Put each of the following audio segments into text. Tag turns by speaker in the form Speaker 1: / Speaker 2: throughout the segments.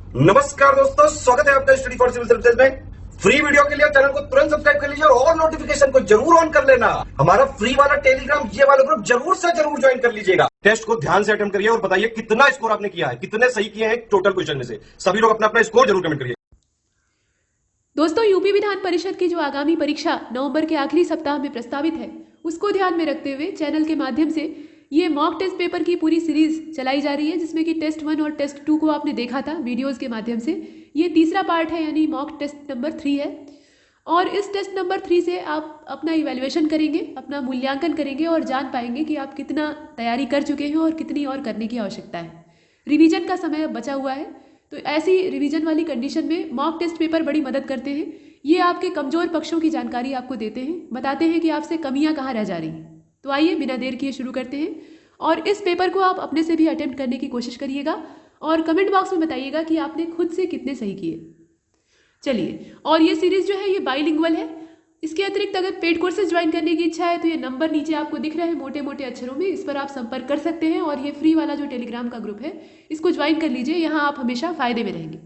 Speaker 1: नमस्कार दोस्तों, स्वागत है आपका स्टडी फॉर सिविल सर्विसेज में। फ्री वीडियो के लिए चैनल को तुरंत सब्सक्राइब कर लीजिए और नोटिफिकेशन को जरूर ऑन कर लेना। हमारा फ्री वाला टेलीग्राम ये वाला ग्रुप जरूर से जरूर ज्वाइन कर लीजिएगा। टेस्ट को ध्यान से अटेम्प्ट करिए और बताइए कितना स्कोर आपने किया है, कितने सही किए हैं टोटल क्वेश्चन में से। सभी लोग अपना अपना स्कोर जरूर कमेंट करिए।
Speaker 2: दोस्तों, यूपी विधान परिषद की जो आगामी परीक्षा नवंबर के आखिरी सप्ताह में प्रस्तावित है, उसको ध्यान में रखते हुए चैनल के माध्यम से ये मॉक टेस्ट पेपर की पूरी सीरीज चलाई जा रही है, जिसमें कि टेस्ट 1 और टेस्ट 2 को आपने देखा था वीडियोस के माध्यम से। ये तीसरा पार्ट है, यानी मॉक टेस्ट नंबर 3 है। और इस टेस्ट नंबर 3 से आप अपना इवैल्यूएशन करेंगे, अपना मूल्यांकन करेंगे और जान पाएंगे कि आप कितना तैयारी कर चुके हैं और कितनी और करने की आवश्यकता है। रिवीजन का समय अब बचा हुआ है, तो ऐसी रिवीजन वाली कंडीशन में मॉक टेस्ट पेपर बड़ी मदद करते हैं। ये आपके कमजोर पक्षों की जानकारी आपको देते हैं, बताते हैं कि आपसे कमियां कहाँ रह जा रही हैं। तो आइए बिना देर किए शुरू करते हैं और इस पेपर को आप अपने से भी अटेम्प्ट करने की कोशिश करिएगा और कमेंट बॉक्स में बताइएगा कि आपने खुद से कितने सही किए। चलिए, और ये सीरीज जो है ये बाइलिंगुअल है। इसके अतिरिक्त अगर पेड कोर्सेज ज्वाइन करने की इच्छा है तो ये नंबर नीचे आपको दिख रहे हैं मोटे मोटे अक्षरों में, इस पर आप संपर्क कर सकते हैं। और ये फ्री वाला जो टेलीग्राम का ग्रुप है, इसको ज्वाइन कर लीजिए, यहाँ आप हमेशा फायदे में रहेंगे।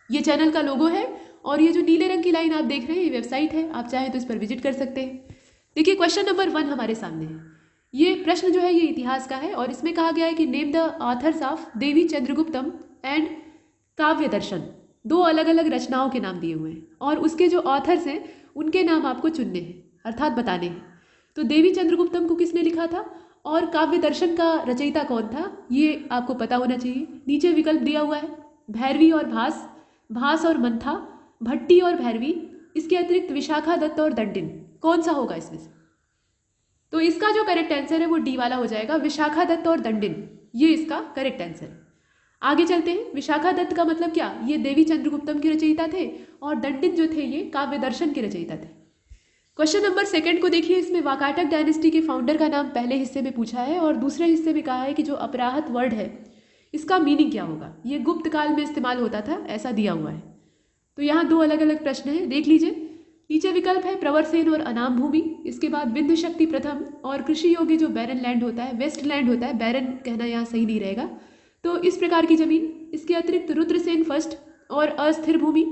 Speaker 2: ये चैनल का लोगो है और ये जो नीले रंग की लाइन आप देख रहे हैं, ये वेबसाइट है, आप चाहें तो इस पर विजिट कर सकते हैं। देखिए, क्वेश्चन नंबर 1 हमारे सामने है। ये प्रश्न जो है ये इतिहास का है और इसमें कहा गया है कि name the authors of Devi Chandraguptam and Kavya Darshan. दो अलग अलग रचनाओं के नाम दिए हुए हैं और उसके जो ऑथर्स हैं उनके नाम आपको चुनने हैं, अर्थात बताने हैं। तो देवी चंद्रगुप्तम को किसने लिखा था और काव्य दर्शन का रचयिता कौन था, ये आपको पता होना चाहिए। नीचे विकल्प दिया हुआ है, भैरवी और भास, भास और मंथा, भट्टी और भैरवी, इसके अतिरिक्त विशाखा दत्त और दंडिन। कौन सा होगा इसमें से? तो इसका जो करेक्ट आंसर है वो डी वाला हो जाएगा, विशाखा दत्त और दंडिन, ये इसका करेक्ट आंसर है। आगे चलते हैं। विशाखा दत्त का मतलब क्या? ये देवी चंद्रगुप्तम के रचयिता थे और दंडित जो थे ये काव्य दर्शन के रचयिता थे। क्वेश्चन नंबर 2 को देखिए, इसमें वाकाटक डायनेस्टी के फाउंडर का नाम पहले हिस्से में पूछा है और दूसरे हिस्से में कहा है कि जो अपराहत वर्ड है इसका मीनिंग क्या होगा। ये गुप्त काल में इस्तेमाल होता था, ऐसा दिया हुआ है। तो यहाँ 2 अलग अलग प्रश्न हैं, देख लीजिए। नीचे विकल्प है प्रवरसेन और अनाम भूमि, इसके बाद विंध्य शक्ति प्रथम और कृषि योग्य जो बैरन लैंड होता है, वेस्ट लैंड होता है, बैरन कहना यहाँ सही नहीं रहेगा, तो इस प्रकार की जमीन। इसके अतिरिक्त रुद्रसेन फर्स्ट और अस्थिर भूमि।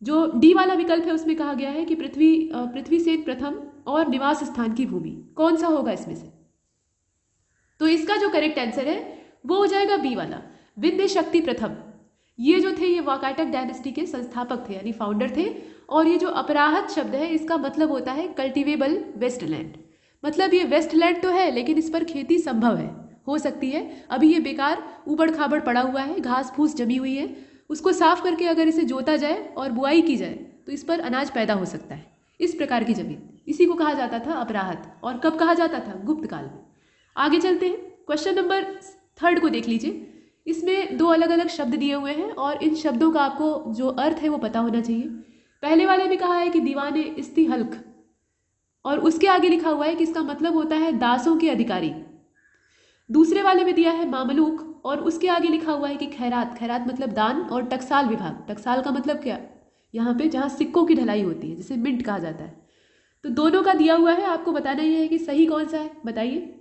Speaker 2: जो डी वाला विकल्प है उसमें कहा गया है कि पृथ्वीसेन प्रथम और निवास स्थान की भूमि। कौन सा होगा इसमें से? तो इसका जो करेक्ट आंसर है वो हो जाएगा बी वाला, विंध्य शक्ति प्रथम। ये जो थे ये वाकाटक डायनेस्टी के संस्थापक थे, यानी फाउंडर थे। और ये जो अपराहत शब्द है इसका मतलब होता है कल्टिवेबल वेस्टलैंड। मतलब ये वेस्टलैंड तो है लेकिन इस पर खेती संभव है, हो सकती है। अभी ये बेकार ऊबड़ खाबड़ पड़ा हुआ है, घास फूस जमी हुई है, उसको साफ करके अगर इसे जोता जाए और बुआई की जाए तो इस पर अनाज पैदा हो सकता है। इस प्रकार की जमीन, इसी को कहा जाता था अपराहत। और कब कहा जाता था? गुप्त काल में। आगे चलते हैं। क्वेश्चन नंबर 3 को देख लीजिए। इसमें 2 अलग अलग शब्द दिए हुए हैं और इन शब्दों का आपको जो अर्थ है वो पता होना चाहिए। पहले वाले में कहा है कि दीवाने इस्तिहल्क और उसके आगे लिखा हुआ है कि इसका मतलब होता है दासों के अधिकारी। दूसरे वाले में दिया है मामलूक और उसके आगे लिखा हुआ है कि खैरात। खैरात मतलब दान। और टकसाल विभाग, टकसाल का मतलब क्या? यहाँ पे जहाँ सिक्कों की ढलाई होती है, जिसे मिंट कहा जाता है। तो दोनों का दिया हुआ है, आपको बताना ही है कि सही कौन सा है, बताइए।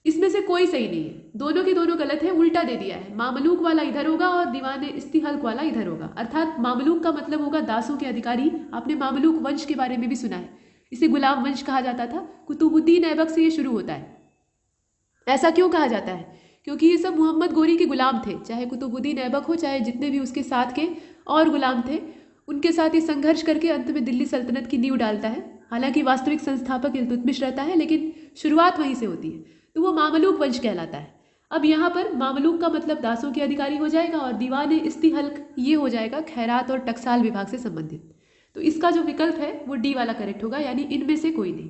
Speaker 2: इसमें से कोई सही नहीं है, दोनों के दोनों गलत है, उल्टा दे दिया है। मामलूक वाला इधर होगा और दीवाने इस्तिहल्क वाला इधर होगा। अर्थात मामलूक का मतलब होगा दासों के अधिकारी। आपने मामलूक वंश के बारे में भी सुना है, इसे गुलाम वंश कहा जाता था। कुतुबुद्दीन ऐबक से ये शुरू होता है। ऐसा क्यों कहा जाता है? क्योंकि ये सब मोहम्मद गोरी के गुलाम थे, चाहे कुतुबुद्दीन ऐबक हो, चाहे जितने भी उसके साथ के और गुलाम थे, उनके साथ ये संघर्ष करके अंत में दिल्ली सल्तनत की नींव डालता है। हालांकि वास्तविक संस्थापक इल्तुतमिश रहता है, लेकिन शुरुआत वहीं से होती है, तो वो मामलूक वंश कहलाता है। अब यहाँ पर मामलूक का मतलब दासों के अधिकारी हो जाएगा और दीवाने इस्तिहल्क ये हो जाएगा खैरात और टकसाल विभाग से संबंधित। तो इसका जो विकल्प है वो डी वाला करेक्ट होगा, यानी इनमें से कोई नहीं।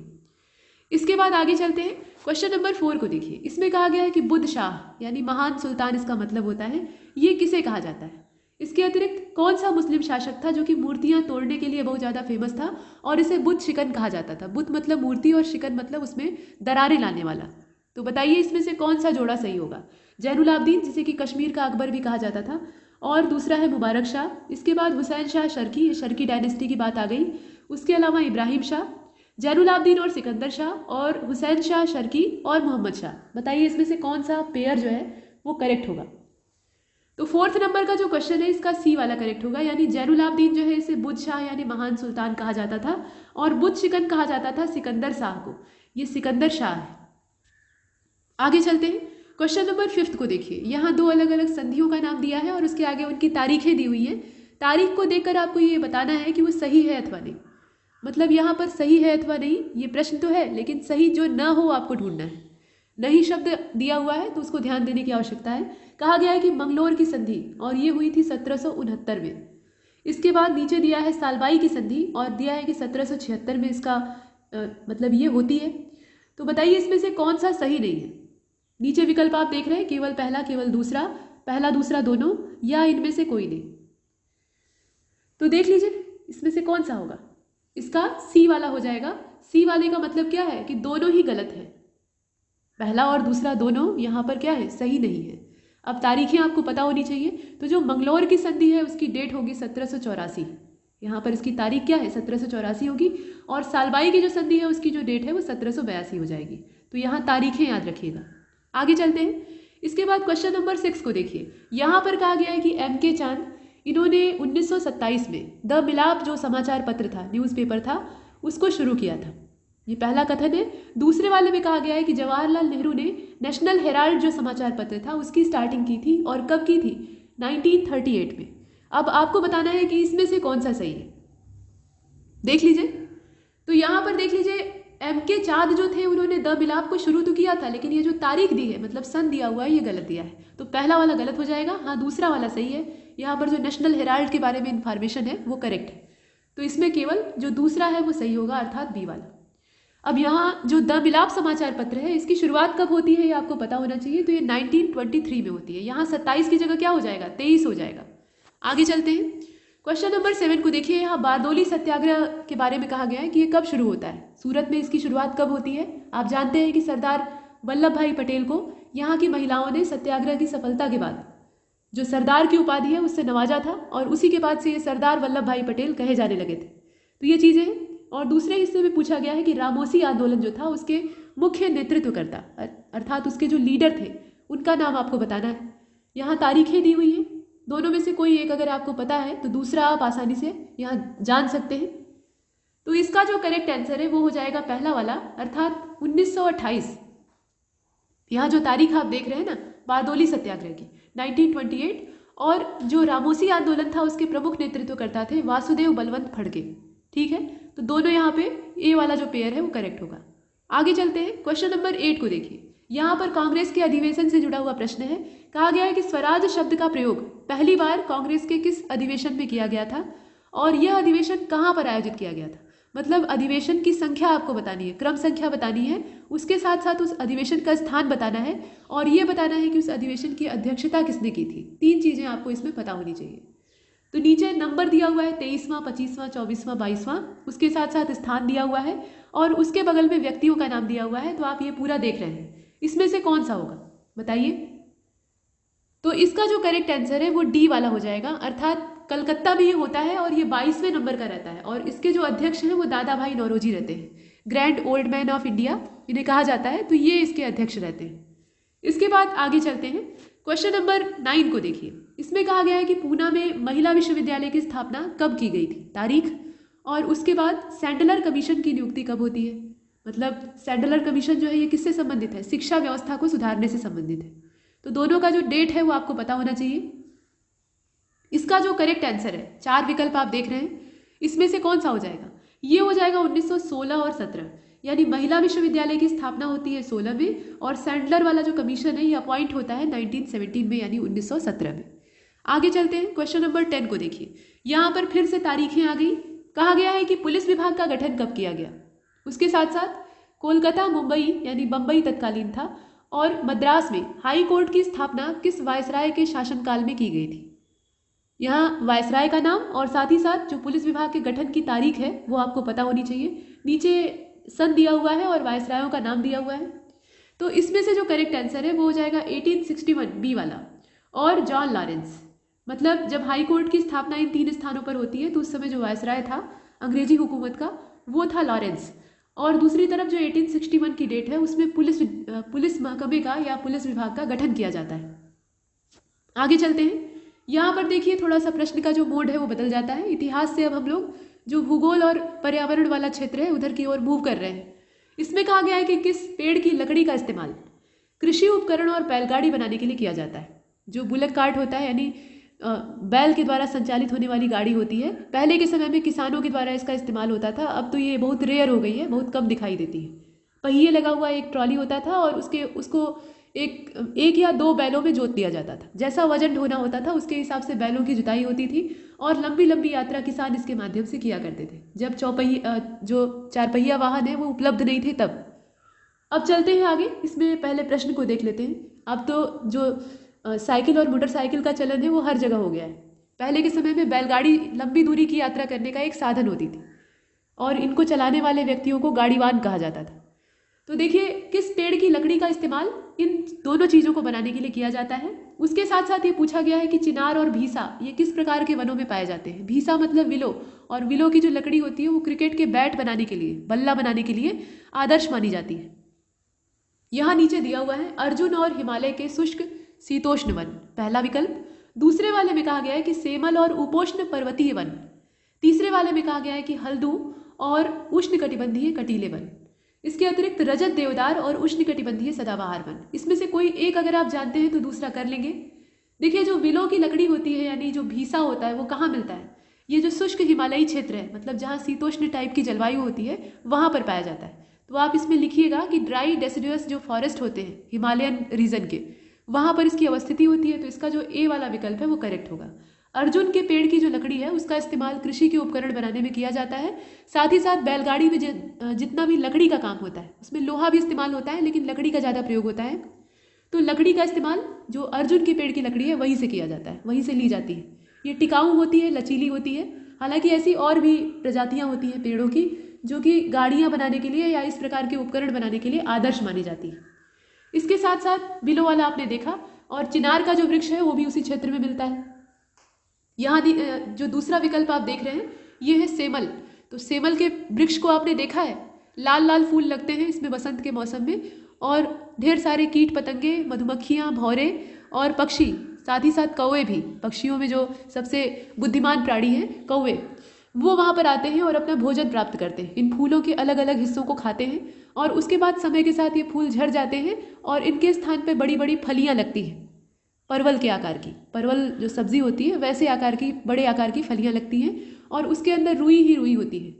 Speaker 2: इसके बाद आगे चलते हैं। क्वेश्चन नंबर 4 को देखिए। इसमें कहा गया है कि बुद्ध शाह यानी महान सुल्तान इसका मतलब होता है, ये किसे कहा जाता है? इसके अतिरिक्त कौन सा मुस्लिम शासक था जो कि मूर्तियां तोड़ने के लिए बहुत ज़्यादा फेमस था और इसे बुद्ध शिकन कहा जाता था? बुद्ध मतलब मूर्ति और शिकन मतलब उसमें दरारें लाने वाला। तो बताइए इसमें से कौन सा जोड़ा सही होगा? जैनुल आबदीन, जिसे कि कश्मीर का अकबर भी कहा जाता था, और दूसरा है मुबारक शाह। इसके बाद हुसैन शाह शर्की, शर्की डायनेस्टी की बात आ गई। उसके अलावा इब्राहिम शाह, जैनुल आबदीन और सिकंदर शाह, और हुसैन शाह शर्की और मोहम्मद शाह। बताइए इसमें से कौन सा पेयर जो है वो करेक्ट होगा? तो फोर्थ नंबर का जो क्वेश्चन है इसका सी वाला करेक्ट होगा, यानी जैनुलाब्दीन जो है इसे बुद्ध शाह यानी महान सुल्तान कहा जाता था और बुद्ध शिकन कहा जाता था सिकंदर शाह को। ये सिकंदर शाह है। आगे चलते हैं, क्वेश्चन नंबर 5 को देखिए। यहाँ दो अलग अलग संधियों का नाम दिया है और उसके आगे उनकी तारीखें दी हुई हैं। तारीख को देखकर आपको ये बताना है कि वो सही है अथवा नहीं। मतलब यहाँ पर सही है अथवा नहीं ये प्रश्न तो है, लेकिन सही जो ना हो आपको ढूंढना है। नहीं शब्द दिया हुआ है तो उसको ध्यान देने की आवश्यकता है। कहा गया है कि मंगलोर की संधि और ये हुई थी 1769 में। इसके बाद नीचे दिया है सालबाई की संधि और दिया है कि 1776 में इसका मतलब ये होती है। तो बताइए इसमें से कौन सा सही नहीं है। नीचे विकल्प आप देख रहे हैं, केवल पहला, केवल दूसरा, पहला दूसरा दोनों, या इनमें से कोई नहीं। तो देख लीजिए इसमें से कौन सा होगा। इसका सी वाला हो जाएगा। सी वाले का मतलब क्या है कि दोनों ही गलत है। पहला और दूसरा दोनों यहाँ पर क्या है, सही नहीं है। अब तारीखें आपको पता होनी चाहिए। तो जो मंगलोर की संधि है उसकी डेट होगी 1784। यहाँ पर इसकी तारीख क्या है, 1784 होगी। और सालबाई की जो संधि है उसकी जो डेट है वो 1782 हो जाएगी। तो यहाँ तारीखें याद रखिएगा। आगे चलते हैं। इसके बाद क्वेश्चन नंबर 6 को देखिए। यहाँ पर कहा गया है कि M.K. चांद इन्होंने 1927 में द मिलाप जो समाचार पत्र था, न्यूज़पेपर था, उसको शुरू किया था। ये पहला कथन है। दूसरे वाले में कहा गया है कि जवाहरलाल नेहरू ने नेशनल हेराल्ड जो समाचार पत्र था उसकी स्टार्टिंग की थी और कब की थी, 1938 में। अब आपको बताना है कि इसमें से कौन सा सही है। देख लीजिए, तो यहाँ पर देख लीजिए M.K. चांद जो थे उन्होंने द मिलाप को शुरू तो किया था, लेकिन ये जो तारीख दी है मतलब सन दिया हुआ है ये गलत दिया है। तो पहला वाला गलत हो जाएगा। हाँ, दूसरा वाला सही है। यहाँ पर जो नेशनल हेराल्ड के बारे में इंफॉर्मेशन है वो करेक्ट है। तो इसमें केवल जो दूसरा है वो सही होगा, अर्थात बी वाला। अब यहाँ जो द मिलाप समाचार पत्र है इसकी शुरुआत कब होती है ये आपको पता होना चाहिए। तो ये 1923 में होती है। यहाँ 27 की जगह क्या हो जाएगा, 23 हो जाएगा। आगे चलते हैं। क्वेश्चन नंबर 7 को देखिए। यहाँ बारदोली सत्याग्रह के बारे में कहा गया है कि ये कब शुरू होता है, सूरत में इसकी शुरुआत कब होती है। आप जानते हैं कि सरदार वल्लभ भाई पटेल को यहाँ की महिलाओं ने सत्याग्रह की सफलता के बाद जो सरदार की उपाधि है उससे नवाजा था और उसी के बाद से ये सरदार वल्लभ भाई पटेल कहे जाने लगे थे। तो ये चीज़ें हैं। और दूसरे हिस्से में पूछा गया है कि रामोसी आंदोलन जो था उसके मुख्य नेतृत्वकर्ता अर्थात उसके जो लीडर थे उनका नाम आपको बताना है। यहाँ तारीखें दी हुई हैं। दोनों में से कोई एक अगर आपको पता है तो दूसरा आप आसानी से यहाँ जान सकते हैं। तो इसका जो करेक्ट आंसर है वो हो जाएगा पहला वाला, अर्थात 1928। यहाँ जो तारीख आप देख रहे हैं ना बारदोली सत्याग्रह की 1928, और जो रामोसी आंदोलन था उसके प्रमुख नेतृत्वकर्ता थे वासुदेव बलवंत फड़के। ठीक है, तो दोनों यहाँ पे ए वाला जो पेयर है वो करेक्ट होगा। आगे चलते हैं। क्वेश्चन नंबर 8 को देखिए। यहाँ पर कांग्रेस के अधिवेशन से जुड़ा हुआ प्रश्न है। कहा गया है कि स्वराज शब्द का प्रयोग पहली बार कांग्रेस के किस अधिवेशन में किया गया था और यह अधिवेशन कहाँ पर आयोजित किया गया था। मतलब अधिवेशन की संख्या आपको बतानी है, क्रम संख्या बतानी है, उसके साथ साथ उस अधिवेशन का स्थान बताना है और ये बताना है कि उस अधिवेशन की अध्यक्षता किसने की थी। 3 चीज़ें आपको इसमें पता होनी चाहिए। तो नीचे नंबर दिया हुआ है 23वां, 25वां, 24वां, 22वां, उसके साथ साथ स्थान दिया हुआ है और उसके बगल में व्यक्तियों का नाम दिया हुआ है। तो आप ये पूरा देख रहे हैं, इसमें से कौन सा होगा बताइए। तो इसका जो करेक्ट आंसर है वो डी वाला हो जाएगा, अर्थात कलकत्ता में ये होता है और ये 22वें नंबर का रहता है और इसके जो अध्यक्ष हैं वो दादा भाई नौरोजी रहते हैं। Grand old man of India इन्हें कहा जाता है, तो ये इसके अध्यक्ष रहते हैं। इसके बाद आगे चलते हैं। क्वेश्चन नंबर 9 को देखिए। इसमें कहा गया है कि पूना में महिला विश्वविद्यालय की स्थापना कब की गई थी, तारीख, और उसके बाद सैंडलर कमीशन की नियुक्ति कब होती है। मतलब सैंडलर कमीशन जो है ये किससे संबंधित है, शिक्षा व्यवस्था को सुधारने से संबंधित है। तो दोनों का जो डेट है वो आपको पता होना चाहिए। इसका जो करेक्ट आंसर है, 4 विकल्प आप देख रहे हैं, इसमें से कौन सा हो जाएगा, ये हो जाएगा 1916 और 17। यानी महिला विश्वविद्यालय की स्थापना होती है 16 में और सैंडलर वाला जो कमीशन है ये अपॉइंट होता है 1917 में, यानी 1917 में। आगे चलते हैं। क्वेश्चन नंबर 10 को देखिए। यहाँ पर फिर से तारीखें आ गई। कहा गया है कि पुलिस विभाग का गठन कब किया गया, उसके साथ साथ कोलकाता, मुंबई यानी बम्बई तत्कालीन था, और मद्रास में हाई कोर्ट की स्थापना किस वायसराय के शासनकाल में की गई थी। यहाँ वायसराय का नाम और साथ ही साथ जो पुलिस विभाग के गठन की तारीख है वो आपको पता होनी चाहिए। नीचे सन दिया हुआ है और वायसरायों का नाम दिया हुआ है। तो इसमें से जो करेक्ट आंसर है वो हो जाएगा 1861 बी वाला, और जॉन लॉरेंस। मतलब जब हाई कोर्ट की स्थापना इन 3 स्थानों पर होती है तो उस समय जो वायसराय था अंग्रेजी हुकूमत का वो था लॉरेंस, और दूसरी तरफ जो 1861 की डेट है उसमें पुलिस महकमे का या पुलिस विभाग का गठन किया जाता है। आगे चलते हैं। यहाँ पर देखिए थोड़ा सा प्रश्न का जो मोड है वो बदल जाता है। इतिहास से अब हम लोग जो भूगोल और पर्यावरण वाला क्षेत्र है उधर की ओर मूव कर रहे हैं। इसमें कहा गया है कि किस पेड़ की लकड़ी का इस्तेमाल कृषि उपकरण और बैलगाड़ी बनाने के लिए किया जाता है। जो बुलक कार्ट होता है यानी बैल के द्वारा संचालित होने वाली गाड़ी होती है, पहले के समय में किसानों के द्वारा इसका इस्तेमाल होता था। अब तो ये बहुत रेयर हो गई है, बहुत कम दिखाई देती है। पहिए लगा हुआ एक ट्रॉली होता था और उसको एक या दो बैलों में जोत दिया जाता था। जैसा वजन ढोना होता था उसके हिसाब से बैलों की जुताई होती थी और लंबी लंबी यात्रा किसान इसके माध्यम से किया करते थे, जब जो चारपहिया वाहन है वो उपलब्ध नहीं थे तब। अब चलते हैं आगे, इसमें पहले प्रश्न को देख लेते हैं। अब तो जो साइकिल और मोटरसाइकिल का चलन है वो हर जगह हो गया है। पहले के समय में बैलगाड़ी लंबी दूरी की यात्रा करने का एक साधन होती थी और इनको चलाने वाले व्यक्तियों को गाड़ीवान कहा जाता था। तो देखिए किस पेड़ की लकड़ी का इस्तेमाल इन दोनों चीज़ों को बनाने के लिए किया जाता है। उसके साथ साथ ये पूछा गया है कि चिनार और भीसा ये किस प्रकार के वनों में पाए जाते हैं। भीसा मतलब विलो, और विलो की जो लकड़ी होती है वो क्रिकेट के बैट बनाने के लिए, बल्ला बनाने के लिए आदर्श मानी जाती है। यहाँ नीचे दिया हुआ है अर्जुन और हिमालय के शुष्क शीतोष्ण वन, पहला विकल्प। दूसरे वाले में कहा गया है कि सेमल और उपोष्ण पर्वतीय वन। तीसरे वाले में कहा गया है कि हल्दू और उष्णकटिबंधीय कटीले वन। इसके अतिरिक्त रजत देवदार और उष्णकटिबंधीय सदाबहार वन। इसमें से कोई एक अगर आप जानते हैं तो दूसरा कर लेंगे। देखिए जो विलो की लकड़ी होती है यानी जो भीसा होता है वो कहाँ मिलता है, ये जो शुष्क हिमालयी क्षेत्र है, मतलब जहाँ शीतोष्ण टाइप की जलवायु होती है वहाँ पर पाया जाता है। तो आप इसमें लिखिएगा कि ड्राई डेसिडुअस जो फॉरेस्ट होते हैं हिमालयन रीजन के, वहाँ पर इसकी अवस्थिति होती है। तो इसका जो ए वाला विकल्प है वो करेक्ट होगा। अर्जुन के पेड़ की जो लकड़ी है उसका इस्तेमाल कृषि के उपकरण बनाने में किया जाता है। साथ ही साथ बैलगाड़ी में जितना भी लकड़ी का काम होता है उसमें लोहा भी इस्तेमाल होता है, लेकिन लकड़ी का ज़्यादा प्रयोग होता है। तो लकड़ी का इस्तेमाल जो अर्जुन के पेड़ की लकड़ी है वहीं से किया जाता है, वहीं से ली जाती है। ये टिकाऊ होती है, लचीली होती है। हालांकि ऐसी और भी प्रजातियाँ होती हैं पेड़ों की जो कि गाड़ियाँ बनाने के लिए या इस प्रकार के उपकरण बनाने के लिए आदर्श मानी जाती है। इसके साथ साथ विलो वाला आपने देखा, और चिनार का जो वृक्ष है वो भी उसी क्षेत्र में मिलता है। यहाँ जो दूसरा विकल्प आप देख रहे हैं ये है सेमल। तो सेमल के वृक्ष को आपने देखा है, लाल लाल फूल लगते हैं इसमें बसंत के मौसम में, और ढेर सारे कीट पतंगे, मधुमक्खियाँ, भौरे और पक्षी, साथ ही साथ कौवे भी, पक्षियों में जो सबसे बुद्धिमान प्राणी हैं कौवे, वो वहाँ पर आते हैं और अपना भोजन प्राप्त करते हैं। इन फूलों के अलग अलग हिस्सों को खाते हैं और उसके बाद समय के साथ ये फूल झड़ जाते हैं और इनके स्थान पर बड़ी बड़ी फलियाँ लगती हैं, परवल के आकार की। परवल जो सब्जी होती है वैसे आकार की, बड़े आकार की फलियाँ लगती हैं और उसके अंदर रुई ही रुई होती है।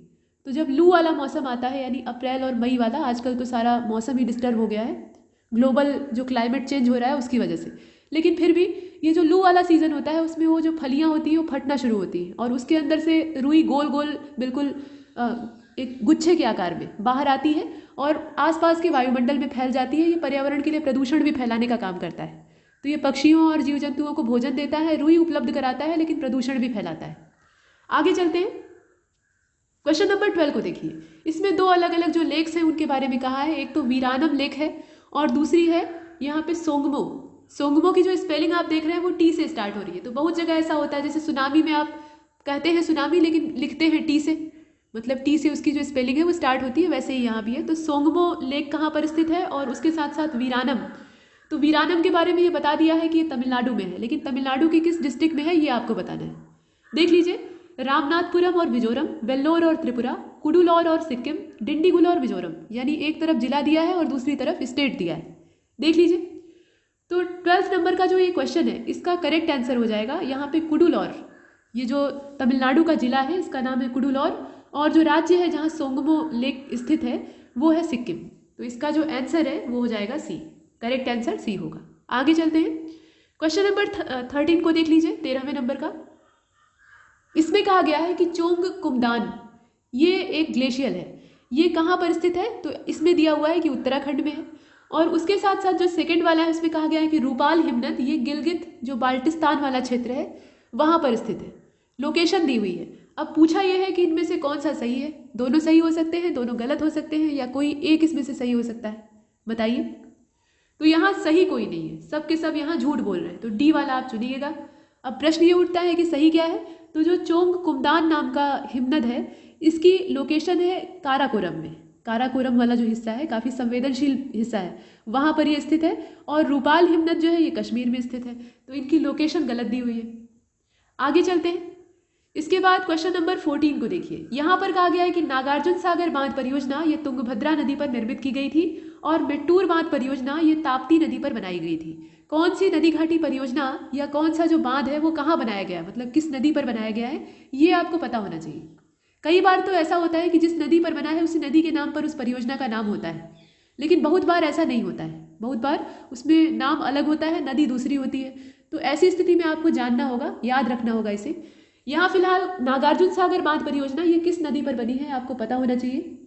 Speaker 2: तो जब लू वाला मौसम आता है यानी अप्रैल और मई वाला, आजकल तो सारा मौसम ही डिस्टर्ब हो गया है ग्लोबल जो क्लाइमेट चेंज हो रहा है उसकी वजह से, लेकिन फिर भी ये जो लू वाला सीज़न होता है उसमें वो जो फलियाँ होती हैं वो फटना शुरू होती हैं और उसके अंदर से रुई गोल गोल बिल्कुल एक गुच्छे के आकार में बाहर आती है और आसपास के वायुमंडल में फैल जाती है। ये पर्यावरण के लिए प्रदूषण भी फैलाने का काम करता है। तो ये पक्षियों और जीव जंतुओं को भोजन देता है, रुई उपलब्ध कराता है, लेकिन प्रदूषण भी फैलाता है। आगे चलते हैं, क्वेश्चन नंबर 12 को देखिए। इसमें दो अलग अलग जो लेक्स हैं उनके बारे में कहा है। एक तो वीरानम लेक है और दूसरी है यहाँ पे सोंगमो। सोंगमो की जो स्पेलिंग आप देख रहे हैं वो टी से स्टार्ट हो रही है। तो बहुत जगह ऐसा होता है जैसे सुनामी में आप कहते हैं सुनामी लेकिन लिखते हैं टी से, मतलब टी से उसकी जो स्पेलिंग है वो स्टार्ट होती है, वैसे ही यहाँ भी है। तो सोंगमो लेक कहाँ पर स्थित है और उसके साथ साथ वीरानम। तो वीरानम के बारे में ये बता दिया है कि ये तमिलनाडु में है, लेकिन तमिलनाडु की किस डिस्ट्रिक्ट में है ये आपको बताना है। देख लीजिए, रामनाथपुरम और मिजोरम, वेल्लोर और त्रिपुरा, कुडुलौर और सिक्किम, डिंडीगुल और मिजोरम, यानी एक तरफ जिला दिया है और दूसरी तरफ स्टेट दिया है। देख लीजिए, तो 12th नंबर का जो ये क्वेश्चन है इसका करेक्ट आंसर हो जाएगा यहाँ पे कुडुलौर। ये जो तमिलनाडु का जिला है इसका नाम है कुडुलौर और जो राज्य है जहाँ सोंगमो लेक स्थित है वो है सिक्किम। तो इसका जो आंसर है वो हो जाएगा सी, करेक्ट आंसर सी होगा। आगे चलते हैं, क्वेश्चन नंबर 13 को देख लीजिए, 13वें नंबर का। इसमें कहा गया है कि चोंग कुमदान ये एक ग्लेशियर है, ये कहाँ पर स्थित है? तो इसमें दिया हुआ है कि उत्तराखंड में है। और उसके साथ साथ जो सेकंड वाला है उसमें कहा गया है कि रूपाल हिमनद, ये गिलगित जो बाल्टिस्तान वाला क्षेत्र है वहाँ पर स्थित है। लोकेशन दी हुई है। अब पूछा यह है कि इनमें से कौन सा सही है। दोनों सही हो सकते हैं, दोनों गलत हो सकते हैं, या कोई एक इसमें से सही हो सकता है, बताइए। तो यहाँ सही कोई नहीं है, सब के सब यहाँ झूठ बोल रहे हैं। तो डी वाला आप चुनिएगा। अब प्रश्न ये उठता है कि सही क्या है। तो जो चोंग कुमदान नाम का हिमनद है इसकी लोकेशन है काराकोरम में। काराकोरम वाला जो हिस्सा है काफ़ी संवेदनशील हिस्सा है, वहाँ पर ये स्थित है। और रूपाल हिमनद जो है ये कश्मीर में स्थित है। तो इनकी लोकेशन गलत दी हुई है। आगे चलते हैं। इसके बाद क्वेश्चन नंबर 14 को देखिए। यहाँ पर कहा गया है कि नागार्जुन सागर बांध परियोजना ये तुंगभद्रा नदी पर निर्मित की गई थी और मेट्टूर बांध परियोजना ये ताप्ती नदी पर बनाई गई थी। कौन सी नदी घाटी परियोजना या कौन सा जो बांध है वो कहाँ बनाया गया है, मतलब किस नदी पर बनाया गया है, ये आपको पता होना चाहिए। कई बार तो ऐसा होता है कि जिस नदी पर बना है उसी नदी के नाम पर उस परियोजना का नाम होता है, लेकिन बहुत बार ऐसा नहीं होता है। बहुत बार उसमें नाम अलग होता है, नदी दूसरी होती है। तो ऐसी स्थिति में आपको जानना होगा, याद रखना होगा इसे। यहाँ फिलहाल नागार्जुन सागर बांध परियोजना ये किस नदी पर बनी है आपको पता होना चाहिए।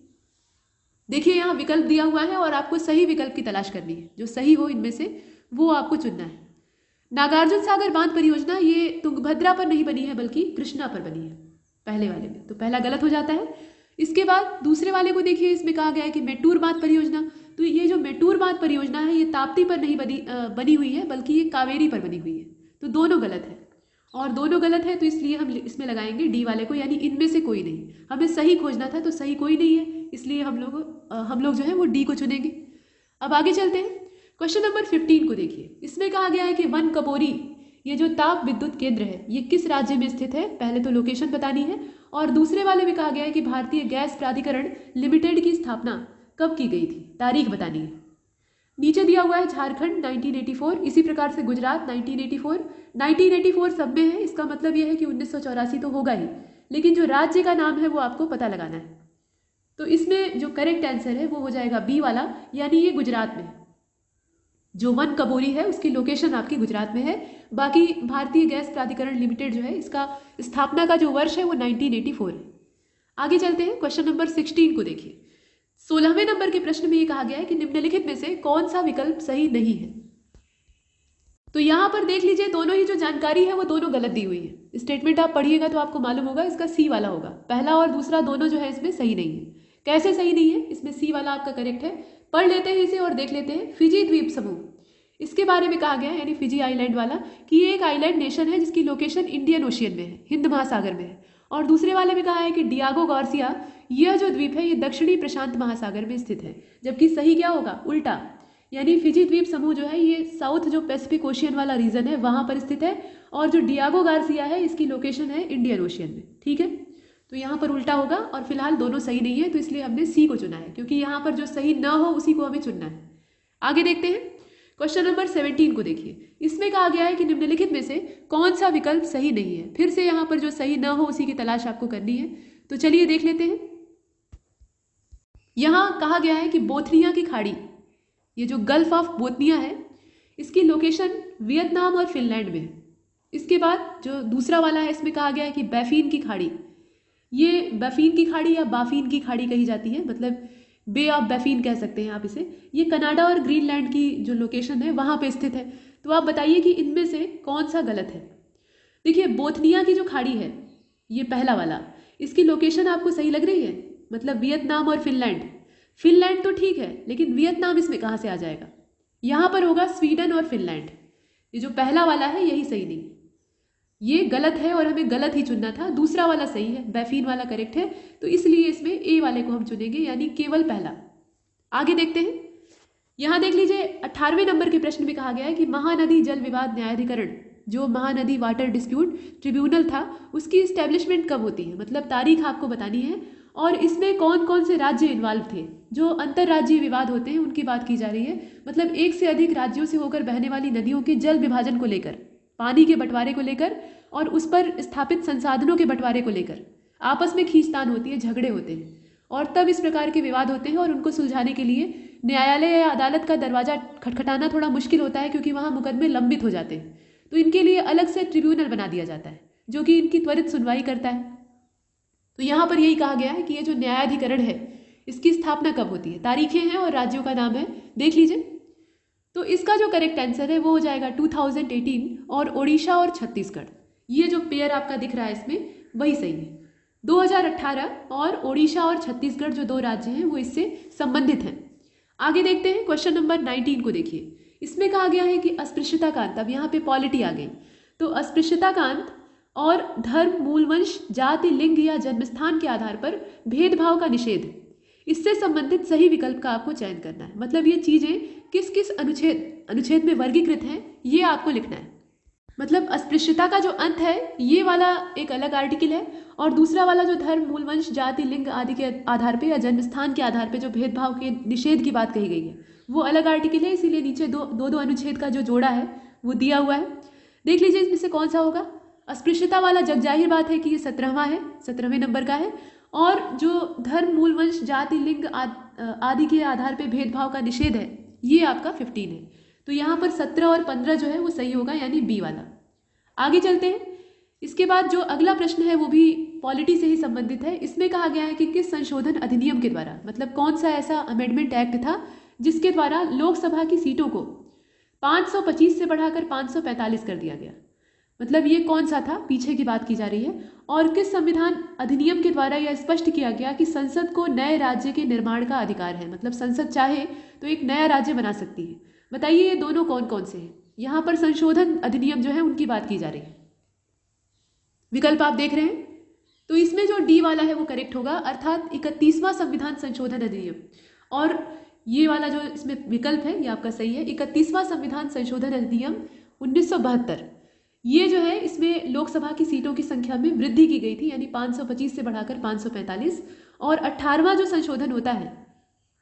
Speaker 2: देखिए यहाँ विकल्प दिया हुआ है और आपको सही विकल्प की तलाश करनी है, जो सही हो इनमें से वो आपको चुनना है। नागार्जुन सागर बांध परियोजना ये तुंगभद्रा पर नहीं बनी है बल्कि कृष्णा पर बनी है, पहले वाले में, तो पहला गलत हो जाता है। इसके बाद दूसरे वाले को देखिए, इसमें कहा गया है कि मेट्टूर बांध परियोजना, तो ये जो मेट्टूर बांध परियोजना है ये ताप्ती पर नहीं बनी हुई है बल्कि ये कावेरी पर बनी हुई है, तो दोनों गलत है। और दोनों गलत है तो इसलिए हम इसमें लगाएंगे डी वाले को, यानी इनमें से कोई नहीं। हमें सही खोजना था तो सही कोई नहीं है, इसलिए हम लोग जो है वो डी को चुनेंगे। अब आगे चलते हैं। क्वेश्चन नंबर 15 को देखिए। इसमें कहा गया है कि वन कपोरी ये जो ताप विद्युत केंद्र है ये किस राज्य में स्थित है, पहले तो लोकेशन बतानी है, और दूसरे वाले में कहा गया है कि भारतीय गैस प्राधिकरण लिमिटेड की स्थापना कब की गई थी, तारीख बतानी है। नीचे दिया हुआ है झारखंड 1984, इसी प्रकार से गुजरात 1984 सब में है, इसका मतलब यह है कि 1984 तो होगा ही, लेकिन जो राज्य का नाम है वो आपको पता लगाना है। तो इसमें जो करेक्ट आंसर है वो हो जाएगा बी वाला, यानी ये गुजरात में जो वन कबोरी है उसकी लोकेशन आपकी गुजरात में है। बाकी भारतीय गैस प्राधिकरण लिमिटेड जो है इसका स्थापना का जो वर्ष है वो 1984 है। आगे चलते हैं। क्वेश्चन नंबर 16 को देखिए। 16वें नंबर के प्रश्न में ये कहा गया है कि निम्नलिखित में से कौन सा विकल्प सही नहीं है। तो यहाँ पर देख लीजिए, दोनों ही जो जानकारी है वो दोनों गलत दी हुई है। स्टेटमेंट आप पढ़िएगा तो आपको मालूम होगा, इसका सी वाला होगा। पहला और दूसरा दोनों जो है इसमें सही नहीं है। कैसे सही नहीं है, इसमें सी वाला आपका करेक्ट है। पढ़ लेते हैं इसे और देख लेते हैं। फिजी द्वीप समूह, इसके बारे में कहा गया है, यानी फिजी आइलैंड वाला, कि ये एक आइलैंड नेशन है जिसकी लोकेशन इंडियन ओशियन में है, हिंद महासागर में है। और दूसरे वाले में कहा है कि डियागो गार्सिया, यह जो द्वीप है ये दक्षिणी प्रशांत महासागर में स्थित है। जबकि सही क्या होगा, उल्टा, यानी फिजी द्वीप समूह जो है ये साउथ जो पैसिफिक ओशियन वाला रीजन है वहां पर स्थित है, और जो डियागो गार्सिया है इसकी लोकेशन है इंडियन ओशियन में। ठीक है, तो यहाँ पर उल्टा होगा, और फिलहाल दोनों सही नहीं है तो इसलिए हमने सी को चुना है, क्योंकि यहाँ पर जो सही ना हो उसी को हमें चुनना है। आगे देखते हैं। क्वेश्चन नंबर 17 को देखिए। इसमें कहा गया है कि निम्नलिखित में से कौन सा विकल्प सही नहीं है। फिर से यहाँ पर जो सही ना हो उसी की तलाश आपको करनी है, तो चलिए देख लेते हैं। यहाँ कहा गया है कि बोथनिया की खाड़ी, ये जो गल्फ ऑफ बोथनिया है, इसकी लोकेशन वियतनाम और फिनलैंड में है। इसके बाद जो दूसरा वाला है इसमें कहा गया है कि बैफिन की खाड़ी, ये बैफिन की खाड़ी या बाफिन की खाड़ी कही जाती है, मतलब बे ऑफ बैफिन कह सकते हैं आप इसे। ये कनाडा और ग्रीनलैंड की जो लोकेशन है वहाँ पे स्थित है। तो आप बताइए कि इनमें से कौन सा गलत है। देखिए, बोथनिया की जो खाड़ी है ये पहला वाला, इसकी लोकेशन आपको सही लग रही है, मतलब वियतनाम और फिनलैंड। फिनलैंड तो ठीक है, लेकिन वियतनाम इसमें कहाँ से आ जाएगा, यहाँ पर होगा स्वीडन और फिनलैंड। ये जो पहला वाला है यही सही नहीं, ये गलत है और हमें गलत ही चुनना था। दूसरा वाला सही है, बैफिन वाला करेक्ट है, तो इसलिए इसमें ए वाले को हम चुनेंगे, यानी केवल पहला। आगे देखते हैं। यहाँ देख लीजिए, 18वें नंबर के प्रश्न में कहा गया है कि महानदी जल विवाद न्यायाधिकरण, जो महानदी वाटर डिस्प्यूट ट्रिब्यूनल था, उसकी इस्टेब्लिशमेंट कब होती है, मतलब तारीख आपको बतानी है। और इसमें कौन कौन से राज्य इन्वॉल्व थे। जो अंतर्राज्यीय विवाद होते हैं उनकी बात की जा रही है, मतलब एक से अधिक राज्यों से होकर बहने वाली नदियों के जल विभाजन को लेकर, पानी के बंटवारे को लेकर, और उस पर स्थापित संसाधनों के बंटवारे को लेकर आपस में खींचतान होती है, झगड़े होते हैं, और तब इस प्रकार के विवाद होते हैं। और उनको सुलझाने के लिए न्यायालय या अदालत का दरवाजा खटखटाना थोड़ा मुश्किल होता है, क्योंकि वहाँ मुकदमे लंबित हो जाते हैं। तो इनके लिए अलग से ट्रिब्यूनल बना दिया जाता है जो कि इनकी त्वरित सुनवाई करता है। तो यहाँ पर यही कहा गया है कि ये जो न्यायाधिकरण है इसकी स्थापना कब होती है, तारीखें हैं और राज्यों का नाम है, देख लीजिए। तो इसका जो करेक्ट आंसर है वो हो जाएगा 2018, और ओडिशा और छत्तीसगढ़, ये जो पेयर आपका दिख रहा है इसमें वही सही है। 2018 और ओडिशा और छत्तीसगढ़ जो दो राज्य हैं वो इससे संबंधित हैं। आगे देखते हैं। क्वेश्चन नंबर 19 को देखिए। इसमें कहा गया है कि अस्पृश्यता कांत, अब यहाँ पे पॉलिटी आ गई, तो अस्पृश्यता कांत और धर्म, मूलवंश, जाति, लिंग या जन्मस्थान के आधार पर भेदभाव का निषेध, इससे संबंधित सही विकल्प का आपको चयन करना है। मतलब ये चीजें किस किस अनुच्छेद में वर्गीकृत हैं ये आपको लिखना है। मतलब अस्पृश्यता का जो अंत है ये वाला एक अलग आर्टिकल है, और दूसरा वाला जो धर्म, मूल वंश, जाति, लिंग आदि के आधार पे या जन्म स्थान के आधार पे जो भेदभाव के निषेध की बात कही गई है वो अलग आर्टिकल है। इसीलिए नीचे दो अनुच्छेद का जो जोड़ा है वो दिया हुआ है। देख लीजिए इसमें से कौन सा होगा। अस्पृश्यता वाला जग जाहिर बात है कि ये 17वां है, 17वें नंबर का है। और जो धर्म, मूल वंश, जाति, लिंग आदि के आधार पे भेदभाव का निषेध है ये आपका 15 है। तो यहाँ पर 17 और 15 जो है वो सही होगा, यानी बी वाला। आगे चलते हैं। इसके बाद जो अगला प्रश्न है वो भी पॉलिटी से ही संबंधित है। इसमें कहा गया है कि किस संशोधन अधिनियम के द्वारा, मतलब कौन सा ऐसा अमेंडमेंट एक्ट था जिसके द्वारा लोकसभा की सीटों को 525 से बढ़ाकर 545 कर दिया गया। मतलब ये कौन सा था, पीछे की बात की जा रही है। और किस संविधान अधिनियम के द्वारा यह स्पष्ट किया गया कि संसद को नए राज्य के निर्माण का अधिकार है, मतलब संसद चाहे तो एक नया राज्य बना सकती है। बताइए ये दोनों कौन कौन से हैं। यहाँ पर संशोधन अधिनियम जो है उनकी बात की जा रही है। विकल्प आप देख रहे हैं, तो इसमें जो डी वाला है वो करेक्ट होगा, अर्थात 31वां संविधान संशोधन अधिनियम। और ये वाला जो इसमें विकल्प है ये आपका सही है, 31वां संविधान संशोधन अधिनियम 1972। ये जो है इसमें लोकसभा की सीटों की संख्या में वृद्धि की गई थी, यानी 525 से बढ़ाकर 545। और 18वां जो संशोधन होता है,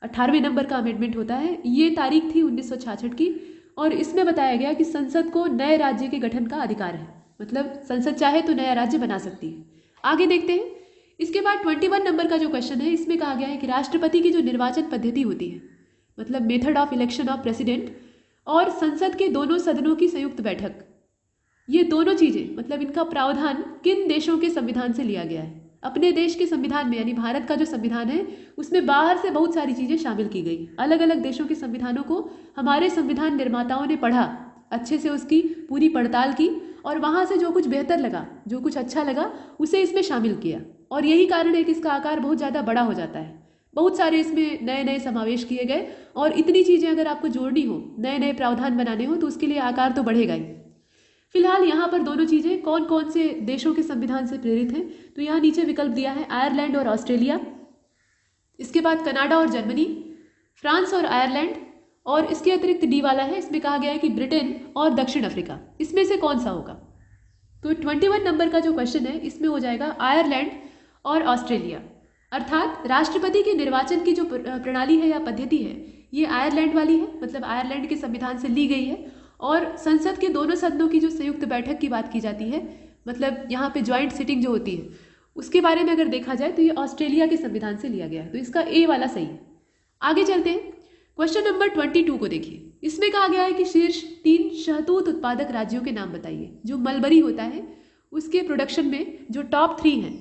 Speaker 2: 18वें नंबर का अमेंडमेंट होता है, ये तारीख थी 1966 की। और इसमें बताया गया कि संसद को नए राज्य के गठन का अधिकार है, मतलब संसद चाहे तो नया राज्य बना सकती है। आगे देखते हैं। इसके बाद 21 नंबर का जो क्वेश्चन है इसमें कहा गया है कि राष्ट्रपति की जो निर्वाचन पद्धति होती है, मतलब method of election of president, और संसद के दोनों सदनों की संयुक्त बैठक, ये दोनों चीजें, मतलब इनका प्रावधान किन देशों के संविधान से लिया गया है। अपने देश के संविधान में, यानी भारत का जो संविधान है उसमें बाहर से बहुत सारी चीजें शामिल की गई। अलग अलग देशों के संविधानों को हमारे संविधान निर्माताओं ने पढ़ा, अच्छे से उसकी पूरी पड़ताल की, और वहाँ से जो कुछ बेहतर लगा, जो कुछ अच्छा लगा, उसे इसमें शामिल किया। और यही कारण है कि इसका आकार बहुत ज़्यादा बड़ा हो जाता है। बहुत सारे इसमें नए नए समावेश किए गए, और इतनी चीज़ें अगर आपको जोड़नी हो, नए नए प्रावधान बनाने हो, तो उसके लिए आकार तो बढ़ेगा ही। फिलहाल यहाँ पर दोनों चीज़ें कौन कौन से देशों के संविधान से प्रेरित हैं, तो यहाँ नीचे विकल्प दिया है आयरलैंड और ऑस्ट्रेलिया, इसके बाद कनाडा और जर्मनी, फ्रांस और आयरलैंड, और इसके अतिरिक्त डी वाला है, इसमें कहा गया है कि ब्रिटेन और दक्षिण अफ्रीका। इसमें से कौन सा होगा। तो 21 नंबर का जो क्वेश्चन है इसमें हो जाएगा आयरलैंड और ऑस्ट्रेलिया, अर्थात राष्ट्रपति के निर्वाचन की जो प्रणाली है या पद्धति है ये आयरलैंड वाली है, मतलब आयरलैंड के संविधान से ली गई है। और संसद के दोनों सदनों की जो संयुक्त बैठक की बात की जाती है, मतलब यहाँ पे ज्वाइंट सिटिंग जो होती है, उसके बारे में अगर देखा जाए तो ये ऑस्ट्रेलिया के संविधान से लिया गया है। तो इसका ए वाला सही है। आगे चलते हैं। क्वेश्चन नंबर 22 को देखिए। इसमें कहा गया है कि शीर्ष 3 शहतूत उत्पादक राज्यों के नाम बताइए। जो मलबरी होता है उसके प्रोडक्शन में जो टॉप 3 हैं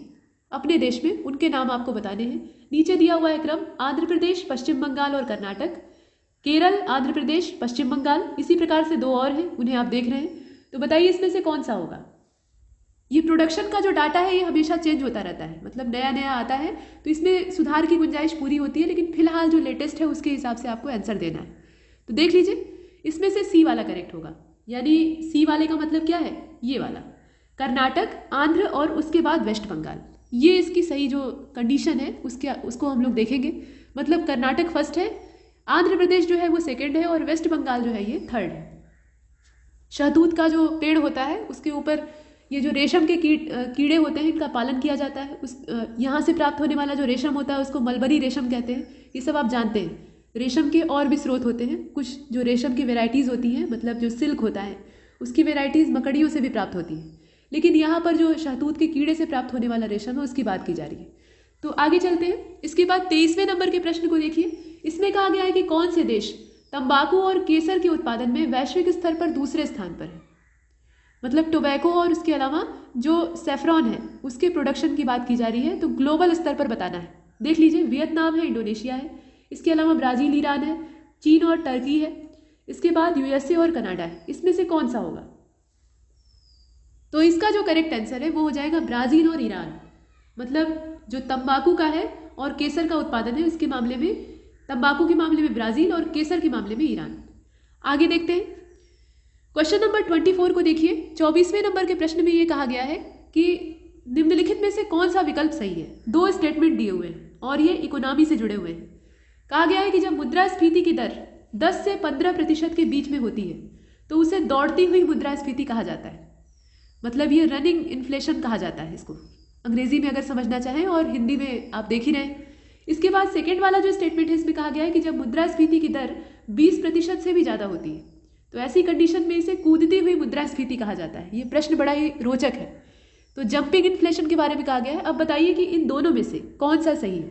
Speaker 2: अपने देश में, उनके नाम आपको बताने हैं। नीचे दिया हुआ है क्रम, आंध्र प्रदेश, पश्चिम बंगाल और कर्नाटक, केरल, आंध्र प्रदेश, पश्चिम बंगाल, इसी प्रकार से 2 और हैं, उन्हें आप देख रहे हैं। तो बताइए इसमें से कौन सा होगा। ये प्रोडक्शन का जो डाटा है ये हमेशा चेंज होता रहता है, मतलब नया नया आता है, तो इसमें सुधार की गुंजाइश पूरी होती है, लेकिन फिलहाल जो लेटेस्ट है उसके हिसाब से आपको आंसर देना है। तो देख लीजिए, इसमें से सी वाला करेक्ट होगा, यानी सी वाले का मतलब क्या है, ये वाला, कर्नाटक, आंध्र और उसके बाद वेस्ट बंगाल। ये इसकी सही जो कंडीशन है उसको हम लोग देखेंगे। मतलब कर्नाटक फर्स्ट है, आंध्र प्रदेश जो है वो सेकेंड है, और वेस्ट बंगाल जो है ये थर्ड है। शहतूत का जो पेड़ होता है उसके ऊपर ये जो रेशम के कीड़े होते हैं इनका पालन किया जाता है। उस यहाँ से प्राप्त होने वाला जो रेशम होता है उसको मलबरी रेशम कहते हैं। ये सब आप जानते हैं। रेशम के और भी स्रोत होते हैं, कुछ जो रेशम की वेराइटीज़ होती हैं, मतलब जो सिल्क होता है उसकी वेराइटीज़ मकड़ियों से भी प्राप्त होती हैं, लेकिन यहाँ पर जो शहतूत के कीड़े से प्राप्त होने वाला रेशम है उसकी बात की जा रही है। तो आगे चलते हैं। इसके बाद 23वें नंबर के प्रश्न को देखिए। इसमें कहा गया है कि कौन से देश तंबाकू और केसर के उत्पादन में वैश्विक स्तर पर दूसरे स्थान पर है। मतलब टोबैको और उसके अलावा जो सेफ्रॉन है उसके प्रोडक्शन की बात की जा रही है, तो ग्लोबल स्तर पर बताना है। देख लीजिए, वियतनाम है, इंडोनेशिया है, इसके अलावा ब्राज़ील, ईरान है, चीन और टर्की है, इसके बाद यूएसए और कनाडा है। इसमें से कौन सा होगा। तो इसका जो करेक्ट आंसर है वो हो जाएगा ब्राज़ील और ईरान। मतलब जो तंबाकू का है और केसर का उत्पादन है उसके मामले में, तंबाकू के मामले में ब्राज़ील और केसर के मामले में ईरान। आगे देखते हैं। क्वेश्चन नंबर 24 को देखिए। 24वें नंबर के प्रश्न में ये कहा गया है कि निम्नलिखित में से कौन सा विकल्प सही है। 2 स्टेटमेंट दिए हुए हैं और ये इकोनॉमी से जुड़े हुए हैं। कहा गया है कि जब मुद्रास्फीति की दर 10 से 15% के बीच में होती है तो उसे दौड़ती हुई मुद्रास्फीति कहा जाता है। मतलब ये रनिंग इन्फ्लेशन कहा जाता है इसको, अंग्रेजी में अगर समझना चाहें, और हिंदी में आप देख ही रहे हैं। इसके बाद सेकेंड वाला जो स्टेटमेंट है इसमें कहा गया है कि जब मुद्रास्फीति की दर 20% से भी ज़्यादा होती है तो ऐसी कंडीशन में इसे कूदती हुई मुद्रास्फीति कहा जाता है। ये प्रश्न बड़ा ही रोचक है। तो जंपिंग इन्फ्लेशन के बारे में कहा गया है। अब बताइए कि इन दोनों में से कौन सा सही है।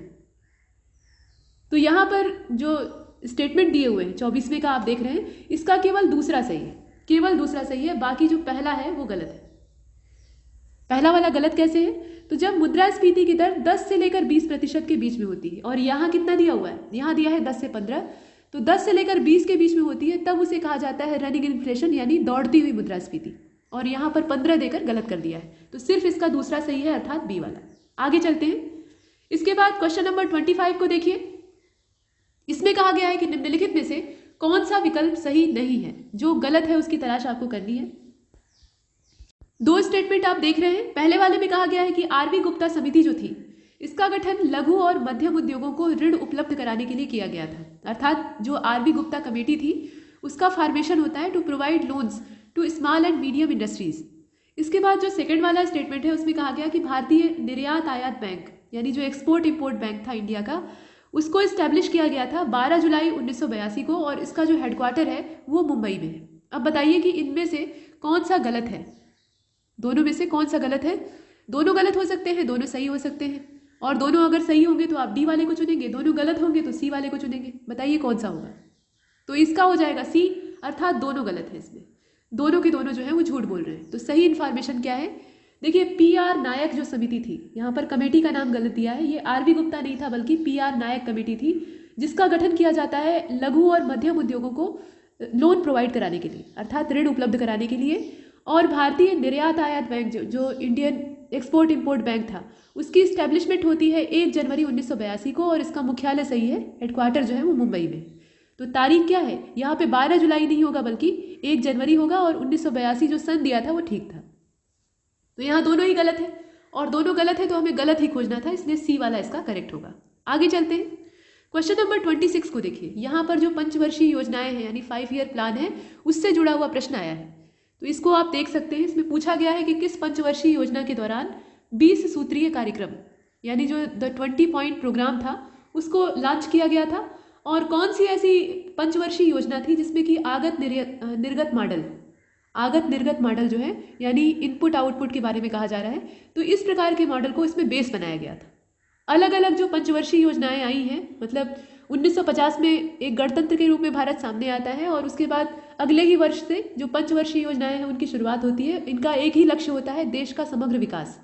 Speaker 2: तो यहाँ पर जो स्टेटमेंट दिए हुए हैं 24वें का आप देख रहे हैं, इसका केवल दूसरा सही है, केवल दूसरा सही है, बाकी जो पहला है वो गलत है। पहला वाला गलत कैसे है? तो जब मुद्रास्फीति की दर 10 से लेकर 20% के बीच में होती है, और यहाँ कितना दिया हुआ है, यहाँ दिया है 10 से 15, तो 10 से लेकर 20 के बीच में होती है, तब उसे कहा जाता है रनिंग इन्फ्लेशन, यानी दौड़ती हुई मुद्रास्फीति। और यहाँ पर 15 देकर गलत कर दिया है, तो सिर्फ इसका दूसरा सही है, अर्थात बी वाला। आगे चलते हैं। इसके बाद क्वेश्चन नंबर 25 को देखिए। इसमें कहा गया है कि निम्नलिखित में से कौन सा विकल्प सही नहीं है। जो गलत है उसकी तलाश आपको करनी है। दो स्टेटमेंट आप देख रहे हैं। पहले वाले में कहा गया है कि आरवी गुप्ता समिति जो थी, इसका गठन लघु और मध्यम उद्योगों को ऋण उपलब्ध कराने के लिए किया गया था। अर्थात जो आरवी गुप्ता कमेटी थी उसका फॉर्मेशन होता है to provide loans to small and medium industries. इसके बाद जो सेकंड वाला स्टेटमेंट है उसमें कहा गया कि भारतीय निर्यात आयात बैंक, यानी जो एक्सपोर्ट इंपोर्ट बैंक था इंडिया का, उसको इस्टेब्लिश किया गया था 12 जुलाई 1982 को, और इसका जो हेडक्वार्टर है वो मुंबई में है। अब बताइए कि इनमें से कौन सा गलत है। दोनों में से कौन सा गलत है? दोनों गलत हो सकते हैं, दोनों सही हो सकते हैं, और दोनों अगर सही होंगे तो आप डी वाले को चुनेंगे, दोनों गलत होंगे तो सी वाले को चुनेंगे। बताइए कौन सा होगा? तो इसका हो जाएगा सी, अर्थात दोनों गलत है। इसमें दोनों के दोनों जो है वो झूठ बोल रहे हैं। तो सही इन्फॉर्मेशन क्या है? देखिए, PR नायक जो समिति थी, यहाँ पर कमेटी का नाम गलत दिया है, ये आरवी गुप्ता नहीं था बल्कि PR नायक कमेटी थी, जिसका गठन किया जाता है लघु और मध्यम उद्योगों को लोन प्रोवाइड कराने के लिए, अर्थात ऋण उपलब्ध कराने के लिए। और भारतीय निर्यात आयात बैंक जो इंडियन एक्सपोर्ट इंपोर्ट बैंक था, उसकी इस्टेब्लिशमेंट होती है 1 जनवरी 1982 को, और इसका मुख्यालय सही है, हेडक्वार्टर जो है वो मुंबई में। तो तारीख क्या है? यहाँ पे 12 जुलाई नहीं होगा बल्कि 1 जनवरी होगा, और 1982 जो सन दिया था वो ठीक था। तो यहाँ दोनों ही गलत है, और दोनों गलत है तो हमें गलत ही खोजना था, इसलिए सी वाला इसका करेक्ट होगा। आगे चलते हैं। क्वेश्चन नंबर 26 को देखिए। यहाँ पर जो पंचवर्षीय योजनाएं हैं यानी 5 ईयर प्लान है, उससे जुड़ा हुआ प्रश्न आया है। तो इसको आप देख सकते हैं। इसमें पूछा गया है कि किस पंचवर्षीय योजना के दौरान 20 सूत्रीय कार्यक्रम यानी जो द 20 पॉइंट प्रोग्राम था उसको लॉन्च किया गया था, और कौन सी ऐसी पंचवर्षीय योजना थी जिसमें कि आगत निर्गत मॉडल जो है यानी इनपुट आउटपुट के बारे में कहा जा रहा है। तो इस प्रकार के मॉडल को इसमें बेस बनाया गया था। अलग अलग जो पंचवर्षीय योजनाएं आई हैं, मतलब 1950 में एक गणतंत्र के रूप में भारत सामने आता है, और उसके बाद अगले ही वर्ष से जो पंचवर्षीय योजनाएं हैं उनकी शुरुआत होती है। इनका एक ही लक्ष्य होता है, देश का समग्र विकास,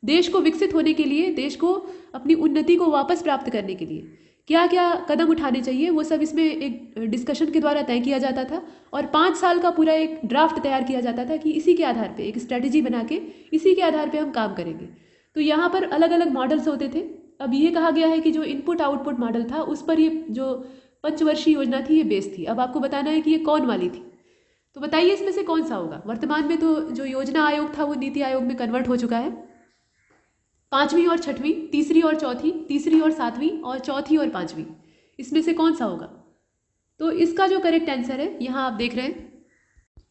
Speaker 2: देश को विकसित होने के लिए, देश को अपनी उन्नति को वापस प्राप्त करने के लिए क्या क्या कदम उठाने चाहिए, वो सब इसमें एक डिस्कशन के द्वारा तय किया जाता था। और 5 साल का पूरा एक ड्राफ्ट तैयार किया जाता था कि इसी के आधार पे एक स्ट्रेटेजी बना के इसी के आधार पे हम काम करेंगे। तो यहाँ पर अलग अलग मॉडल्स होते थे। अब ये कहा गया है कि जो इनपुट आउटपुट मॉडल था उस पर ये जो पंचवर्षीय योजना थी ये बेस थी। अब आपको बताना है कि ये कौन वाली थी। तो बताइए इसमें से कौन सा होगा। वर्तमान में तो जो योजना आयोग था वो नीति आयोग में कन्वर्ट हो चुका है। 5वीं और 6वीं, तीसरी और चौथी, तीसरी और 7वीं, और चौथी और 5वीं, इसमें से कौन सा होगा? तो इसका जो करेक्ट आंसर है यहाँ आप देख रहे हैं,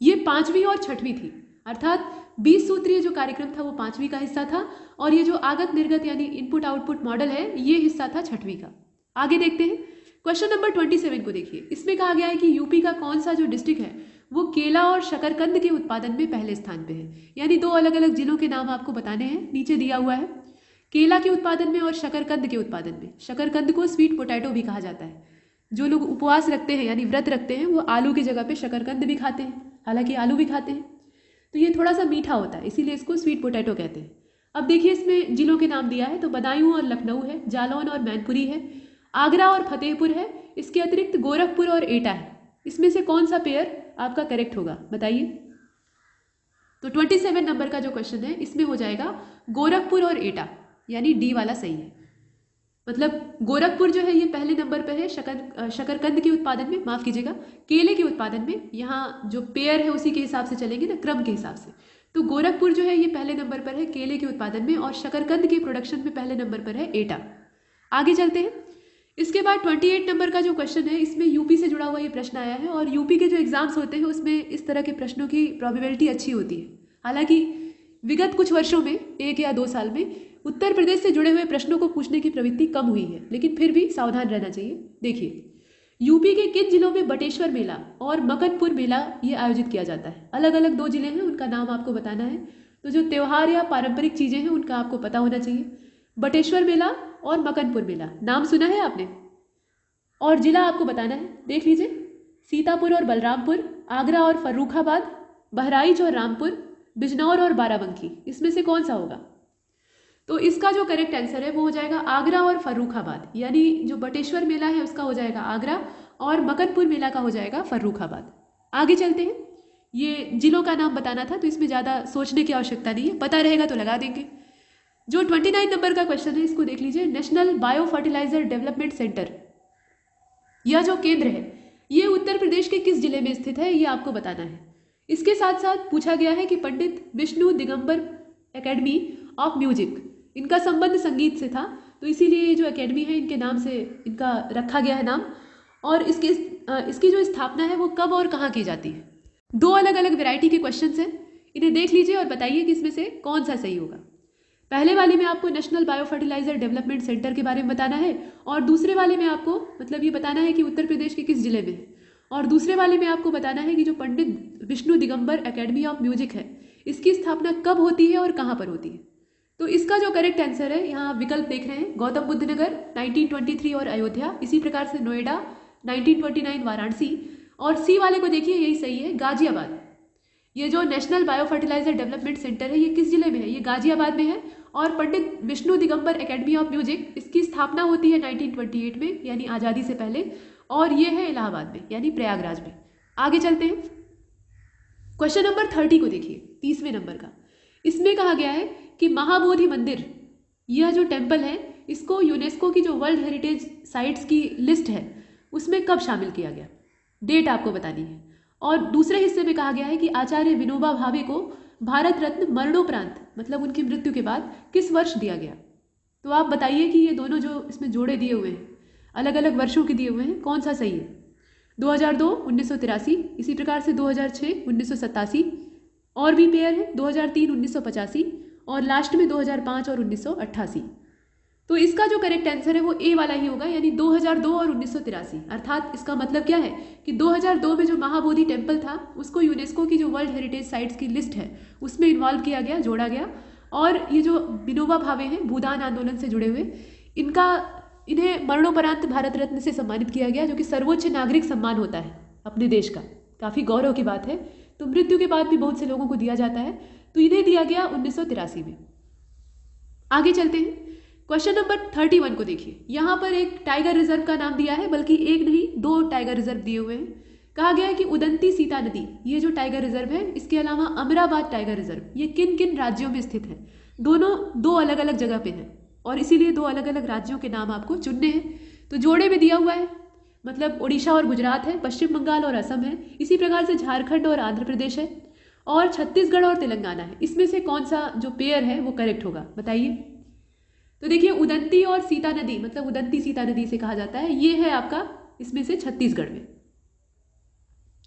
Speaker 2: ये 5वीं और 6वीं थी। अर्थात 20 सूत्रीय जो कार्यक्रम था वो 5वीं का हिस्सा था, और ये जो आगत निर्गत यानी इनपुट आउटपुट मॉडल है ये हिस्सा था 6वीं का। आगे देखते हैं। क्वेश्चन नंबर 27 को देखिए। इसमें कहा गया है कि यूपी का कौन सा जो डिस्ट्रिक्ट है वो केला और शकरकंद के उत्पादन में पहले स्थान पे है। यानी 2 अलग अलग जिलों के नाम आपको बताने हैं, नीचे दिया हुआ है। केला के उत्पादन में और शकरकंद के उत्पादन में। शकरकंद को स्वीट पोटैटो भी कहा जाता है। जो लोग उपवास रखते हैं यानी व्रत रखते हैं वो आलू की जगह पे शकरकंद भी खाते हैं, हालांकि आलू भी खाते हैं। तो ये थोड़ा सा मीठा होता है, इसीलिए इसको स्वीट पोटैटो कहते हैं। अब देखिए इसमें जिलों के नाम दिया है, तो बदायूं और लखनऊ है, जालौन और मैनपुरी है, आगरा और फतेहपुर है, इसके अतिरिक्त गोरखपुर और एटा है। इसमें से कौन सा पेयर आपका करेक्ट होगा बताइए। तो 27 नंबर का जो क्वेश्चन है इसमें हो जाएगा गोरखपुर और एटा, यानी डी वाला सही है। मतलब गोरखपुर जो है ये पहले नंबर पर है शकरकंद के उत्पादन में, माफ कीजिएगा केले के उत्पादन में। यहाँ जो पेयर है उसी के हिसाब से चलेंगे ना, क्रम के हिसाब से। तो गोरखपुर जो है ये पहले नंबर पर है केले के उत्पादन में, और शकरकंद के प्रोडक्शन में पहले नंबर पर है एटा। आगे चलते हैं। इसके बाद 28 नंबर का जो क्वेश्चन है, इसमें यूपी से जुड़ा हुआ ये प्रश्न आया है और यूपी के जो एग्जाम्स होते हैं उसमें इस तरह के प्रश्नों की प्रोबेबिलिटी अच्छी होती है। हालांकि विगत कुछ वर्षों में, 1 या 2 साल में, उत्तर प्रदेश से जुड़े हुए प्रश्नों को पूछने की प्रवृत्ति कम हुई है, लेकिन फिर भी सावधान रहना चाहिए। देखिए, यूपी के किन जिलों में बटेश्वर मेला और मकनपुर मेला ये आयोजित किया जाता है। अलग अलग 2 जिले हैं, उनका नाम आपको बताना है। तो जो त्यौहार या पारंपरिक चीज़ें हैं उनका आपको पता होना चाहिए। बटेश्वर मेला और मकनपुर मेला, नाम सुना है आपने? और जिला आपको बताना है, देख लीजिए, सीतापुर और बलरामपुर, आगरा और फर्रुखाबाद, बहराइच और रामपुर, बिजनौर और बाराबंकी। इसमें से कौन सा होगा? तो इसका जो करेक्ट आंसर है वो हो जाएगा आगरा और फर्रुखाबाद। यानी जो बटेश्वर मेला है उसका हो जाएगा आगरा और मकनपुर मेला का हो जाएगा फर्रुखाबाद। आगे चलते हैं। ये जिलों का नाम बताना था, तो इसमें ज़्यादा सोचने की आवश्यकता नहीं है, पता रहेगा तो लगा देंगे। जो 29 नंबर का क्वेश्चन है इसको देख लीजिए। National bio fertilizer development centre, यह जो केंद्र है ये उत्तर प्रदेश के किस जिले में स्थित है, ये आपको बताना है। इसके साथ साथ पूछा गया है कि Pandit Vishnu Digambar academy of music, इनका संबंध संगीत से था, तो इसीलिए ये जो एकेडमी है इनके नाम से इनका रखा गया है नाम। और इसकी जो स्थापना है वो कब और कहाँ की जाती है। 2 अलग अलग वैरायटी के क्वेश्चंस हैं, इन्हें देख लीजिए और बताइए कि इसमें से कौन सा सही होगा। पहले वाले में आपको national bio fertilizer development centre के बारे में बताना है और दूसरे वाले में आपको मतलब ये बताना है कि उत्तर प्रदेश के किस जिले में है। और दूसरे वाले में आपको बताना है कि जो Pandit Vishnu Digambar academy of music है इसकी स्थापना कब होती है और कहाँ पर होती है। तो इसका जो करेक्ट आंसर है, यहाँ विकल्प देख रहे हैं, गौतम बुद्ध नगर 1923 और अयोध्या, इसी प्रकार से नोएडा 1929 वाराणसी, और सी वाले को देखिए यही सही है, गाजियाबाद। ये जो national bio fertilizer development centre है ये किस जिले में है, ये गाजियाबाद में है। और Pandit Vishnu Digambar academy of music, इसकी स्थापना होती है 1928 में, यानी आज़ादी से पहले, और ये है इलाहाबाद में, यानी प्रयागराज में। आगे चलते हैं। क्वेश्चन नंबर 30 को देखिए, 30वें नंबर का। इसमें कहा गया है कि महाबोधि मंदिर, यह जो टेम्पल है इसको यूनेस्को की जो वर्ल्ड हेरिटेज साइट्स की लिस्ट है उसमें कब शामिल किया गया, डेट आपको बतानी है। और दूसरे हिस्से में कहा गया है कि आचार्य विनोबा भावे को भारत रत्न मरणोपरांत, मतलब उनकी मृत्यु के बाद, किस वर्ष दिया गया। तो आप बताइए कि ये दोनों जो इसमें जोड़े दिए हुए हैं, अलग अलग वर्षों के दिए हुए हैं, कौन सा सही है। 2002 1983, इसी प्रकार से 2006 1987, और भी पेयर है 2003 1985, और लास्ट में 2005 और 1988। तो इसका जो करेक्ट आंसर है वो ए वाला ही होगा, यानी 2002 और 1983। अर्थात इसका मतलब क्या है कि 2002 में जो महाबोधि टेम्पल था उसको यूनेस्को की जो वर्ल्ड हेरिटेज साइट्स की लिस्ट है उसमें इन्वॉल्व किया गया, जोड़ा गया। और ये जो विनोबा भावे हैं भूदान आंदोलन से जुड़े हुए, इन्हें मरणोपरांत भारत रत्न से सम्मानित किया गया, जो कि सर्वोच्च नागरिक सम्मान होता है अपने देश का, काफ़ी गौरव की बात है। तो मृत्यु के बाद भी बहुत से लोगों को दिया जाता है, तो इन्हें दिया गया 1983 में। आगे चलते हैं। क्वेश्चन नंबर 31 को देखिए। यहाँ पर एक टाइगर रिजर्व का नाम दिया है, बल्कि एक नहीं 2 टाइगर रिजर्व दिए हुए हैं। कहा गया है कि उदंती सीता नदी, ये जो टाइगर रिजर्व है, इसके अलावा अमराबाद टाइगर रिजर्व, ये किन किन राज्यों में स्थित है। दोनों 2 अलग अलग जगह पे हैं और इसीलिए 2 अलग अलग राज्यों के नाम आपको चुनने हैं। तो जोड़े में दिया हुआ है, मतलब उड़ीसा और गुजरात है, पश्चिम बंगाल और असम है, इसी प्रकार से झारखंड और आंध्र प्रदेश है, और छत्तीसगढ़ और तेलंगाना है। इसमें से कौन सा जो पेयर है वो करेक्ट होगा, बताइए। तो देखिए, उदंती और सीता नदी, मतलब उदंती सीता नदी से कहा जाता है, ये है आपका इसमें से छत्तीसगढ़ में,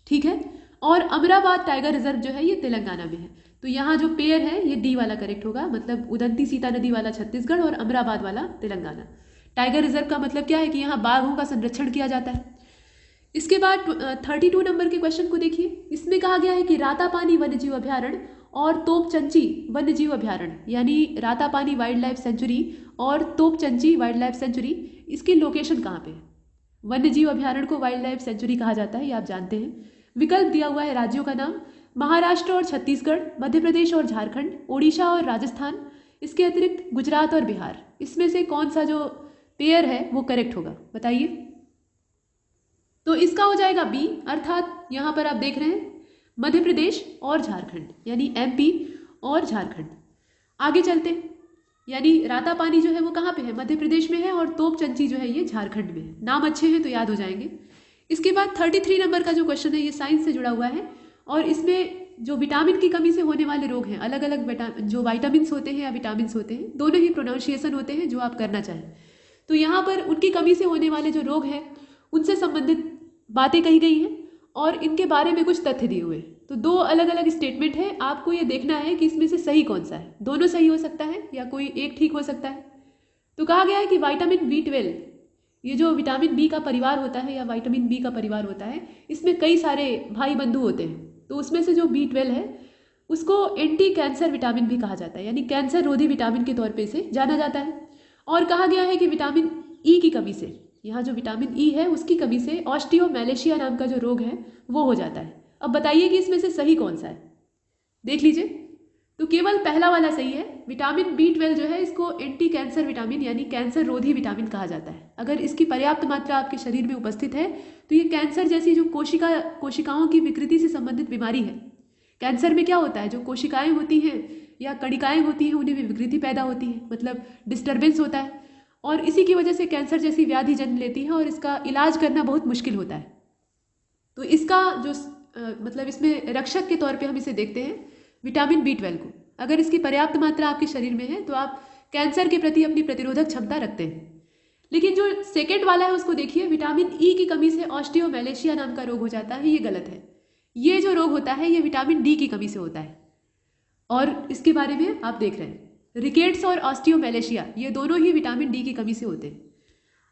Speaker 2: ठीक है। और अमराबाद टाइगर रिजर्व जो है ये तेलंगाना में है। तो यहाँ जो पेयर है ये डी वाला करेक्ट होगा, मतलब उदंती सीता नदी वाला छत्तीसगढ़ और अमराबाद वाला तेलंगाना। टाइगर रिजर्व का मतलब क्या है कि यहाँ बाघों का संरक्षण किया जाता है। इसके बाद 32 नंबर के क्वेश्चन को देखिए। इसमें कहा गया है कि रातापानी वन्यजीव अभ्यारण्य और तोपचंची वन्यजीव अभ्यारण्य, यानी रातापानी वाइल्ड लाइफ सेंचुरी और तोपचंची वाइल्ड लाइफ सेंचुरी, इसकी लोकेशन कहाँ पे है। वन्यजीव अभ्यारण्य को वाइल्ड लाइफ सेंचुरी कहा जाता है, ये आप जानते हैं। विकल्प दिया हुआ है राज्यों का नाम, महाराष्ट्र और छत्तीसगढ़, मध्य प्रदेश और झारखंड, ओडिशा और राजस्थान, इसके अतिरिक्त गुजरात और बिहार। इसमें से कौन सा जो पेयर है वो करेक्ट होगा, बताइए। तो इसका हो जाएगा बी, अर्थात यहाँ पर आप देख रहे हैं मध्य प्रदेश और झारखंड, यानी एमपी और झारखंड। आगे चलते हैं। यानी रातापानी जो है वो कहाँ पे है, मध्य प्रदेश में है, और तोपचंची जो है ये झारखंड में है। नाम अच्छे हैं तो याद हो जाएंगे। इसके बाद 33 नंबर का जो क्वेश्चन है ये साइंस से जुड़ा हुआ है, और इसमें जो विटामिन की कमी से होने वाले रोग हैं, अलग अलग जो वाइटामिन होते हैं या विटामिन होते हैं, दोनों ही प्रोनाउंसिएशन होते हैं जो आप करना चाहें। तो यहाँ पर उनकी कमी से होने वाले जो रोग हैं उनसे संबंधित बातें कही गई हैं और इनके बारे में कुछ तथ्य दिए हुए हैं। तो दो अलग अलग स्टेटमेंट है, आपको ये देखना है कि इसमें से सही कौन सा है। दोनों सही हो सकता है या कोई एक ठीक हो सकता है। तो कहा गया है कि विटामिन B12, ये जो विटामिन बी का परिवार होता है या विटामिन बी का परिवार होता है, इसमें कई सारे भाई बंधु होते हैं। तो उसमें से जो B12 है उसको एंटी कैंसर विटामिन भी कहा जाता है, यानी कैंसर रोधी विटामिन के तौर पे इसे जाना जाता है। और कहा गया है कि विटामिन ई की कमी से, यहाँ जो विटामिन ई है उसकी कमी से ऑस्टियोमैलेशिया नाम का जो रोग है वो हो जाता है। अब बताइए कि इसमें से सही कौन सा है, देख लीजिए। तो केवल पहला वाला सही है। विटामिन B12 जो है इसको एंटी कैंसर विटामिन यानी कैंसर रोधी विटामिन कहा जाता है। अगर इसकी पर्याप्त मात्रा आपके शरीर में उपस्थित है तो ये कैंसर जैसी जो कोशिकाओं की विकृति से संबंधित बीमारी है। कैंसर में क्या होता है, जो कोशिकाएं होती हैं या कणिकाएं होती हैं उन्हें भी विकृति पैदा होती है, मतलब डिस्टर्बेंस होता है, और इसी की वजह से कैंसर जैसी व्याधि जन्म लेती है और इसका इलाज करना बहुत मुश्किल होता है। तो इसका जो मतलब इसमें रक्षक के तौर पे हम इसे देखते हैं विटामिन B12 को। अगर इसकी पर्याप्त मात्रा आपके शरीर में है तो आप कैंसर के प्रति अपनी प्रतिरोधक क्षमता रखते हैं। लेकिन जो सेकेंड वाला है उसको देखिए, विटामिन ई की कमी से ऑस्टियोमैलेशिया नाम का रोग हो जाता है, ये गलत है। ये जो रोग होता है ये विटामिन डी की कमी से होता है और इसके बारे में आप देख रहे हैं। रिकेट्स और ऑस्टियोमैलेशिया ये दोनों ही विटामिन डी की कमी से होते हैं।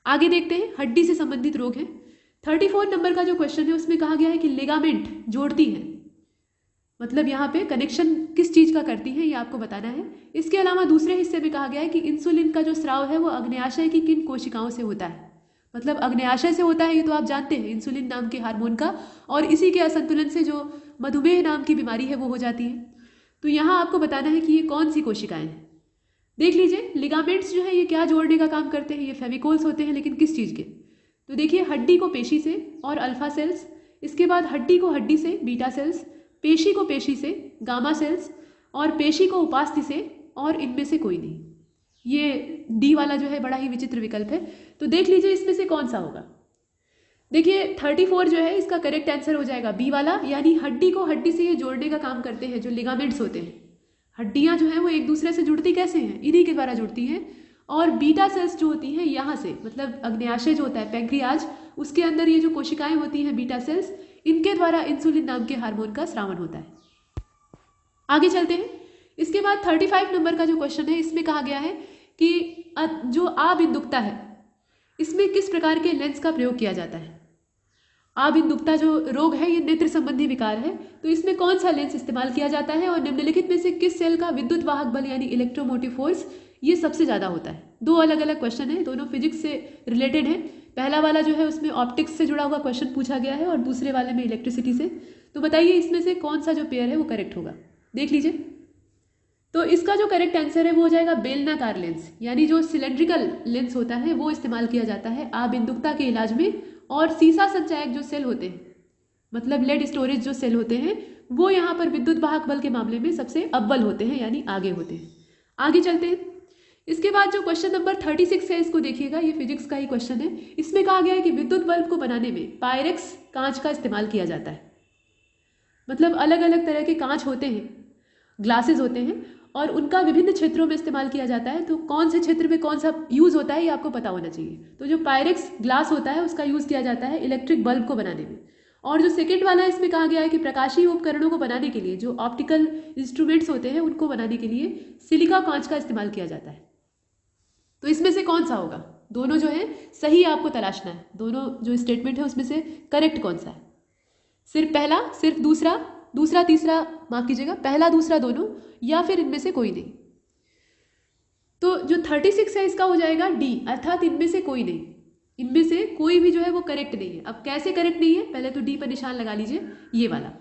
Speaker 2: आगे देखते हैं, हड्डी से संबंधित रोग हैं। 34 नंबर का जो क्वेश्चन है उसमें कहा गया है कि लिगामेंट जोड़ती है, मतलब यहाँ पे कनेक्शन किस चीज़ का करती है ये आपको बताना है। इसके अलावा दूसरे हिस्से में कहा गया है कि इंसुलिन का जो स्राव है वो अग्न्याशय की किन कोशिकाओं से होता है, मतलब अग्न्याशय से होता है, ये तो आप जानते हैं, इंसुलिन नाम के हार्मोन का, और इसी के असंतुलन से जो मधुमेह नाम की बीमारी है वो हो जाती है। तो यहाँ आपको बताना है कि ये कौन सी कोशिकाएं हैं। देख लीजिए, लिगामेंट्स जो है ये क्या जोड़ने का काम करते हैं, ये फेविकोल्स होते हैं, लेकिन किस चीज़ के। तो देखिए, हड्डी को पेशी से और अल्फा सेल्स, इसके बाद हड्डी को हड्डी से बीटा सेल्स, पेशी को पेशी से गामा सेल्स, और पेशी को उपास्थि से, और इनमें से कोई नहीं। ये डी वाला जो है बड़ा ही विचित्र विकल्प है। तो देख लीजिए इसमें से कौन सा होगा। देखिए 34 जो है इसका करेक्ट आंसर हो जाएगा बी वाला, यानी हड्डी को हड्डी से ये जोड़ने का काम करते हैं। जो लिगामेंट्स होते हैं, हड्डियां जो हैं वो एक दूसरे से जुड़ती कैसे हैं, इन्हीं के द्वारा जुड़ती हैं। और बीटा सेल्स जो होती हैं यहाँ से, मतलब अग्न्याशय जो होता है पैंक्रियाज, उसके अंदर ये जो कोशिकाएं होती हैं बीटा सेल्स, इनके द्वारा इंसुलिन नाम के हार्मोन का स्रावन होता है। आगे चलते हैं। इसके बाद 35 नंबर का जो क्वेश्चन है इसमें कहा गया है कि जो आबिंदुकता है इसमें किस प्रकार के लेंस का प्रयोग किया जाता है। आबिंदुकता जो रोग है ये नेत्र संबंधी विकार है, तो इसमें कौन सा लेंस इस्तेमाल किया जाता है और निम्नलिखित में से किस सेल का विद्युत वाहक बल यानी इलेक्ट्रोमोटिव फोर्स ये सबसे ज़्यादा होता है। दो अलग अलग क्वेश्चन है, दोनों फिजिक्स से रिलेटेड है। पहला वाला जो है उसमें ऑप्टिक्स से जुड़ा हुआ क्वेश्चन पूछा गया है और दूसरे वाले में इलेक्ट्रिसिटी से। तो बताइए इसमें से कौन सा जो पेयर है वो करेक्ट होगा, देख लीजिए। तो इसका जो करेक्ट आंसर है वो हो जाएगा बेलनाकार लेंस, यानी जो सिलेंड्रिकल लेंस होता है वो इस्तेमाल किया जाता है आबिंदुकता के इलाज में। और सीसा संचायक जो सेल होते हैं, मतलब लेड स्टोरेज जो सेल होते हैं, वो यहाँ पर विद्युत वाहक बल के मामले में सबसे अव्वल होते हैं, यानी आगे होते हैं। आगे चलते हैं। इसके बाद जो क्वेश्चन नंबर 36 है इसको देखिएगा, ये फिजिक्स का ही क्वेश्चन है। इसमें कहा गया है कि विद्युत बल्ब को बनाने में पायरेक्स कांच का इस्तेमाल किया जाता है। मतलब अलग अलग तरह के कांच होते हैं, ग्लासेस होते हैं, और उनका विभिन्न क्षेत्रों में इस्तेमाल किया जाता है। तो कौन से क्षेत्र में कौन सा यूज़ होता है ये आपको पता होना चाहिए। तो जो पायरेक्स ग्लास होता है उसका यूज़ किया जाता है इलेक्ट्रिक बल्ब को बनाने में। और जो सेकेंड वाला है इसमें कहा गया है कि प्रकाशीय उपकरणों को बनाने के लिए, जो ऑप्टिकल इंस्ट्रूमेंट्स होते हैं उनको बनाने के लिए सिलिका कांच का इस्तेमाल किया जाता है। तो इसमें से कौन सा होगा, दोनों जो है सही आपको तलाशना है। दोनों जो स्टेटमेंट है उसमें से करेक्ट कौन सा है। सिर्फ पहला, सिर्फ दूसरा, दूसरा तीसरा, माफ कीजिएगा, पहला दूसरा दोनों, या फिर इनमें से कोई नहीं। तो जो 36 है इसका हो जाएगा डी, अर्थात इनमें से कोई नहीं। इनमें से कोई भी जो है वो करेक्ट नहीं है। अब कैसे करेक्ट नहीं है, पहले तो डी पर निशान लगा लीजिए, ये वाला।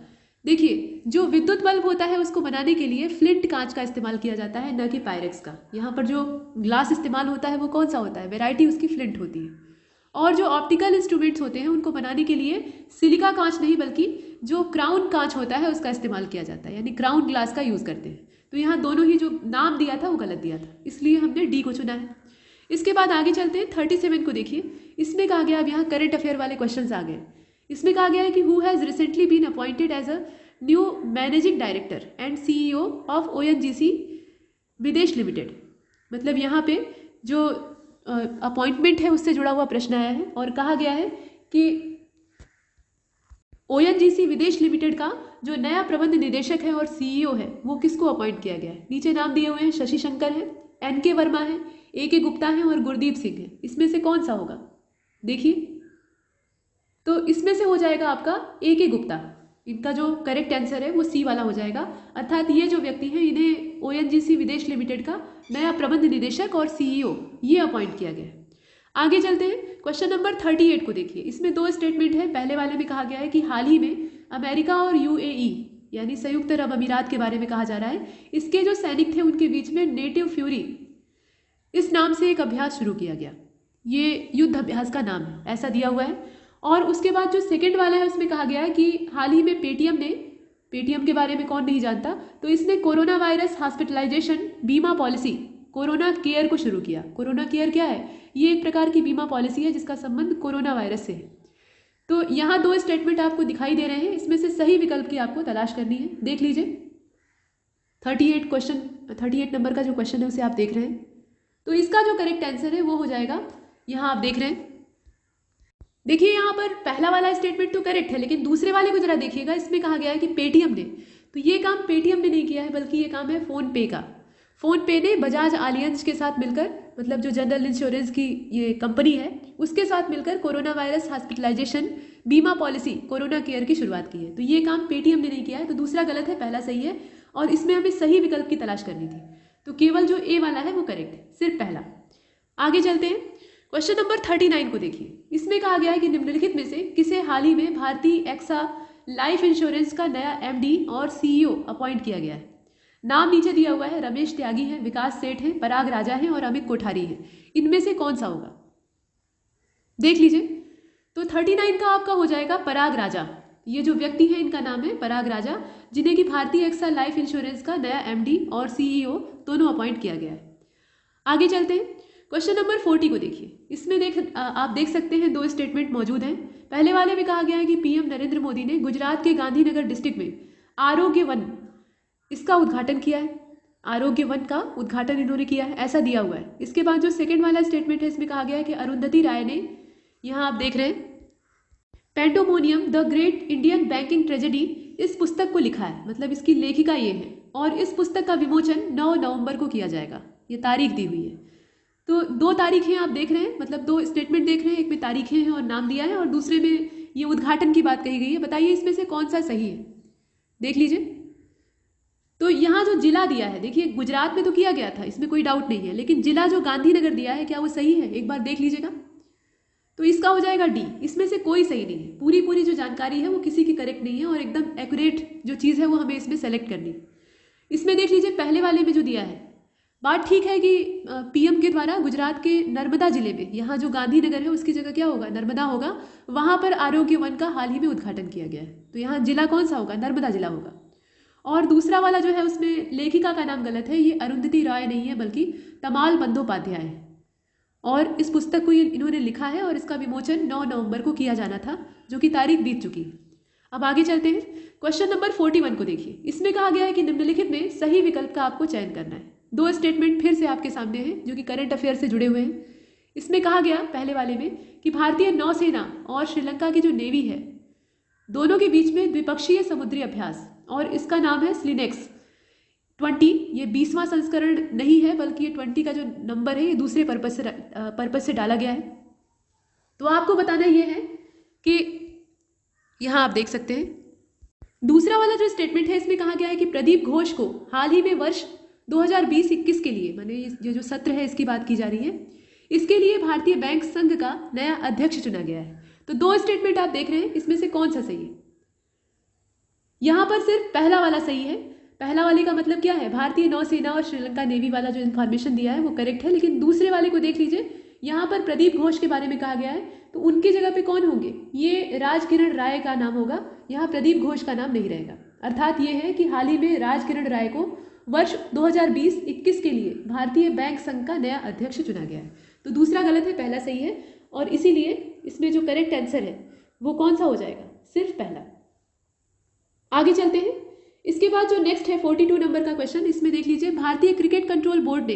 Speaker 2: देखिए, जो विद्युत बल्ब होता है उसको बनाने के लिए फ्लिंट कांच का इस्तेमाल किया जाता है, न कि पायरेक्स का। यहाँ पर जो ग्लास इस्तेमाल होता है वो कौन सा होता है, वेराइटी उसकी फ्लिंट होती है। और जो ऑप्टिकल इंस्ट्रूमेंट्स होते हैं उनको बनाने के लिए सिलिका कांच नहीं बल्कि जो क्राउन कांच होता है उसका इस्तेमाल किया जाता है, यानी क्राउन ग्लास का यूज़ करते हैं। तो यहाँ दोनों ही जो नाम दिया था वो गलत दिया था, इसलिए हमने डी को चुना है। इसके बाद आगे चलते हैं। 37 को देखिए, इसमें कहा गया, अब यहाँ करंट अफेयर वाले क्वेश्चन आ गए। इसमें कहा गया है कि who has recently been appointed as a new managing director and CEO of ONGC Videsh limited. मतलब यहाँ पे जो अपॉइंटमेंट है उससे जुड़ा हुआ प्रश्न आया है और कहा गया है कि ओएनजीसी विदेश लिमिटेड का जो नया प्रबंध निदेशक है और सीईओ है वो किसको अपॉइंट किया गया है। नीचे नाम दिए हुए हैं, शशि शंकर है, एनके वर्मा है, एके गुप्ता है और गुरदीप सिंह है। इसमें से कौन सा होगा देखिए, तो इसमें से हो जाएगा आपका एके गुप्ता। इनका जो करेक्ट आंसर है वो सी वाला हो जाएगा, अर्थात ये जो व्यक्ति हैं इन्हें ओएनजीसी विदेश लिमिटेड का नया प्रबंध निदेशक और सीईओ ये अपॉइंट किया गया है। आगे चलते हैं, क्वेश्चन नंबर 38 को देखिए। इसमें दो स्टेटमेंट है। पहले वाले में कहा गया है कि हाल ही में अमेरिका और यूएई यानी संयुक्त अरब अमीरात के बारे में कहा जा रहा है, इसके जो सैनिक थे उनके बीच में नेटिव फ्यूरी इस नाम से एक अभ्यास शुरू किया गया। ये युद्ध अभ्यास का नाम है, ऐसा दिया हुआ है। और उसके बाद जो सेकंड वाला है उसमें कहा गया है कि हाल ही में पेटीएम के बारे में कौन नहीं जानता, तो इसने कोरोना वायरस हॉस्पिटलाइजेशन बीमा पॉलिसी कोरोना केयर को शुरू किया। कोरोना केयर क्या है? ये एक प्रकार की बीमा पॉलिसी है जिसका संबंध कोरोना वायरस से है। तो यहाँ दो स्टेटमेंट आपको दिखाई दे रहे हैं, इसमें से सही विकल्प की आपको तलाश करनी है। देख लीजिए 38 नंबर का जो क्वेश्चन है उसे आप देख रहे हैं, तो इसका जो करेक्ट आंसर है वो हो जाएगा, यहाँ आप देख रहे हैं। देखिए यहाँ पर पहला वाला स्टेटमेंट तो करेक्ट है, लेकिन दूसरे वाले को जरा देखिएगा। इसमें कहा गया है कि पेटीएम ने, तो ये काम पेटीएम ने नहीं किया है बल्कि ये काम है फोन पे का। फोन पे ने बजाज आलियांज के साथ मिलकर, मतलब जो जनरल इंश्योरेंस की ये कंपनी है उसके साथ मिलकर कोरोना वायरस हॉस्पिटलाइजेशन बीमा पॉलिसी कोरोना केयर की शुरुआत की है। तो ये काम पेटीएम ने नहीं किया है, तो दूसरा गलत है, पहला सही है। और इसमें हमें सही विकल्प की तलाश करनी थी, तो केवल जो ए वाला है वो करेक्ट है, सिर्फ पहला। आगे चलते हैं, क्वेश्चन नंबर 39 को देखिए। इसमें कहा गया है कि निम्नलिखित में से किसे हाल ही में भारतीय एक्सा लाइफ इंश्योरेंस का नया एमडी और सीईओ अपॉइंट किया गया है। नाम नीचे दिया हुआ है, रमेश त्यागी है, विकास सेठ है, पराग राजा है और अमित कोठारी है। इनमें से कौन सा होगा देख लीजिए। तो 39 का आपका हो जाएगा पराग राजा। ये जो व्यक्ति है इनका नाम है पराग राजा, जिन्हें कि भारतीय एक्सा लाइफ इंश्योरेंस का नया एमडी और सीईओ दोनों अपॉइंट किया गया है। आगे चलते हैं, क्वेश्चन नंबर 40 को देखिए। इसमें आप देख सकते हैं दो स्टेटमेंट मौजूद हैं। पहले वाले में कहा गया है कि पीएम नरेंद्र मोदी ने गुजरात के गांधीनगर डिस्ट्रिक्ट में आरोग्य वन इसका उद्घाटन किया है। आरोग्य वन का उद्घाटन इन्होंने किया है, ऐसा दिया हुआ है। इसके बाद जो सेकंड वाला स्टेटमेंट है इसमें कहा गया है कि अरुंधति राय ने, यहाँ आप देख रहे हैं, pandemonium the great Indian banking tragedy इस पुस्तक को लिखा है, मतलब इसकी लेखिका ये है। और इस पुस्तक का विमोचन 9 नवंबर को किया जाएगा, ये तारीख दी हुई है। तो दो तारीखें आप देख रहे हैं, मतलब दो स्टेटमेंट देख रहे हैं, एक में तारीखें हैं और नाम दिया है और दूसरे में ये उद्घाटन की बात कही गई है। बताइए इसमें से कौन सा सही है, देख लीजिए। तो यहाँ जो जिला दिया है, देखिए गुजरात में तो किया गया था, इसमें कोई डाउट नहीं है, लेकिन जिला जो गांधीनगर दिया है क्या वो सही है, एक बार देख लीजिएगा। तो इसका हो जाएगा डी, इसमें से कोई सही नहीं है। पूरी जो जानकारी है वो किसी की करेक्ट नहीं है और एकदम एक्यूरेट जो चीज़ है वो हमें इसमें सेलेक्ट करनी है। इसमें देख लीजिए पहले वाले में जो दिया है, बात ठीक है कि पीएम के द्वारा गुजरात के नर्मदा जिले में, यहाँ जो गांधीनगर है उसकी जगह क्या होगा, नर्मदा होगा, वहाँ पर आरोग्य वन का हाल ही में उद्घाटन किया गया है। तो यहाँ जिला कौन सा होगा, नर्मदा जिला होगा। और दूसरा वाला जो है उसमें लेखिका का नाम गलत है, ये अरुंधति राय नहीं है बल्कि तमाल बंदोपाध्याय है। और इस पुस्तक को ये इन्होंने लिखा है और इसका विमोचन 9 नवंबर को किया जाना था, जो कि तारीख बीत चुकी है। अब आगे चलते हैं, क्वेश्चन नंबर 41 को देखिए। इसमें कहा गया है कि निम्नलिखित में सही विकल्प का आपको चयन करना है। दो स्टेटमेंट फिर से आपके सामने हैं जो कि करंट अफेयर से जुड़े हुए हैं। इसमें कहा गया पहले वाले में कि भारतीय नौसेना और श्रीलंका की जो नेवी है दोनों के बीच में द्विपक्षीय समुद्री अभ्यास, और इसका नाम है स्लिनेक्स 20। ये 20वां संस्करण नहीं है बल्कि ये 20 का जो नंबर है ये दूसरे पर्पस से डाला गया है। तो आपको बताना ये है कि यहाँ आप देख सकते हैं दूसरा वाला जो स्टेटमेंट है इसमें कहा गया है कि प्रदीप घोष को हाल ही में वर्ष 2020-21 के लिए, माने ये जो सत्र है इसकी बात की जा रही है, इसके लिए भारतीय बैंक संघ का नया अध्यक्ष चुना गया है। तो दो स्टेटमेंट आप देख रहे हैं, इसमें से कौन सा सही है? यहाँ पर सिर्फ पहला वाला सही है। पहला वाले का मतलब क्या है, भारतीय नौसेना और श्रीलंका नेवी वाला जो इन्फॉर्मेशन दिया है वो करेक्ट है, लेकिन दूसरे वाले को देख लीजिए, यहाँ पर प्रदीप घोष के बारे में कहा गया है, तो उनकी जगह पे कौन होंगे, ये राजकिरण राय का नाम होगा, यहाँ प्रदीप घोष का नाम नहीं रहेगा। अर्थात ये है कि हाल ही में राजकिरण राय को वर्ष 2020-21 के लिए भारतीय बैंक संघ का नया अध्यक्ष चुना गया है। तो दूसरा गलत है, पहला सही है, और इसीलिए इसमें जो करेक्ट आंसर है वो कौन सा हो जाएगा, सिर्फ पहला। आगे चलते हैं, इसके बाद जो नेक्स्ट है 42 नंबर का क्वेश्चन, इसमें देख लीजिए भारतीय क्रिकेट कंट्रोल बोर्ड ने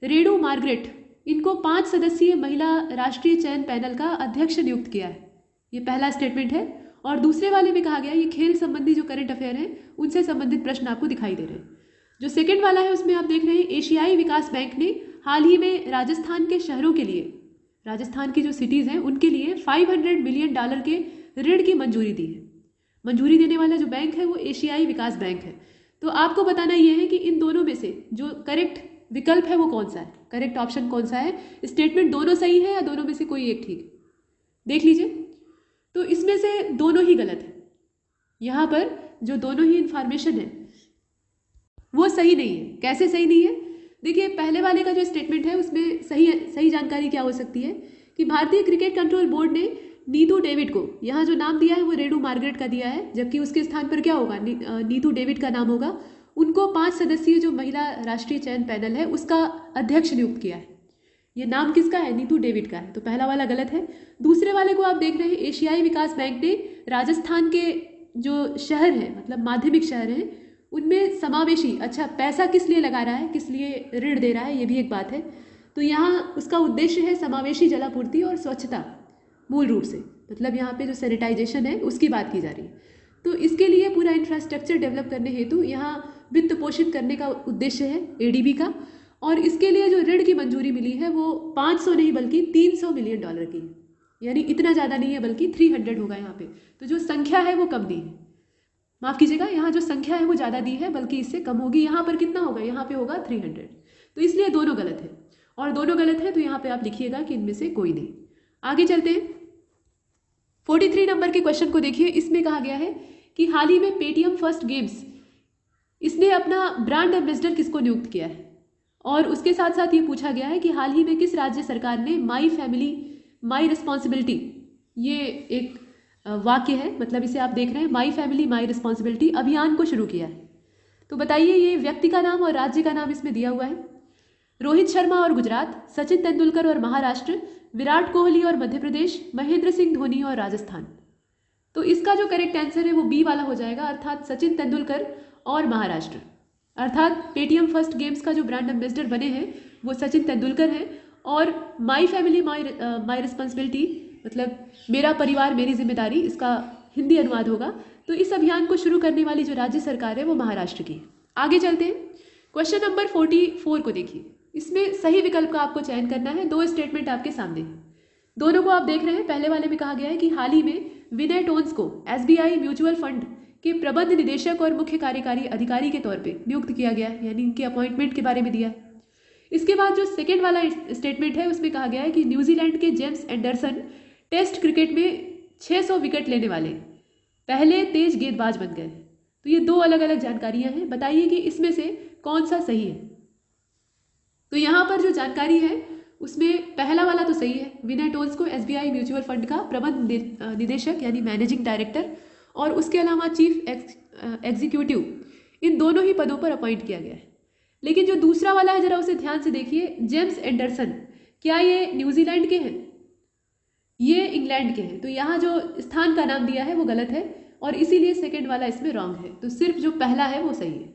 Speaker 2: रेणु मार्गरेट इनको 5 सदस्यीय महिला राष्ट्रीय चयन पैनल का अध्यक्ष नियुक्त किया है। ये पहला स्टेटमेंट है। और दूसरे वाले में कहा गया ये खेल संबंधी जो करंट अफेयर हैं उनसे संबंधित प्रश्न आपको दिखाई दे रहे हैं। जो सेकंड वाला है उसमें आप देख रहे हैं एशियाई विकास बैंक ने हाल ही में राजस्थान के शहरों के लिए, राजस्थान की जो सिटीज़ हैं उनके लिए $500 मिलियन के ऋण की मंजूरी दी है। मंजूरी देने वाला जो बैंक है वो एशियाई विकास बैंक है। तो आपको बताना ये है कि इन दोनों में से जो करेक्ट विकल्प है वो कौन सा है, करेक्ट ऑप्शन कौन सा है। स्टेटमेंट दोनों सही है या दोनों में से कोई एक ठीक, देख लीजिए। तो इसमें से दोनों ही गलत है। यहाँ पर जो दोनों ही इंफॉर्मेशन है वो सही नहीं है। कैसे सही नहीं है? देखिए, पहले वाले का जो स्टेटमेंट है उसमें सही जानकारी क्या हो सकती है कि भारतीय क्रिकेट कंट्रोल बोर्ड ने नीतू डेविड को, यहाँ जो नाम दिया है वो रेणु मार्गरेट का दिया है, जबकि उसके स्थान पर क्या होगा, नीतू डेविड का नाम होगा। उनको 5 सदस्यीय जो महिला राष्ट्रीय चयन पैनल है उसका अध्यक्ष नियुक्त किया है। ये नाम किसका है? नीतू डेविड का है। तो पहला वाला गलत है। दूसरे वाले को आप देख रहे हैं एशियाई विकास बैंक ने राजस्थान के जो शहर हैं, मतलब माध्यमिक शहर हैं, उनमें समावेशी, अच्छा पैसा किस लिए लगा रहा है, किस लिए ऋण दे रहा है, ये भी एक बात है। तो यहाँ उसका उद्देश्य है समावेशी जलापूर्ति और स्वच्छता, मूल रूप से मतलब यहाँ पे जो सैनिटाइजेशन है उसकी बात की जा रही है। तो इसके लिए पूरा इंफ्रास्ट्रक्चर डेवलप करने हेतु यहाँ वित्त पोषित करने का उद्देश्य है एडीबी का। और इसके लिए जो ऋण की मंजूरी मिली है वो 500 नहीं बल्कि $300 मिलियन की है, यानी इतना ज़्यादा नहीं है बल्कि 300 होगा यहाँ पे। तो जो संख्या है वो कम दी है, माफ़ कीजिएगा, यहाँ जो संख्या है वो ज़्यादा दी है बल्कि इससे कम होगी। यहाँ पर कितना होगा? यहाँ पे होगा 300। तो इसलिए दोनों गलत है। और दोनों गलत है तो यहाँ पे आप लिखिएगा कि इनमें से कोई नहीं। आगे चलते हैं। 43 नंबर के क्वेश्चन को देखिए। इसमें कहा गया है कि हाल ही में पेटीएम फर्स्ट गेम्स, इसने अपना ब्रांड एम्बेसडर किसको नियुक्त किया है। और उसके साथ साथ ये पूछा गया है कि हाल ही में किस राज्य सरकार ने माई फैमिली माई रिस्पॉन्सिबिलिटी, ये एक वाक्य है, मतलब इसे आप देख रहे हैं, माई फैमिली माई रिस्पॉन्सिबिलिटी अभियान को शुरू किया है। तो बताइए ये व्यक्ति का नाम और राज्य का नाम इसमें दिया हुआ है। रोहित शर्मा और गुजरात, सचिन तेंदुलकर और महाराष्ट्र, विराट कोहली और मध्य प्रदेश, महेंद्र सिंह धोनी और राजस्थान। तो इसका जो करेक्ट आंसर है वो बी वाला हो जाएगा, अर्थात सचिन तेंदुलकर और महाराष्ट्र। अर्थात पेटीएम फर्स्ट गेम्स का जो ब्रांड एम्बेसडर बने हैं वो सचिन तेंदुलकर हैं। और माई फैमिली माई रिस्पॉन्सिबिलिटी मतलब मेरा परिवार मेरी जिम्मेदारी, इसका हिंदी अनुवाद होगा। तो इस अभियान को शुरू करने वाली जो राज्य सरकार है वो महाराष्ट्र की है। आगे चलते हैं। क्वेश्चन नंबर 44 को देखिए। इसमें सही विकल्प का आपको चयन करना है। 2 स्टेटमेंट आपके सामने हैं, दोनों को आप देख रहे हैं। पहले वाले में कहा गया है कि हाल ही में विनय टोन्स को एसबीआई म्यूचुअल फंड के प्रबंध निदेशक और मुख्य कार्यकारी अधिकारी के तौर पे नियुक्त किया गया है, यानी इनके अपॉइंटमेंट के बारे में दिया है। इसके बाद जो सेकेंड वाला स्टेटमेंट है उसमें कहा गया है कि न्यूजीलैंड के जेम्स एंडरसन टेस्ट क्रिकेट में 600 विकेट लेने वाले पहले तेज गेंदबाज बन गए। तो ये 2 अलग अलग जानकारियां हैं, बताइए कि इसमें से कौन सा सही है। तो यहाँ पर जो जानकारी है उसमें पहला वाला तो सही है, विनय टोन्स को एसबीआई म्यूचुअल फंड का प्रबंध निदेशक यानी मैनेजिंग डायरेक्टर और उसके अलावा चीफ एग्जीक्यूटिव, इन दोनों ही पदों पर अपॉइंट किया गया है। लेकिन जो दूसरा वाला है जरा उसे ध्यान से देखिए, जेम्स एंडरसन, क्या ये न्यूजीलैंड के हैं? ये इंग्लैंड के हैं। तो यहाँ जो स्थान का नाम दिया है वो गलत है और इसीलिए सेकेंड वाला इसमें रॉन्ग है। तो सिर्फ जो पहला है वो सही है।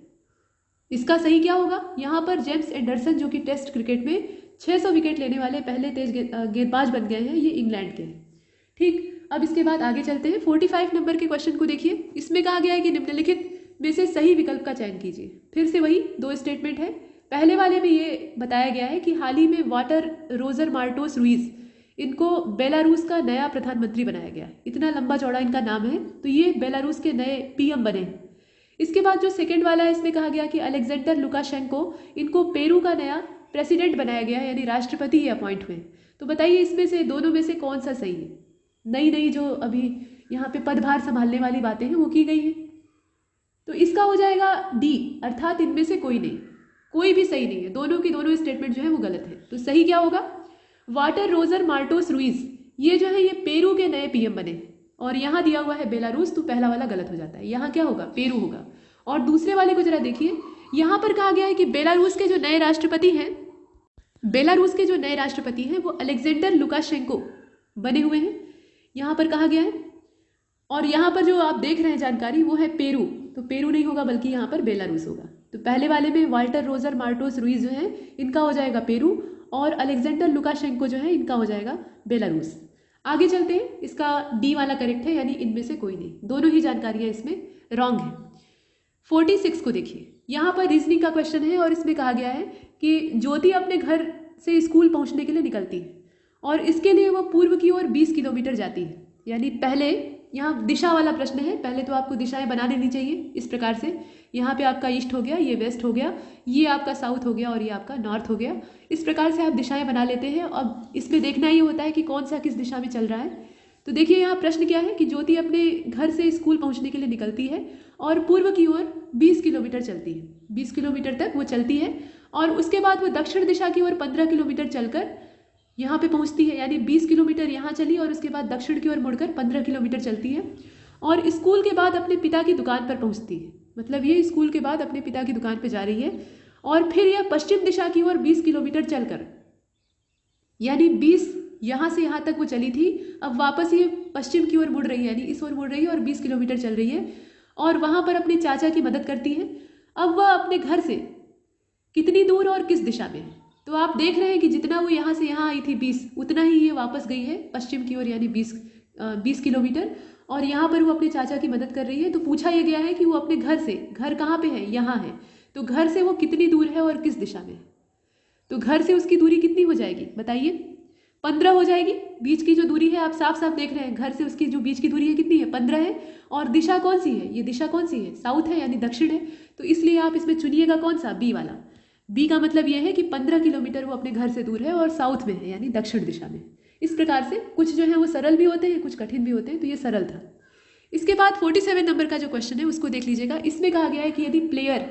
Speaker 2: इसका सही क्या होगा? यहाँ पर जेम्स एंडरसन जो कि टेस्ट क्रिकेट में 600 विकेट लेने वाले पहले तेज गेंदबाज बन गए हैं, ये इंग्लैंड के हैं। ठीक, अब इसके बाद आगे चलते हैं। 45 नंबर के क्वेश्चन को देखिए। इसमें कहा गया है कि निम्नलिखित में से सही विकल्प का चयन कीजिए। फिर से वही 2 स्टेटमेंट है। पहले वाले में ये बताया गया है कि हाल ही में वाटर रोजर मार्टोस रुइज, इनको बेलारूस का नया प्रधानमंत्री बनाया गया। इतना लंबा चौड़ा इनका नाम है, तो ये बेलारूस के नए पीएम बने हैं। इसके बाद जो सेकेंड वाला है इसमें कहा गया कि अलेक्जेंडर लुकाशेंको, इनको पेरू का नया प्रेसिडेंट बनाया गया है, यानी राष्ट्रपति ही अपॉइंट हुए। तो बताइए इसमें से दोनों में से कौन सा सही है। नई नई जो अभी यहाँ पे पदभार संभालने वाली बातें हैं वो की गई हैं। तो इसका हो जाएगा डी, अर्थात इनमें से कोई नहीं, कोई भी सही नहीं है। दोनों की दोनों स्टेटमेंट जो है वो गलत है। तो सही क्या होगा? वाटर रोजर मार्टोस रुइज, ये जो है ये पेरू के नए पीएम बने और यहाँ दिया हुआ है बेलारूस, तो पहला वाला गलत हो जाता है। यहाँ क्या होगा? पेरू होगा। और दूसरे वाले को जरा देखिए, यहाँ पर कहा गया है कि बेलारूस के जो नए राष्ट्रपति हैं, बेलारूस के जो नए राष्ट्रपति हैं वो अलेक्जेंडर लुकाशेंको बने हुए हैं, यहाँ पर कहा गया है। और यहाँ पर जो आप देख रहे हैं जानकारी वो है पेरू, तो पेरू नहीं होगा बल्कि यहाँ पर बेलारूस होगा। तो पहले वाले में वाल्टर रोजर मार्टोस रुइज जो है इनका हो जाएगा पेरू, और अलेक्जेंडर लुकाशेंको जो है इनका हो जाएगा बेलारूस। आगे चलते हैं, इसका डी वाला करेक्ट है, यानी इनमें से कोई नहीं, दोनों ही जानकारियां इसमें रॉन्ग है। 46 को देखिए, यहाँ पर रीजनिंग का क्वेश्चन है और इसमें कहा गया है कि ज्योति अपने घर से स्कूल पहुँचने के लिए निकलती है और इसके लिए वो पूर्व की ओर 20 किलोमीटर जाती है। यानी पहले यहाँ दिशा वाला प्रश्न है, पहले तो आपको दिशाएं बना लेनी चाहिए इस प्रकार से। यहाँ पे आपका ईस्ट हो गया, ये वेस्ट हो गया, ये आपका साउथ हो गया और ये आपका नॉर्थ हो गया। इस प्रकार से आप दिशाएं बना लेते हैं। अब इसमें देखना ये होता है कि कौन सा किस दिशा में चल रहा है। तो देखिए यहाँ प्रश्न क्या है कि ज्योति अपने घर से स्कूल पहुँचने के लिए निकलती है और पूर्व की ओर 20 किलोमीटर चलती है, 20 किलोमीटर तक वो चलती है और उसके बाद वो दक्षिण दिशा की ओर 15 किलोमीटर चलकर यहाँ पे पहुँचती है। यानी 20 किलोमीटर यहाँ चली और उसके बाद दक्षिण की ओर मुड़कर 15 किलोमीटर चलती है और स्कूल के बाद अपने पिता की दुकान पर पहुँचती है। मतलब ये स्कूल के बाद अपने पिता की दुकान पर जा रही है और फिर यह पश्चिम दिशा की ओर 20 किलोमीटर चलकर, यानी 20 यहाँ से यहाँ तक वो चली थी, अब वापस ये पश्चिम की ओर मुड़ रही है, यानी इस ओर मुड़ रही है और 20 किलोमीटर चल रही है और वहाँ पर अपने चाचा की मदद करती है। अब वह अपने घर से कितनी दूर और किस दिशा में है, तो आप देख रहे हैं कि जितना वो यहाँ से यहाँ आई थी 20, उतना ही ये वापस गई है पश्चिम की ओर, यानी 20 किलोमीटर, और यहाँ पर वो अपने चाचा की मदद कर रही है। तो पूछा यह गया है कि वो अपने घर से, घर कहाँ पे है, यहाँ है, तो घर से वो कितनी दूर है और किस दिशा में है। तो घर से उसकी दूरी कितनी हो जाएगी बताइए, 15 हो जाएगी। बीच की जो दूरी है आप साफ साफ देख रहे हैं, घर से उसकी जो बीच की दूरी है कितनी है, 15 है। और दिशा कौन सी है, ये दिशा कौन सी है, साउथ है, यानी दक्षिण है। तो इसलिए आप इसमें चुनिएगा कौन सा, बी वाला। बी का मतलब यह है कि 15 किलोमीटर वो अपने घर से दूर है और साउथ में है, यानी दक्षिण दिशा में। इस प्रकार से कुछ जो है वो सरल भी होते हैं, कुछ कठिन भी होते हैं, तो ये सरल था। इसके बाद 47 नंबर का जो क्वेश्चन है उसको देख लीजिएगा। इसमें कहा गया है कि यदि प्लेयर,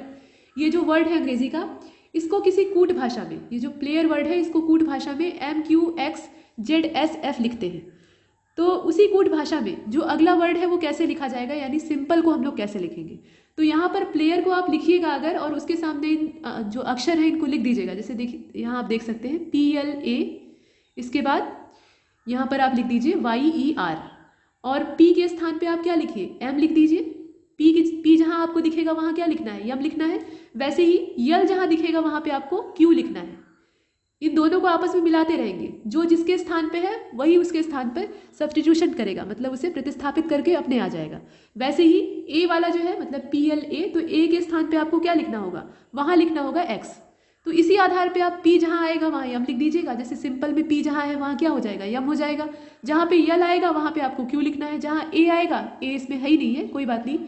Speaker 2: ये जो वर्ड है अंग्रेजी का, इसको किसी कूट भाषा में, ये जो प्लेयर वर्ड है इसको कूट भाषा में MQXZSF लिखते हैं, तो उसी कूट भाषा में जो अगला वर्ड है वो कैसे लिखा जाएगा, यानी सिंपल को हम लोग कैसे लिखेंगे। तो यहाँ पर प्लेयर को आप लिखिएगा अगर, और उसके सामने जो अक्षर है इनको लिख दीजिएगा। जैसे देखिए यहाँ आप देख सकते हैं PLA, इसके बाद यहाँ पर आप लिख दीजिए YER, और P के स्थान पे आप क्या लिखिए, M लिख दीजिए। P जहाँ आपको दिखेगा वहाँ क्या लिखना है, यम लिखना है। वैसे ही यल जहाँ दिखेगा वहाँ पे आपको Q लिखना है। इन दोनों को आपस में मिलाते रहेंगे, जो जिसके स्थान पे है वही उसके स्थान पर सब्स्टिट्यूशन करेगा, मतलब उसे प्रतिस्थापित करके अपने आ जाएगा। वैसे ही A वाला जो है मतलब PLA, तो A के स्थान पे आपको क्या लिखना होगा, वहाँ लिखना होगा X। तो इसी आधार पे आप P जहाँ आएगा वहाँ यम लिख दीजिएगा। जैसे सिंपल में P जहाँ है वहाँ क्या हो जाएगा, यम हो जाएगा। जहाँ पे यल आएगा वहाँ पे आपको Q लिखना है। जहाँ A आएगा, A इसमें है ही नहीं है, कोई बात नहीं।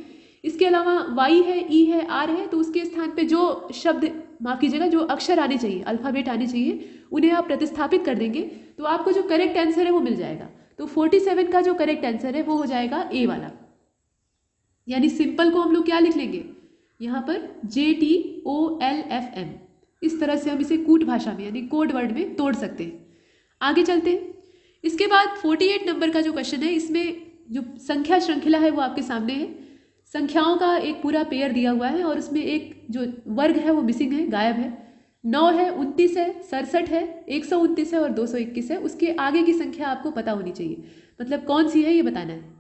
Speaker 2: इसके अलावा Y है, E है, R है, तो उसके स्थान पे जो शब्द, माफ़ कीजिएगा, जो अक्षर आने चाहिए, अल्फ़ाबेट आने चाहिए, उन्हें आप प्रतिस्थापित कर देंगे तो आपको जो करेक्ट आंसर है वो मिल जाएगा। तो 47 का जो करेक्ट आंसर है वो हो जाएगा A वाला, यानी सिंपल को हम लोग क्या लिख लेंगे यहाँ पर JTOLFM। इस तरह से हम इसे कूट भाषा में यानी कोड वर्ड में तोड़ सकते हैं। आगे चलते हैं। इसके बाद 48 नंबर का जो क्वेश्चन है, इसमें जो संख्या श्रृंखला है वो आपके सामने है। संख्याओं का एक पूरा पेयर दिया हुआ है और उसमें एक जो वर्ग है वो मिसिंग है, गायब है। 9 है, 29 है, 67 है, 129 है और 221 है। उसके आगे की संख्या आपको पता होनी चाहिए, मतलब कौन सी है ये बताना है।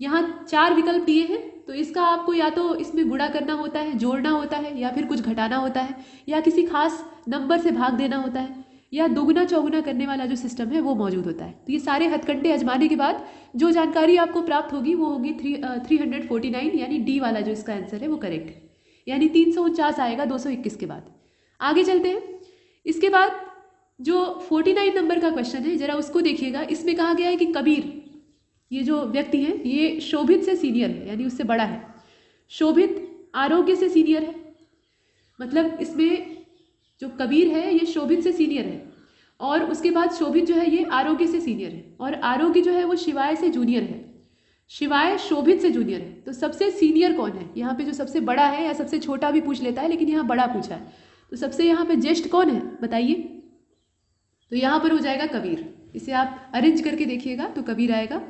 Speaker 2: यहाँ 4 विकल्प दिए हैं, तो इसका आपको या तो इसमें गुणा करना होता है, जोड़ना होता है, या फिर कुछ घटाना होता है, या किसी खास नंबर से भाग देना होता है, या दोगुना चौगुना करने वाला जो सिस्टम है वो मौजूद होता है। तो ये सारे हथकंडे आजमाने के बाद जो जानकारी आपको प्राप्त होगी वो होगी 349, यानी डी वाला जो इसका आंसर है वो करेक्ट है, यानी 349 आएगा 221 के बाद। आगे चलते हैं। इसके बाद जो 49 नंबर का क्वेश्चन है जरा उसको देखिएगा। इसमें कहा गया है कि कबीर, ये जो व्यक्ति है ये शोभित से सीनियर है, यानी उससे बड़ा है। शोभित आरोग्य से सीनियर है, मतलब इसमें जो कबीर है ये शोभित से सीनियर है, और उसके बाद शोभित जो है ये आरोग्य से सीनियर है, और आरोग्य जो है वो शिवाय से जूनियर है। शिवाय शोभित से जूनियर है, तो सबसे सीनियर कौन है यहाँ पे, जो सबसे बड़ा है, या सबसे छोटा भी पूछ लेता है लेकिन यहाँ बड़ा पूछा है, तो सबसे यहाँ पे ज्येष्ठ कौन है बताइए। तो यहाँ पर हो जाएगा कबीर। इसे आप अरेंज करके देखिएगा तो कबीर आएगा।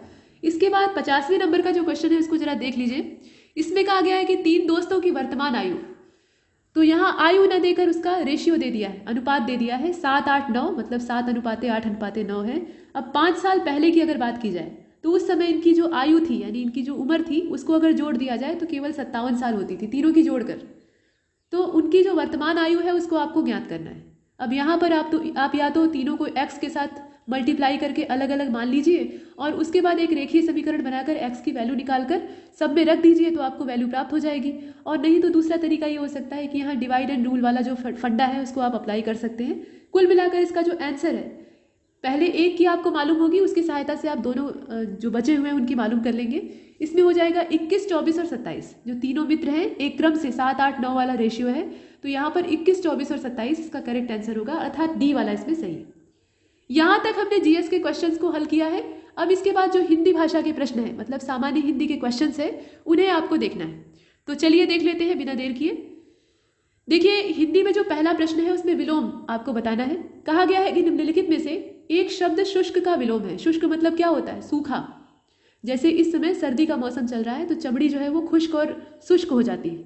Speaker 2: इसके बाद 50वें नंबर का जो क्वेश्चन है उसको जरा देख लीजिए। इसमें कहा गया है कि 3 दोस्तों की वर्तमान आयु, तो यहाँ आयु न देकर उसका रेशियो दे दिया है, अनुपात दे दिया है 7, 8, 9, मतलब 7:8:9 है। अब 5 साल पहले की अगर बात की जाए तो उस समय इनकी जो आयु थी, यानी इनकी जो उम्र थी, उसको अगर जोड़ दिया जाए तो केवल 57 साल होती थी, तीनों की जोड़कर तो उनकी जो वर्तमान आयु है उसको आपको ज्ञात करना है। अब यहाँ पर आप या तो तीनों को x के साथ मल्टीप्लाई करके अलग अलग मान लीजिए और उसके बाद एक रेखीय समीकरण बनाकर x की वैल्यू निकालकर सब में रख दीजिए तो आपको वैल्यू प्राप्त हो जाएगी। और नहीं तो दूसरा तरीका ये हो सकता है कि यहाँ डिवाइड एंड रूल वाला जो फंडा है उसको आप अप्लाई कर सकते हैं। कुल मिलाकर इसका जो आंसर है, पहले एक की आपको मालूम होगी, उसकी सहायता से आप दोनों जो बचे हुए हैं उनकी मालूम कर लेंगे। इसमें हो जाएगा 21, 24 और 27। जो तीनों मित्र हैं एक क्रम से 7, 8, 9 वाला रेशियो है, तो यहाँ पर 21, 24 और 27 इसका करेक्ट आंसर होगा, अर्थात डी वाला इसमें सही है। यहाँ तक हमने जीएस के क्वेश्चंस को हल किया है। अब इसके बाद जो हिंदी भाषा के प्रश्न है, मतलब सामान्य हिंदी के क्वेश्चंस है, उन्हें आपको देखना है। तो चलिए देख लेते हैं बिना देर किए। देखिए, हिंदी में जो पहला प्रश्न है उसमें विलोम आपको बताना है। कहा गया है कि निम्नलिखित में से एक शब्द शुष्क का विलोम है। शुष्क मतलब क्या होता है? सूखा। जैसे इस समय सर्दी का मौसम चल रहा है तो चमड़ी जो है वो खुश्क और शुष्क हो जाती है,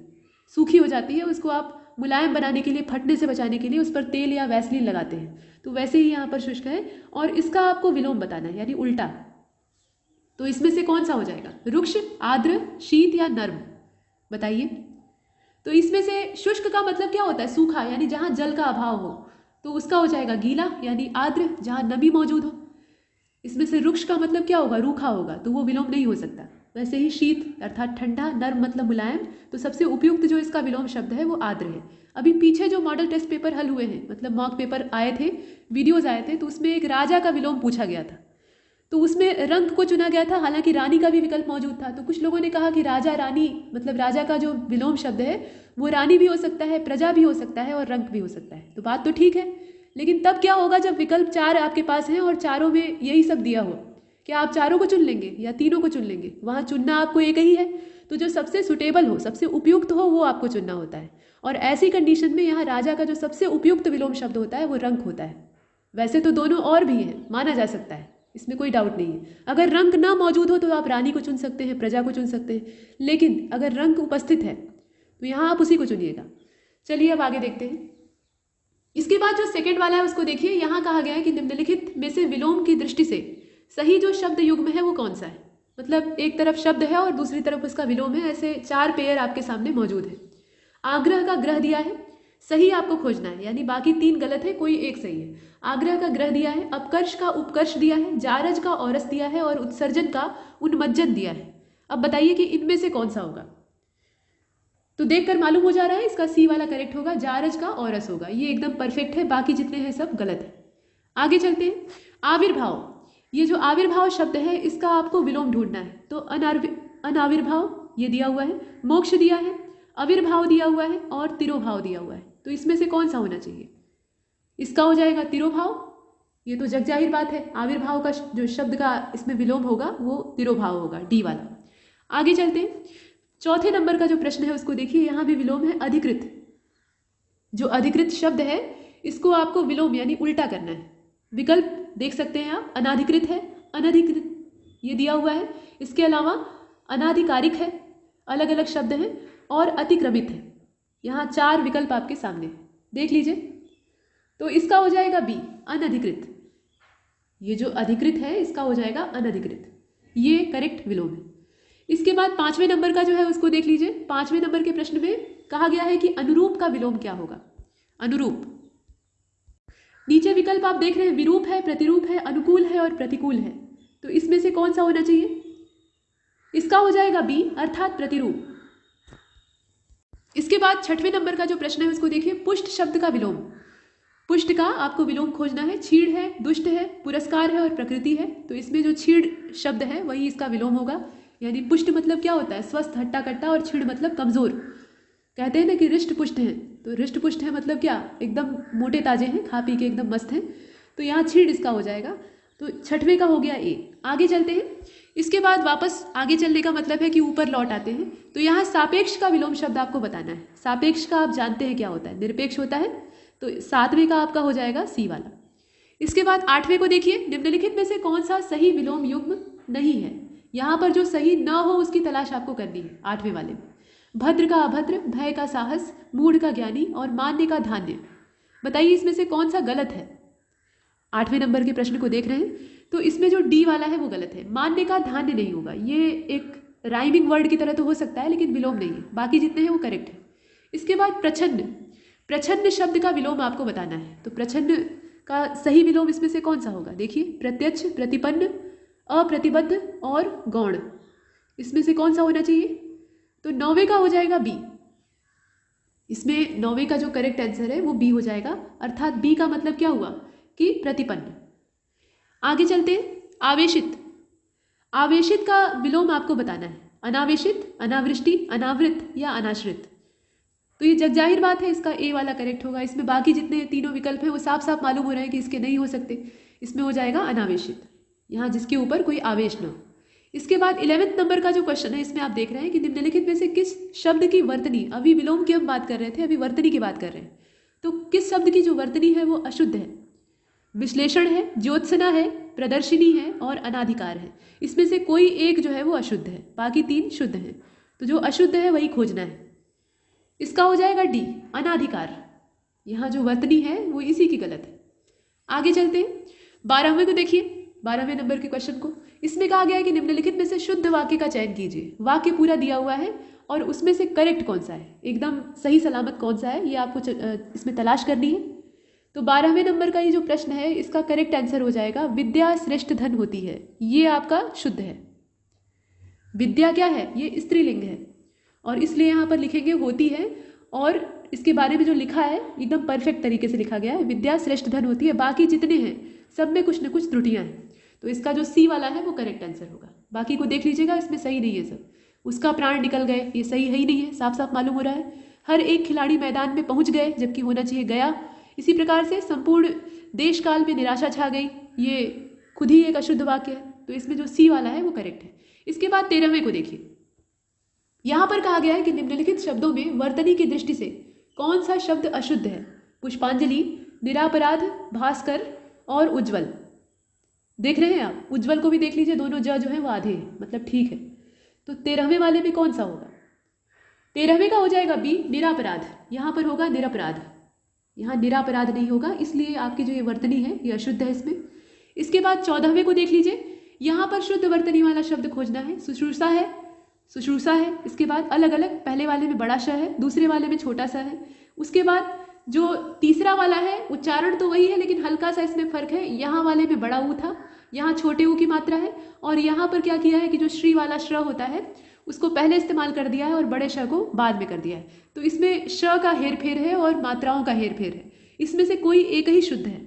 Speaker 2: सूखी हो जाती है। उसको आप मुलायम बनाने के लिए, फटने से बचाने के लिए उस पर तेल या वैसलीन लगाते हैं। तो वैसे ही यहाँ पर शुष्क है और इसका आपको विलोम बताना है, यानी उल्टा। तो इसमें से कौन सा हो जाएगा? रुक्ष, आर्द्र, शीत या नर्म? बताइए। तो इसमें से शुष्क का मतलब क्या होता है? सूखा, यानी जहाँ जल का अभाव हो, तो उसका हो जाएगा गीला, यानी आर्द्र, जहाँ नमी मौजूद हो। इसमें से रुक्ष का मतलब क्या होगा? रूखा होगा, तो वो विलोम नहीं हो सकता। वैसे ही शीत अर्थात ठंडा, नर्म मतलब मुलायम, तो सबसे उपयुक्त जो इसका विलोम शब्द है वो आर्द्र है। अभी पीछे जो मॉडल टेस्ट पेपर हल हुए हैं, मतलब मॉक पेपर आए थे, वीडियोज आए थे, तो उसमें एक राजा का विलोम पूछा गया था। तो उसमें रंग को चुना गया था, हालांकि रानी का भी विकल्प मौजूद था। तो कुछ लोगों ने कहा कि राजा, रानी, मतलब राजा का जो विलोम शब्द है वो रानी भी हो सकता है, प्रजा भी हो सकता है और रंग भी हो सकता है। तो बात तो ठीक है, लेकिन तब क्या होगा जब विकल्प 4 आपके पास हैं और चारों में यही सब दिया हो? क्या आप चारों को चुन लेंगे या तीनों को चुन लेंगे? वहाँ चुनना आपको एक ही है, तो जो सबसे सुटेबल हो, सबसे उपयुक्त हो, वो आपको चुनना होता है। और ऐसी कंडीशन में यहाँ राजा का जो सबसे उपयुक्त विलोम शब्द होता है वो रंक होता है। वैसे तो दोनों और भी हैं, माना जा सकता है, इसमें कोई डाउट नहीं है। अगर रंक ना मौजूद हो तो आप रानी को चुन सकते हैं, प्रजा को चुन सकते हैं, लेकिन अगर रंक उपस्थित है तो यहाँ आप उसी को चुनिएगा। चलिए अब आगे देखते हैं। इसके बाद जो सेकंड वाला है उसको देखिए। यहाँ कहा गया है कि निम्नलिखित में से विलोम की दृष्टि से सही जो शब्द युग्म है वो कौन सा है? मतलब एक तरफ शब्द है और दूसरी तरफ उसका विलोम है, ऐसे 4 पेयर आपके सामने मौजूद है। आग्रह का ग्रह दिया है, सही आपको खोजना है, यानी बाकी 3 गलत है, कोई एक सही है। आग्रह का ग्रह दिया है, अपकर्ष का उपकर्ष दिया है, जारज का औरस दिया है और उत्सर्जन का उन्मज्जन दिया है। अब बताइए कि इनमें से कौन सा होगा? तो देखकर मालूम हो जा रहा है इसका सी वाला करेक्ट होगा, जारज का औरस होगा। ये एकदम परफेक्ट है, बाकी जितने हैं सब गलत है। आगे चलते हैं। आविर्भाव, ये जो आविर्भाव शब्द है इसका आपको विलोम ढूंढना है। तो अनाविर्भाव ये दिया हुआ है, मोक्ष दिया है, आविर्भाव दिया हुआ है और तिरोभाव दिया हुआ है। तो इसमें से कौन सा होना चाहिए? इसका हो जाएगा तिरोभाव। ये तो जग जाहिर बात है, आविर्भाव का जो शब्द का इसमें विलोम होगा वो तिरोभाव होगा, डी वाला। आगे चलते हैं। चौथे नंबर का जो प्रश्न है उसको देखिए। यहाँ भी विलोम है अधिकृत। जो अधिकृत शब्द है इसको आपको विलोम यानी उल्टा करना है। विकल्प देख सकते हैं आप, अनाधिकृत है, अनधिकृत ये दिया हुआ है, इसके अलावा अनाधिकारिक है, अलग अलग शब्द हैं, और अतिक्रमित है। यहाँ 4 विकल्प आपके सामने देख लीजिए। तो इसका हो जाएगा बी, अनधिकृत। ये जो अधिकृत है इसका हो जाएगा अनधिकृत, ये करेक्ट विलोम है। इसके बाद 5वें नंबर का जो है उसको देख लीजिए। 5वें नंबर के प्रश्न में कहा गया है कि अनुरूप का विलोम क्या होगा? अनुरूप, नीचे विकल्प आप देख रहे हैं, विरूप है, प्रतिरूप है, अनुकूल है और प्रतिकूल है। तो इसमें से कौन सा होना चाहिए? इसका हो जाएगा बी, अर्थात प्रतिरूप। इसके बाद 6वें नंबर का जो प्रश्न है उसको देखिए। पुष्ट शब्द का विलोम, पुष्ट का आपको विलोम खोजना है। छीड़ है, दुष्ट है, पुरस्कार है और प्रकृति है। तो इसमें जो छीड़ शब्द है वही इसका विलोम होगा। यानी पुष्ट मतलब क्या होता है? स्वस्थ, हट्टा कट्टा, और छीड़ मतलब कमजोर। कहते हैं ना कि रिष्ट पुष्ट हैं, तो रिष्ट पुष्ट है मतलब क्या? एकदम मोटे ताजे हैं, खा पी के एकदम मस्त हैं। तो यहाँ छीड़ इसका हो जाएगा। तो 6वें का हो गया ए। आगे चलते हैं। इसके बाद वापस आगे चलने का मतलब है कि ऊपर लौट आते हैं। तो यहाँ सापेक्ष का विलोम शब्द आपको बताना है। सापेक्ष का आप जानते हैं क्या होता है? निरपेक्ष होता है। तो 7वें का आपका हो जाएगा सी वाला। इसके बाद 8वें को देखिए। निम्नलिखित में से कौन सा सही विलोम युग्म नहीं है? यहाँ पर जो सही न हो उसकी तलाश आपको करनी है 8वें वाले में। भद्र का अभद्र, भय का साहस, मूढ़ का ज्ञानी और मान्य का धान्य। बताइए इसमें से कौन सा गलत है? 8वें नंबर के प्रश्न को देख रहे हैं तो इसमें जो डी वाला है वो गलत है। मान्य का धान्य नहीं होगा, ये एक राइमिंग वर्ड की तरह तो हो सकता है लेकिन विलोम नहीं है। बाकी जितने हैं वो करेक्ट है। इसके बाद प्रछन्न। प्रछन्न शब्द का विलोम आपको बताना है। तो प्रछन्न का सही विलोम इसमें से कौन सा होगा? देखिए, प्रत्यक्ष, प्रतिपन्न, अप्रतिबद्ध और गौण, इसमें से कौन सा होना चाहिए? तो 9वें का हो जाएगा बी। इसमें 9वें का जो करेक्ट आंसर है वो बी हो जाएगा, अर्थात बी का मतलब क्या हुआ कि प्रतिपन्न। आगे चलते हैं। आवेशित। आवेशित का विलोम आपको बताना है। अनावेशित, अनावृष्टि, अनावृत या अनाश्रित। तो ये जगजाहिर बात है, इसका ए वाला करेक्ट होगा। इसमें बाकी जितने तीनों विकल्प हैं वो साफ साफ मालूम हो रहे हैं कि इसके नहीं हो सकते। इसमें हो जाएगा अनावेशित, यहाँ जिसके ऊपर कोई आवेश न हो। इसके बाद 11वें नंबर का जो क्वेश्चन है, इसमें आप देख रहे हैं कि निम्नलिखित में से किस शब्द की वर्तनी, अभी विलोम की हम बात कर रहे थे, अभी वर्तनी की बात कर रहे हैं, तो किस शब्द की जो वर्तनी है वो अशुद्ध है? विश्लेषण है, ज्योत्सना है, प्रदर्शिनी है और अनाधिकार है। इसमें से कोई एक जो है वो अशुद्ध है, बाकी 3 शुद्ध हैं। तो जो अशुद्ध है वही खोजना है। इसका हो जाएगा डी, अनाधिकार। यहाँ जो वर्तनी है वो इसी की गलत है। आगे चलते हैं। 12वें को देखिए, 12वें नंबर के क्वेश्चन को। इसमें कहा गया है कि निम्नलिखित में से शुद्ध वाक्य का चयन कीजिए। वाक्य पूरा दिया हुआ है और उसमें से करेक्ट कौन सा है, एकदम सही सलामत कौन सा है, ये आपको इसमें तलाश करनी है। तो 12वें नंबर का ये जो प्रश्न है, इसका करेक्ट आंसर हो जाएगा विद्या श्रेष्ठ धन होती है। ये आपका शुद्ध है। विद्या क्या है? ये स्त्रीलिंग है और इसलिए यहाँ पर लिखेंगे होती है, और इसके बारे में जो लिखा है एकदम परफेक्ट तरीके से लिखा गया है, विद्या श्रेष्ठ धन होती है। बाकी जितने हैं सब में कुछ न कुछ त्रुटियां हैं। तो इसका जो सी वाला है वो करेक्ट आंसर होगा। बाकी को देख लीजिएगा, इसमें सही नहीं है सब। उसका प्राण निकल गए, ये सही है ही नहीं है, साफ साफ मालूम हो रहा है। हर एक खिलाड़ी मैदान में पहुंच गए जबकि होना चाहिए गया। इसी प्रकार से संपूर्ण देश काल में निराशा छा गई, ये खुद ही एक अशुद्ध वाक्य है। तो इसमें जो सी वाला है वो करेक्ट है। इसके बाद 13वें को देखिए। यहाँ पर कहा गया है कि निम्नलिखित शब्दों में वर्तनी की दृष्टि से कौन सा शब्द अशुद्ध है? पुष्पांजलि, निरापराध, भास्कर और उज्जवल। देख रहे हैं आप, उज्जवल को भी देख लीजिए, दोनों ज जो है वो आधे हैं, मतलब ठीक है। तो 13वें वाले में कौन सा होगा? 13वें का हो जाएगा बी, निरापराध। यहाँ पर होगा निरपराध, यहाँ निरापराध नहीं होगा, इसलिए आपकी जो ये वर्तनी है ये अशुद्ध है इसमें। इसके बाद 14वें को देख लीजिए। यहाँ पर शुद्ध वर्तनी वाला शब्द खोजना है। शुश्रूषा है, शुश्रूषा है। इसके बाद अलग अलग, पहले वाले में बड़ा श है, दूसरे वाले में छोटा सा है। उसके बाद जो तीसरा वाला है, उच्चारण तो वही है लेकिन हल्का सा इसमें फर्क है। यहाँ वाले में बड़ा ऊ था, यहाँ छोटे ऊ की मात्रा है। और यहाँ पर क्या किया है कि जो श्री वाला श्र होता है उसको पहले इस्तेमाल कर दिया है और बड़े श को बाद में कर दिया है। तो इसमें श का हेरफेर है और मात्राओं का हेरफेर है। इसमें से कोई एक ही शुद्ध है,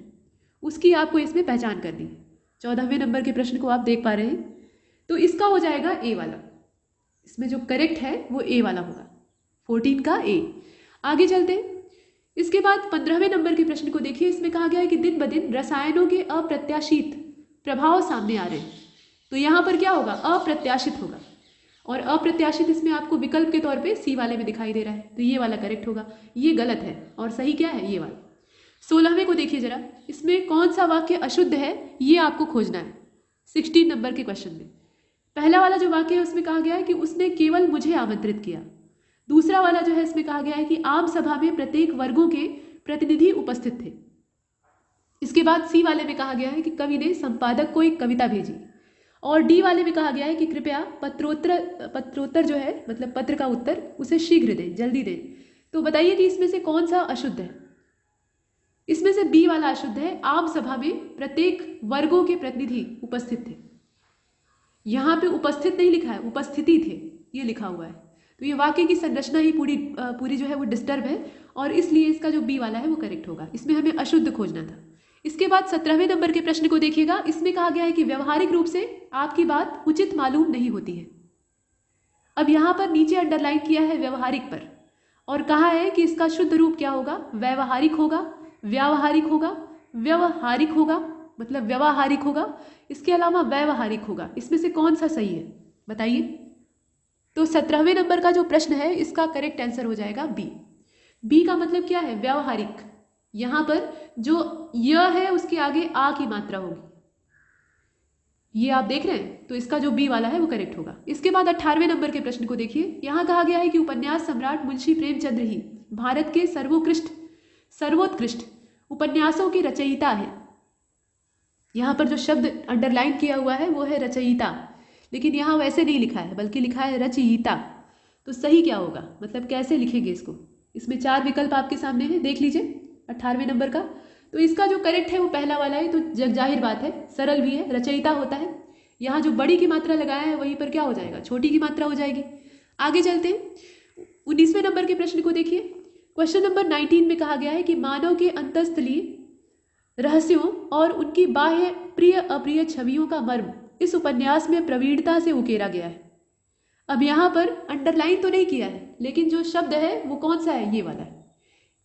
Speaker 2: उसकी आपको इसमें पहचान करनी है। 14वें नंबर के प्रश्न को आप देख पा रहे हैं। तो इसका हो जाएगा ए वाला। इसमें जो करेक्ट है वो ए वाला होगा, 14 का ए। आगे चलते हैं। इसके बाद 15वें नंबर के प्रश्न को देखिए। इसमें कहा गया है कि दिन ब दिन रसायनों के अप्रत्याशित प्रभाव सामने आ रहे हैं। तो यहाँ पर क्या होगा? अप्रत्याशित होगा, और अप्रत्याशित इसमें आपको विकल्प के तौर पे सी वाले में दिखाई दे रहा है। तो ये वाला करेक्ट होगा, ये गलत है और सही क्या है? ये वाला। 16वें को देखिए जरा, इसमें कौन सा वाक्य अशुद्ध है ये आपको खोजना है 16 नंबर के क्वेश्चन में। पहला वाला जो वाक्य है उसमें कहा गया है कि उसने केवल मुझे आमंत्रित किया। दूसरा वाला जो है इसमें कहा गया है कि आम सभा में प्रत्येक वर्गों के प्रतिनिधि उपस्थित थे। इसके बाद सी वाले में कहा गया है कि कवि ने संपादक को एक कविता भेजी। और डी वाले में कहा गया है कि कृपया पत्रोत्तर जो है, मतलब पत्र का उत्तर, उसे शीघ्र दें, जल्दी दें। तो बताइए कि इसमें से कौन सा अशुद्ध है? इसमें से बी वाला अशुद्ध है। आम सभा में प्रत्येक वर्गों के प्रतिनिधि उपस्थित थे। यहाँ पे उपस्थित नहीं लिखा है, उपस्थिति थे ये लिखा हुआ है। तो ये वाक्य की संरचना ही पूरी जो है वो डिस्टर्ब है, और इसलिए इसका जो बी वाला है वो करेक्ट होगा। इसमें हमें अशुद्ध खोजना था। इसके बाद 17वें नंबर के प्रश्न को देखिएगा। इसमें कहा गया है कि व्यवहारिक रूप से आपकी बात उचित मालूम नहीं होती है। अब यहाँ पर नीचे अंडरलाइन किया है व्यवहारिक पर, और कहा है कि इसका शुद्ध रूप क्या होगा? व्यवहारिक होगा, व्यावहारिक होगा, व्यवहारिक होगा, मतलब व्यवहारिक होगा, इसके अलावा व्यवहारिक होगा। इसमें से कौन सा सही है बताइए? तो 17वें नंबर का जो प्रश्न है इसका करेक्ट आंसर हो जाएगा बी। बी का मतलब क्या है? व्यावहारिक। यहाँ पर जो य है उसके आगे आ की मात्रा होगी, ये आप देख रहे हैं। तो इसका जो बी वाला है वो करेक्ट होगा। इसके बाद 18वें नंबर के प्रश्न को देखिए। यहाँ कहा गया है कि उपन्यास सम्राट मुंशी प्रेमचंद्र ही भारत के सर्वोत्कृष्ट उपन्यासों के रचयिता है। यहाँ पर जो शब्द अंडरलाइन किया हुआ है वो है रचयिता, लेकिन यहाँ वैसे नहीं लिखा है बल्कि लिखा है रचयिता। तो सही क्या होगा, मतलब कैसे लिखेंगे इसको? इसमें 4 विकल्प आपके सामने हैं, देख लीजिए 18वें नंबर का। तो इसका जो करेक्ट है वो पहला वाला है। तो जाहिर बात है, सरल भी है, रचयिता होता है। यहाँ जो बड़ी की मात्रा लगाया है वहीं पर क्या हो जाएगा, छोटी की मात्रा हो जाएगी। आगे चलते हैं 19वें नंबर के प्रश्न को देखिए। क्वेश्चन नंबर 19 में कहा गया है कि मानव के अंतःस्थलीय रहस्यों और उनकी बाह्य प्रिय अप्रिय छवियों का मर्म इस उपन्यास में प्रवीणता से उकेरा गया है। अब यहाँ पर अंडरलाइन तो नहीं किया है, लेकिन जो शब्द है वो कौन सा है, ये वाला है।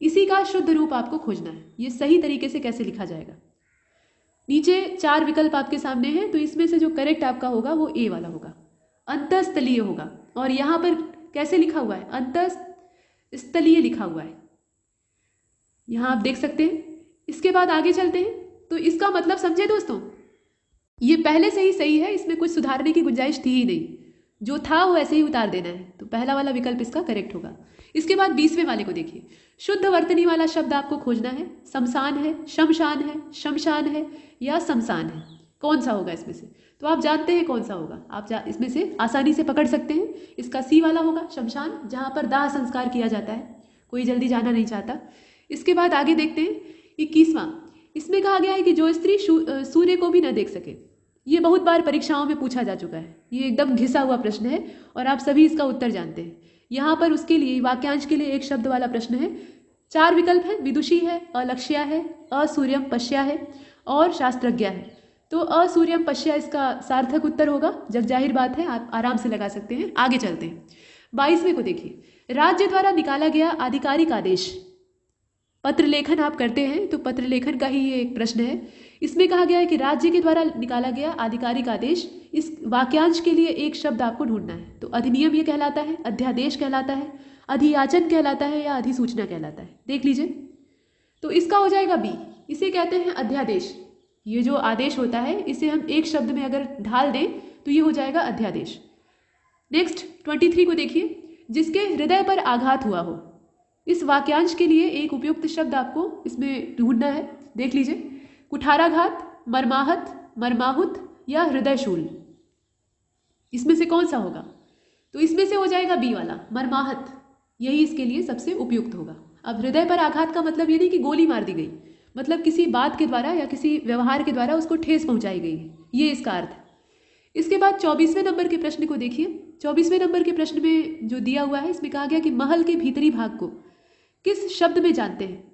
Speaker 2: इसी का शुद्ध रूप आपको खोजना है, ये सही तरीके से कैसे लिखा जाएगा। नीचे 4 विकल्प आपके सामने हैं, तो इसमें से जो करेक्ट आपका होगा वो ए वाला होगा, अंतःस्थलीय होगा। और यहाँ पर कैसे लिखा हुआ है, अंतःस्थलीय लिखा हुआ है, यहाँ आप देख सकते हैं। इसके बाद आगे चलते हैं। तो इसका मतलब समझे दोस्तों, ये पहले से ही सही है, इसमें कुछ सुधारने की गुंजाइश थी ही नहीं, जो था वो ऐसे ही उतार देना है। तो पहला वाला विकल्प इसका करेक्ट होगा। इसके बाद 20वें वाले को देखिए। शुद्ध वर्तनी वाला शब्द आपको खोजना है। शमशान है, शमशान है, शमशान है या शमशान है, कौन सा होगा इसमें से। तो आप जानते हैं कौन सा होगा, आप इसमें से आसानी से पकड़ सकते हैं। इसका सी वाला होगा, शमशान, जहाँ पर दाह संस्कार किया जाता है, कोई जल्दी जाना नहीं चाहता। इसके बाद आगे देखते हैं 21वां। इसमें कहा गया है कि जो स्त्री सूर्य को भी न देख सके। ये बहुत बार परीक्षाओं में पूछा जा चुका है, ये एकदम घिसा हुआ प्रश्न है और आप सभी इसका उत्तर जानते हैं। यहाँ पर उसके लिए वाक्यांश के लिए एक शब्द वाला प्रश्न है। 4 विकल्प है, विदुषी है, अलक्ष्या है, असूर्यम पश्या है और शास्त्रज्ञा है। तो असूर्यम पश्या इसका सार्थक उत्तर होगा, जग जाहिर बात है, आप आराम से लगा सकते हैं। आगे चलते हैं 22वें को देखिए। राज्य द्वारा निकाला गया आधिकारिक आदेश। पत्र लेखन आप करते हैं तो पत्र लेखन का ही ये एक प्रश्न है। इसमें कहा गया है कि राज्य के द्वारा निकाला गया आधिकारिक आदेश। इस वाक्यांश के लिए एक शब्द आपको ढूंढना है। तो अधिनियम ये कहलाता है, अध्यादेश कहलाता है, अधियाचन कहलाता है या अधिसूचना कहलाता है, देख लीजिए। तो इसका हो जाएगा बी, इसे कहते हैं अध्यादेश। ये जो आदेश होता है इसे हम एक शब्द में अगर ढाल दें तो ये हो जाएगा अध्यादेश। नेक्स्ट 23 को देखिए। जिसके हृदय पर आघात हुआ हो। इस वाक्यांश के लिए एक उपयुक्त शब्द आपको इसमें ढूंढना है, देख लीजिए। कुठाराघात, मर्माहत, मर्माहुत या हृदयशूल, इसमें से कौन सा होगा। तो इसमें से हो जाएगा बी वाला, मर्माहत, यही इसके लिए सबसे उपयुक्त होगा। अब हृदय पर आघात का मतलब ये नहीं कि गोली मार दी गई, मतलब किसी बात के द्वारा या किसी व्यवहार के द्वारा उसको ठेस पहुंचाई गई है, ये इसका अर्थ है। इसके बाद 24वें नंबर के प्रश्न को देखिए। 24वें नंबर के प्रश्न में जो दिया हुआ है, इसमें कहा गया कि महल के भीतरी भाग को किस शब्द में जानते हैं।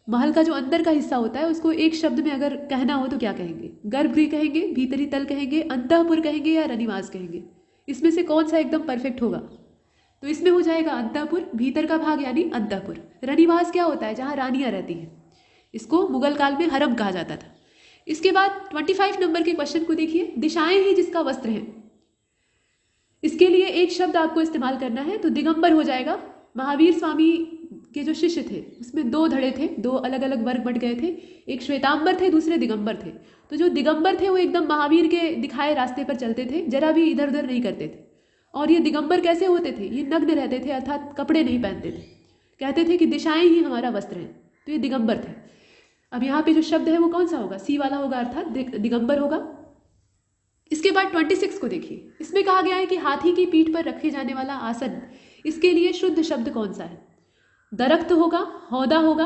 Speaker 2: महल का जो अंदर का हिस्सा होता है उसको एक शब्द में अगर कहना हो तो क्या कहेंगे, गर्भगृह कहेंगे, भीतरी तल कहेंगे, अंतःपुर कहेंगे या रनिवास कहेंगे। इसमें से कौन सा एकदम परफेक्ट होगा। तो इसमें हो जाएगा अंतःपुर, भीतर का भाग यानी अंतःपुर। रनिवास क्या होता है, जहाँ रानियां रहती हैं, इसको मुगल काल में हरम कहा जाता था। इसके बाद 25 नंबर के क्वेश्चन को देखिए। दिशाएं ही जिसका वस्त्र है, इसके लिए एक शब्द आपको इस्तेमाल करना है। तो दिगंबर हो जाएगा। महावीर स्वामी के जो शिष्य थे उसमें 2 धड़े थे, 2 अलग अलग वर्ग बट गए थे, एक श्वेतांबर थे, दूसरे दिगंबर थे। तो जो दिगंबर थे वो एकदम महावीर के दिखाए रास्ते पर चलते थे, जरा भी इधर उधर नहीं करते थे। और ये दिगंबर कैसे होते थे, ये नग्न रहते थे, अर्थात कपड़े नहीं पहनते थे, कहते थे कि दिशाएं ही हमारा वस्त्र है, तो ये दिगंबर थे। अब यहाँ पे जो शब्द है वो कौन सा होगा, सी वाला होगा, अर्थात दिगंबर होगा। इसके बाद 26 को देखिए। इसमें कहा गया है कि हाथी की पीठ पर रखे जाने वाला आसन, इसके लिए शुद्ध शब्द कौन सा है। दरख्त होगा, हौदा होगा,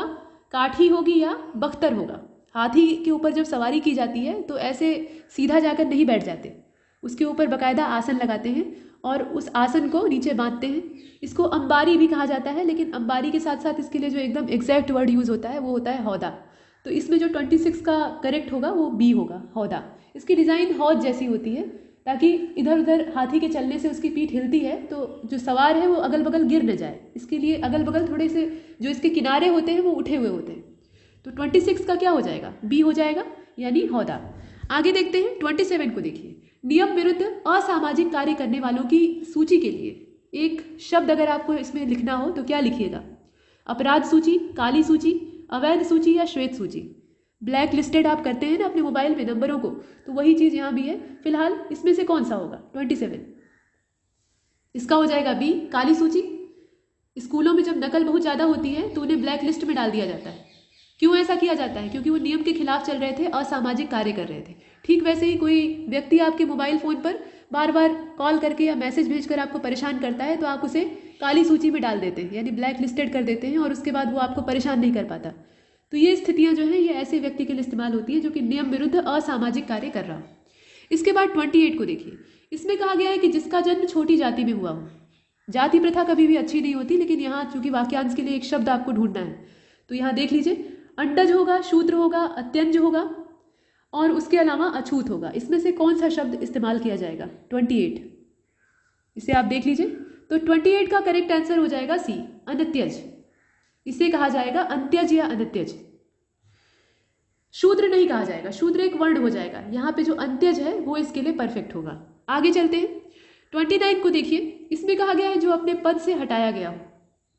Speaker 2: काठी होगी या बख्तर होगा। हाथी के ऊपर जब सवारी की जाती है तो ऐसे सीधा जाकर नहीं बैठ जाते, उसके ऊपर बाकायदा आसन लगाते हैं और उस आसन को नीचे बांधते हैं। इसको अंबारी भी कहा जाता है, लेकिन अंबारी के साथ साथ इसके लिए जो एकदम एग्जैक्ट वर्ड यूज़ होता है वो होता है हौदा। तो इसमें जो 26 का करेक्ट होगा वो बी होगा, हौदा। इसकी डिज़ाइन हौद जैसी होती है, ताकि इधर उधर हाथी के चलने से उसकी पीठ हिलती है तो जो सवार है वो अगल बगल गिर न जाए, इसके लिए अगल बगल थोड़े से जो इसके किनारे होते हैं वो उठे हुए होते हैं। तो 26 का क्या हो जाएगा, बी हो जाएगा, यानी हौदा। आगे देखते हैं 27 को देखिए। नियम विरुद्ध असामाजिक कार्य करने वालों की सूची के लिए एक शब्द अगर आपको इसमें लिखना हो तो क्या लिखिएगा। अपराध सूची, काली सूची, अवैध सूची या श्वेत सूची। ब्लैक लिस्टेड आप करते हैं ना अपने मोबाइल में नंबरों को, तो वही चीज़ यहाँ भी है। फिलहाल इसमें से कौन सा होगा 27, इसका हो जाएगा बी, काली सूची। स्कूलों में जब नकल बहुत ज़्यादा होती है तो उन्हें ब्लैक लिस्ट में डाल दिया जाता है। क्यों ऐसा किया जाता है, क्योंकि वो नियम के खिलाफ चल रहे थे, असामाजिक कार्य कर रहे थे। ठीक वैसे ही कोई व्यक्ति आपके मोबाइल फ़ोन पर बार बार कॉल करके या मैसेज भेजकर आपको परेशान करता है तो आप उसे काली सूची में डाल देते हैं, यानी ब्लैक लिस्टेड कर देते हैं, और उसके बाद वो आपको परेशान नहीं कर पाता। तो ये स्थितियां जो हैं ये ऐसे व्यक्ति के लिए इस्तेमाल होती है जो कि नियम विरुद्ध असामाजिक कार्य कर रहा हो। इसके बाद 28 को देखिए, इसमें कहा गया है कि जिसका जन्म छोटी जाति में हुआ हो। जाति प्रथा कभी भी अच्छी नहीं होती, लेकिन यहाँ चूंकि वाक्यांश के लिए एक शब्द आपको ढूंढना है, तो यहाँ देख लीजिए, अंडज होगा, शूद्र होगा, अत्यंज होगा, और उसके अलावा अछूत होगा। इसमें से कौन सा शब्द इस्तेमाल किया जाएगा? 28, इसे आप देख लीजिए। तो 28 का करेक्ट आंसर हो जाएगा सी, अनत्यज। इसे कहा जाएगा अंत्यज या अनत्यज। शूद्र नहीं कहा जाएगा, शूद्र एक वर्ण हो जाएगा। यहाँ पे जो अंत्यज है वो इसके लिए परफेक्ट होगा। आगे चलते हैं, 29 को देखिए, इसमें कहा गया है जो अपने पद से हटाया गया हो,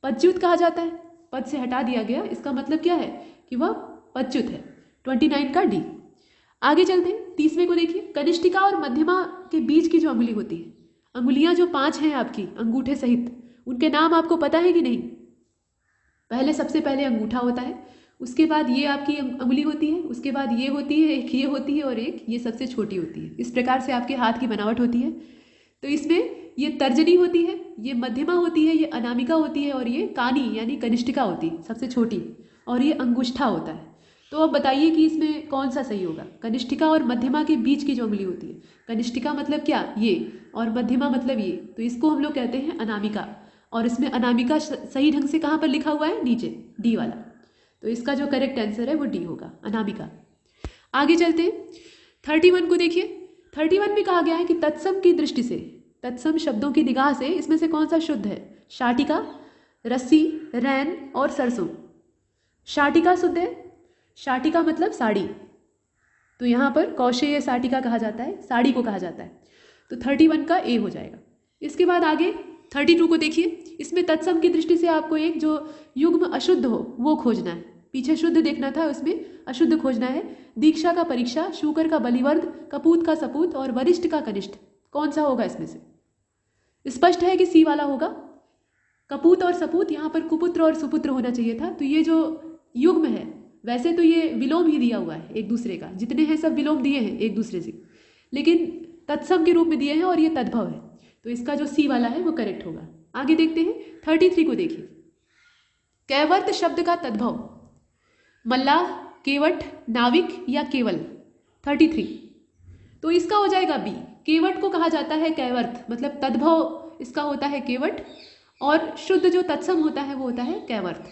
Speaker 2: पदच्युत कहा जाता है। पद से हटा दिया गया, इसका मतलब क्या है कि वह पदच्युत है। 29 का डी। आगे चलते हैं, 30वें को देखिए, कनिष्ठिका और मध्यमा के बीच की जो अंगुली होती है, अंगुलियां जो 5 हैं आपकी अंगूठे सहित, उनके नाम आपको पता है कि नहीं? पहले सबसे पहले अंगूठा होता है, उसके बाद ये आपकी अंगुली होती है, उसके बाद ये होती है, एक ये होती है, और एक ये सबसे छोटी होती है। इस प्रकार से आपके हाथ की बनावट होती है। तो इसमें ये तर्जनी होती है, ये मध्यमा होती है, ये अनामिका होती है, और ये कानी यानी कनिष्ठिका होती है सबसे छोटी, और ये अंगुष्ठा होता है। तो अब बताइए कि इसमें कौन सा सही होगा? कनिष्ठिका और मध्यमा के बीच की जो अंगुली होती है, कनिष्ठिका मतलब क्या? ये, और मध्यमा मतलब ये, तो इसको हम लोग कहते हैं अनामिका। और इसमें अनामिका सही ढंग से कहाँ पर लिखा हुआ है? नीचे, डी वाला। तो इसका जो करेक्ट आंसर है वो डी होगा, अनामिका। आगे चलते हैं, 31 को देखिए। 31 में कहा गया है कि तत्सम की दृष्टि से, तत्सम शब्दों की निगाह से इसमें से कौन सा शुद्ध है? शाटिका, रस्सी, रैन और सरसों। शाटिका शुद्ध है, शाटिका मतलब साड़ी, तो यहाँ पर कौशेय शाटिका कहा जाता है, साड़ी को कहा जाता है। तो 31 का ए हो जाएगा। इसके बाद आगे 32 को देखिए, इसमें तत्सम की दृष्टि से आपको एक जो युग्म अशुद्ध हो वो खोजना है। पीछे शुद्ध देखना था, उसमें अशुद्ध खोजना है। दीक्षा का परीक्षा, शूकर का बलिवर्द, कपूत का सपूत और वरिष्ठ का कनिष्ठ, कौन सा होगा इसमें से? स्पष्ट है कि सी वाला होगा। कपूत और सपूत, यहाँ पर कुपुत्र और सुपुत्र होना चाहिए था। तो ये जो युग्म है, वैसे तो ये विलोम ही दिया हुआ है एक दूसरे का, जितने हैं सब विलोम दिए हैं एक दूसरे से, लेकिन तत्सम के रूप में दिए हैं, और ये तद्भव है। तो इसका जो सी वाला है वो करेक्ट होगा। आगे देखते हैं, 33 को देखिए, कैवर्त शब्द का तद्भव, मल्लाह, केवट, नाविक या केवल। 33, तो इसका हो जाएगा बी। केवट को कहा जाता है कैवर्त, मतलब तद्भव इसका होता है केवट, और शुद्ध जो तत्सम होता है वो होता है कैवर्त।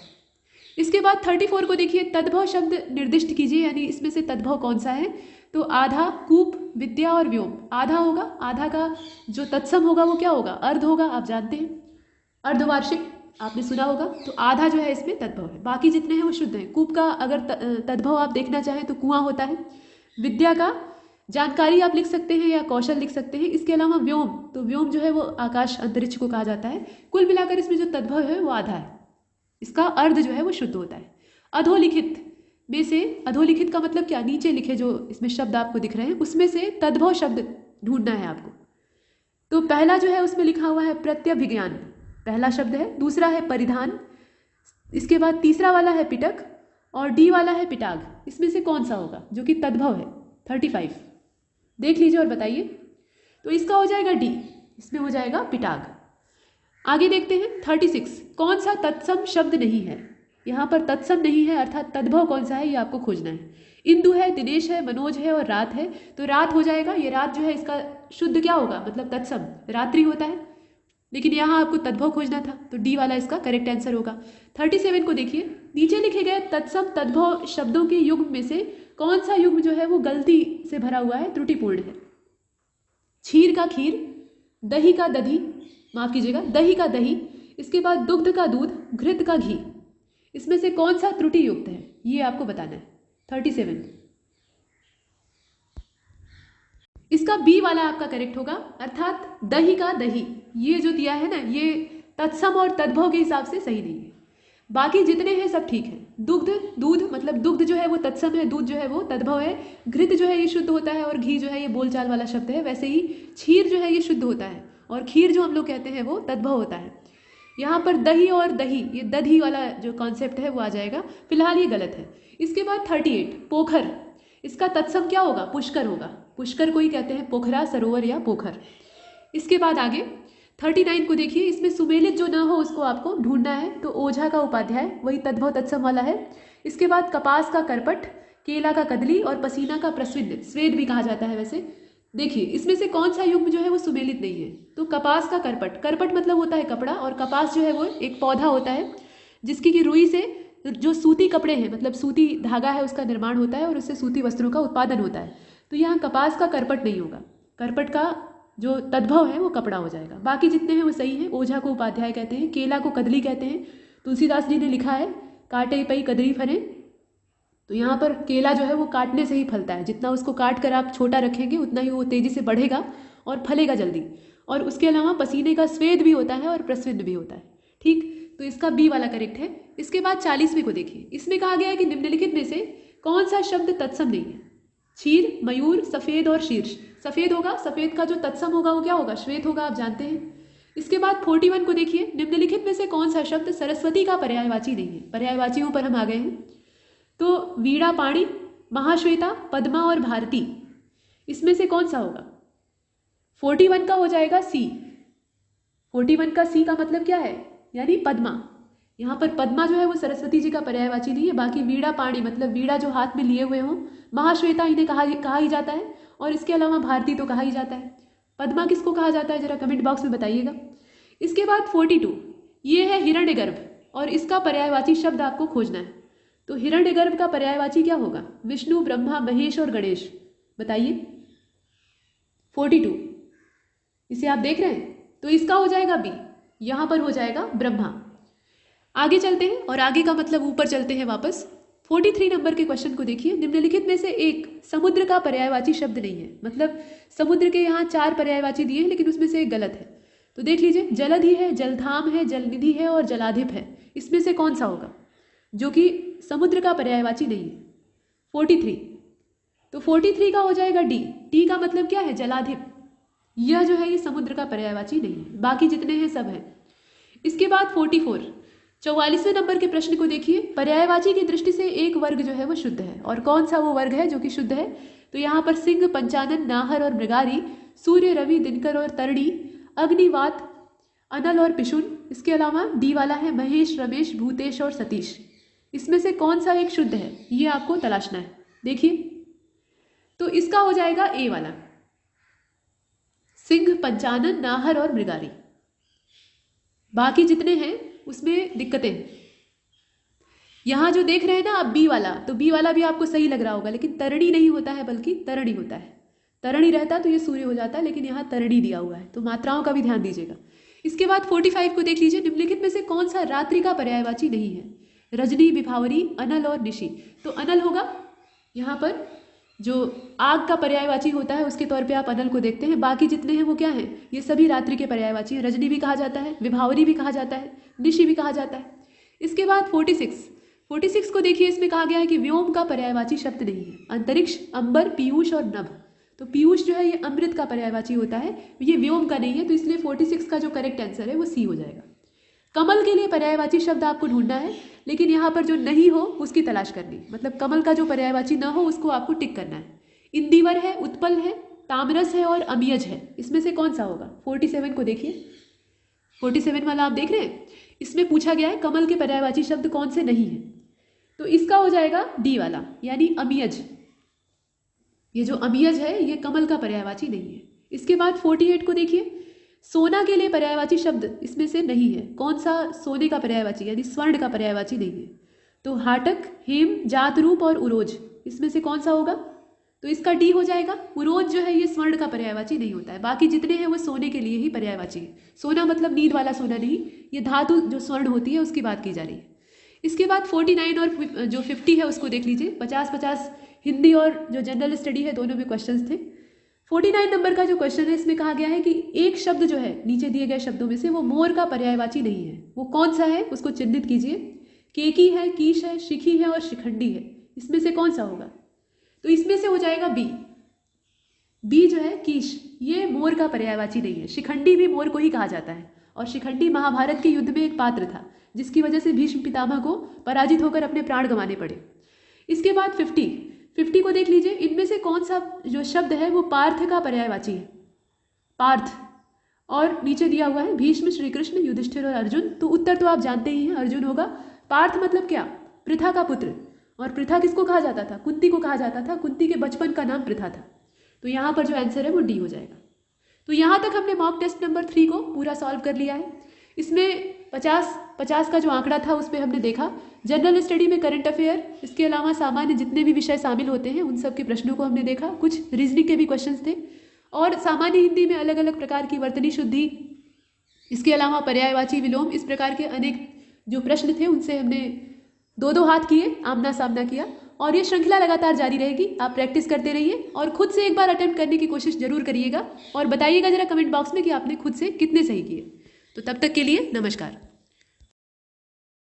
Speaker 2: इसके बाद 34 को देखिए, तद्भव शब्द निर्दिष्ट कीजिए, यानी इसमें से तद्भव कौन सा है? तो आधा, कूप, विद्या और व्योम। आधा होगा, आधा का जो तत्सम होगा वो क्या होगा? अर्ध होगा, आप जानते हैं, अर्धवार्षिक आपने सुना होगा। तो आधा जो है इसमें तद्भव है, बाकी जितने हैं वो शुद्ध हैं। कूप का अगर तद्भव आप देखना चाहें तो कुआं होता है। विद्या का जानकारी आप लिख सकते हैं या कौशल लिख सकते हैं। इसके अलावा व्योम, तो व्योम जो है वो आकाश अंतरिक्ष को कहा जाता है। कुल मिलाकर इसमें जो तद्भव है वो आधा है, इसका अर्ध जो है वो शुद्ध होता है। अधोलिखित में से, अधोलिखित का मतलब क्या? नीचे लिखे जो इसमें शब्द आपको दिख रहे हैं उसमें से तद्भव शब्द ढूंढना है आपको। तो पहला जो है उसमें लिखा हुआ है प्रत्यभिज्ञान, पहला शब्द है। दूसरा है परिधान, इसके बाद तीसरा वाला है पिटक, और डी वाला है पिटाग। इसमें से कौन सा होगा जो कि तद्भव है? 35 देख लीजिए और बताइए। तो इसका हो जाएगा डी, इसमें हो जाएगा पिटाग। आगे देखते हैं 36, कौन सा तत्सम शब्द नहीं है? यहाँ पर तत्सम नहीं है, अर्थात तद्भव कौन सा है ये आपको खोजना है। इंदु है, दिनेश है, मनोज है और रात है। तो रात हो जाएगा, ये रात जो है इसका शुद्ध क्या होगा? मतलब तत्सम रात्रि होता है, लेकिन यहाँ आपको तद्भव खोजना था, तो डी वाला इसका करेक्ट आंसर होगा। 37 को देखिए, नीचे लिखे गए तत्सम तद्भव शब्दों के युग्म में से कौन सा युग्म जो है वो गलती से भरा हुआ है, त्रुटिपूर्ण है? क्षीर का खीर, दही का दधी, माफ कीजिएगा, दही का दही, इसके बाद दुग्ध का दूध, घृत का घी। इसमें से कौन सा त्रुटि युक्त है ये आपको बताना है। 37, इसका बी वाला आपका करेक्ट होगा, अर्थात दही का दही, ये जो दिया है ना ये तत्सम और तद्भव के हिसाब से सही नहीं है। बाकी जितने हैं सब ठीक है। दुग्ध, दूध मतलब दुग्ध जो है वो तत्सम है, दूध जो है वो तद्भव है, घृत जो है ये शुद्ध होता है, और घी जो है ये बोलचाल वाला शब्द है। वैसे ही क्षीर जो है ये शुद्ध होता है, और खीर जो हम लोग कहते हैं वो तद्भव होता है। यहाँ पर दही और दही, ये दधी वाला जो कॉन्सेप्ट है वो आ जाएगा, फिलहाल ये गलत है। इसके बाद 38, पोखर, इसका तत्सम क्या होगा? पुष्कर होगा। पुष्कर को ही कहते हैं पोखरा, सरोवर या पोखर। इसके बाद आगे 39 को देखिए, इसमें सुमेलित जो ना हो उसको आपको ढूंढना है। तो ओझा का उपाध्याय वही तद्भव तत्सम वाला है। इसके बाद कपास का करपट, केला का कदली और पसीना का प्रस्विन, स्वेद भी कहा जाता है वैसे। देखिए इसमें से कौन सा युग्म जो है वो सुमेलित नहीं है। तो कपास का करपट, करपट मतलब होता है कपड़ा, और कपास जो है वो एक पौधा होता है जिसकी कि रुई से जो सूती कपड़े हैं, मतलब सूती धागा है, उसका निर्माण होता है और उससे सूती वस्त्रों का उत्पादन होता है। तो यहाँ कपास का करपट नहीं होगा, करपट का जो तद्भव है वो कपड़ा हो जाएगा। बाकी जितने हैं वो सही हैं। ओझा को उपाध्याय कहते हैं, केला को कदली कहते हैं, तुलसीदास जी ने लिखा है काटे पई कदली फरे। तो यहाँ पर केला जो है वो काटने से ही फलता है, जितना उसको काट कर आप छोटा रखेंगे उतना ही वो तेजी से बढ़ेगा और फलेगा जल्दी। और उसके अलावा पसीने का स्वेद भी होता है और प्रस्विन भी होता है। ठीक, तो इसका बी वाला करेक्ट है। इसके बाद 40वें को देखिए, इसमें कहा गया है कि निम्नलिखित में से कौन सा शब्द तत्सम नहीं है। क्षीर, मयूर, सफेद और शीर्ष। सफेद होगा, सफेद का जो तत्सम होगा वो क्या होगा, श्वेत होगा, आप जानते हैं। इसके बाद 41 को देखिए, निम्नलिखित में से कौन सा शब्द सरस्वती का पर्यायवाची नहीं है। पर्यायवाचियों पर हम आ गए हैं। तो वीणा पाणी, महाश्वेता, पद्मा और भारती, इसमें से कौन सा होगा। 41 का हो जाएगा सी। 41 का सी का मतलब क्या है, यानी पद्मा। यहाँ पर पद्मा जो है वो सरस्वती जी का पर्यायवाची नहीं है। बाकी वीणा पाणी मतलब वीणा जो हाथ में लिए हुए हों, महाश्वेता इन्हें कहा ही जाता है, और इसके अलावा भारती तो कहा ही जाता है। पद्मा किसको कहा जाता है, जरा कमेंट बॉक्स में बताइएगा। इसके बाद 42, ये है हिरण्यगर्भ, और इसका पर्यायवाची शब्द आपको खोजना है। तो हिरण्यगर्भ का पर्यायवाची क्या होगा, विष्णु, ब्रह्मा, महेश और गणेश, बताइए। 42 इसे आप देख रहे हैं, तो इसका हो जाएगा बी, यहां पर हो जाएगा ब्रह्मा। आगे चलते हैं, और आगे का मतलब ऊपर चलते हैं वापस। 43 नंबर के क्वेश्चन को देखिए, निम्नलिखित में से एक समुद्र का पर्यायवाची शब्द नहीं है। मतलब समुद्र के यहाँ 4 पर्यायवाची दिए हैं, लेकिन उसमें से एक गलत है। तो देख लीजिए, जलधि है, जलधाम है, जलनिधि है और जलाधिप है। इसमें से कौन सा होगा जो कि समुद्र का पर्यायवाची नहीं है। 43, तो 43 का हो जाएगा डी। डी का मतलब क्या है, जलाधिप। यह जो है ये समुद्र का पर्यायवाची नहीं है, बाकी जितने हैं सब हैं। इसके बाद 44, 44वें नंबर के प्रश्न को देखिए, पर्यायवाची की दृष्टि से एक वर्ग जो है वो शुद्ध है, और कौन सा वो वर्ग है जो कि शुद्ध है। तो यहाँ पर सिंह, पंचानन, नाहर और मृगारी, सूर्य, रवि, दिनकर और तरणी, अग्निवात, अनल और पिशुन। इसके अलावा डी वाला है महेश, रमेश, भूतेश और सतीश। इसमें से कौन सा एक शुद्ध है, ये आपको तलाशना है। देखिए, तो इसका हो जाएगा ए वाला, सिंह, पंचानन, नाहर और मृगारी। बाकी जितने हैं उसमें दिक्कतें हैं। यहां जो देख रहे हैं ना आप बी वाला, तो बी वाला भी आपको सही लग रहा होगा, लेकिन तरणी नहीं होता है बल्कि तरणी होता है। तरणी रहता तो ये सूर्य हो जाता, लेकिन यहाँ तरणी दिया हुआ है, तो मात्राओं का भी ध्यान दीजिएगा। इसके बाद 45 को देख लीजिए, निम्नलिखित में से कौन सा रात्रि का पर्यायवाची नहीं है। रजनी, विभावरी, अनल और निशि। तो अनल होगा, यहाँ पर जो आग का पर्यायवाची होता है उसके तौर पे आप अनल को देखते हैं। बाकी जितने हैं वो क्या हैं, ये सभी रात्रि के पर्यायवाची हैं। रजनी भी कहा जाता है, विभावरी भी कहा जाता है, निशि भी कहा जाता है। इसके बाद 46 को देखिए, इसमें कहा गया है कि व्योम का पर्यायवाची शब्द नहीं है। अंतरिक्ष, अंबर, पीयूष और नभ। तो पीयूष जो है ये अमृत का पर्यायवाची होता है, ये व्योम का नहीं है, तो इसलिए 46 का जो करेक्ट आंसर है वो सी हो जाएगा। कमल के लिए पर्यायवाची शब्द आपको ढूंढना है, लेकिन यहाँ पर जो नहीं हो उसकी तलाश करनी, मतलब कमल का जो पर्यायवाची ना हो उसको आपको टिक करना है। इंदिवर है, उत्पल है, तामरस है और अमियज है। इसमें से कौन सा होगा। 47 को देखिए, 47 वाला आप देख रहे हैं, इसमें पूछा गया है कमल के पर्यायवाची शब्द कौन से नहीं है। तो इसका हो जाएगा डी वाला, यानी अमियज। ये जो अमियज है ये कमल का पर्यायवाची नहीं है। इसके बाद 48 को देखिए, सोना के लिए पर्यायवाची शब्द इसमें से नहीं है। कौन सा सोने का पर्यायवाची यानी स्वर्ण का पर्यायवाची नहीं है। तो हाटक, हेम, जात रूप और उरोज, इसमें से कौन सा होगा। तो इसका डी हो जाएगा। उरोज जो है ये स्वर्ण का पर्यायवाची नहीं होता है, बाकी जितने हैं वो सोने के लिए ही पर्यायवाची है। सोना मतलब नींद वाला सोना नहीं, ये धातु जो स्वर्ण होती है उसकी बात की जा रही है। इसके बाद 49 और जो 50 है उसको देख लीजिए। 50-50 हिंदी और जो जनरल स्टडी है दोनों में क्वेश्चंस थे। 49 नंबर का जो क्वेश्चन है इसमें कहा गया है कि एक शब्द जो है नीचे दिए गए शब्दों में से वो मोर का पर्यायवाची नहीं है। वो कौन सा है उसको चिन्हित कीजिए। केकी है, कीश है, शिखी है और शिखंडी है। इसमें से कौन सा होगा। तो इसमें से हो जाएगा बी। बी जो है कीश, ये मोर का पर्यायवाची नहीं है। शिखंडी भी मोर को ही कहा जाता है, और शिखंडी महाभारत के युद्ध में एक पात्र था जिसकी वजह से भीष्म पितामह को पराजित होकर अपने प्राण गंवाने पड़े। इसके बाद 50 को देख लीजिए। इनमें से कौन सा जो शब्द है वो पार्थ का पर्यायवाची है। पार्थ और नीचे दिया हुआ है भीष्म, श्री कृष्ण, युधिष्ठिर और अर्जुन। तो उत्तर तो आप जानते ही हैं, अर्जुन होगा। पार्थ मतलब क्या? पृथा का पुत्र। और पृथा किसको कहा जाता था? कुंती को कहा जाता था। कुंती के बचपन का नाम पृथा था। तो यहाँ पर जो आंसर है वो डी हो जाएगा। तो यहाँ तक हमने मॉक टेस्ट नंबर 3 को पूरा सॉल्व कर लिया है। इसमें 50 का जो आंकड़ा था उसमें हमने देखा जनरल स्टडी में करंट अफेयर, इसके अलावा सामान्य जितने भी विषय शामिल होते हैं उन सब के प्रश्नों को हमने देखा। कुछ रीजनिंग के भी क्वेश्चंस थे और सामान्य हिंदी में अलग अलग प्रकार की वर्तनी शुद्धि, इसके अलावा पर्यायवाची विलोम, इस प्रकार के अनेक जो प्रश्न थे उनसे हमने दो हाथ किए, आमना सामना किया। और ये श्रृंखला लगातार जारी रहेगी। आप प्रैक्टिस करते रहिए और खुद से एक बार अटेम्प्ट करने की कोशिश जरूर करिएगा और बताइएगा जरा कमेंट बॉक्स में कि आपने खुद से कितने सही किए। तो तब तक के लिए नमस्कार।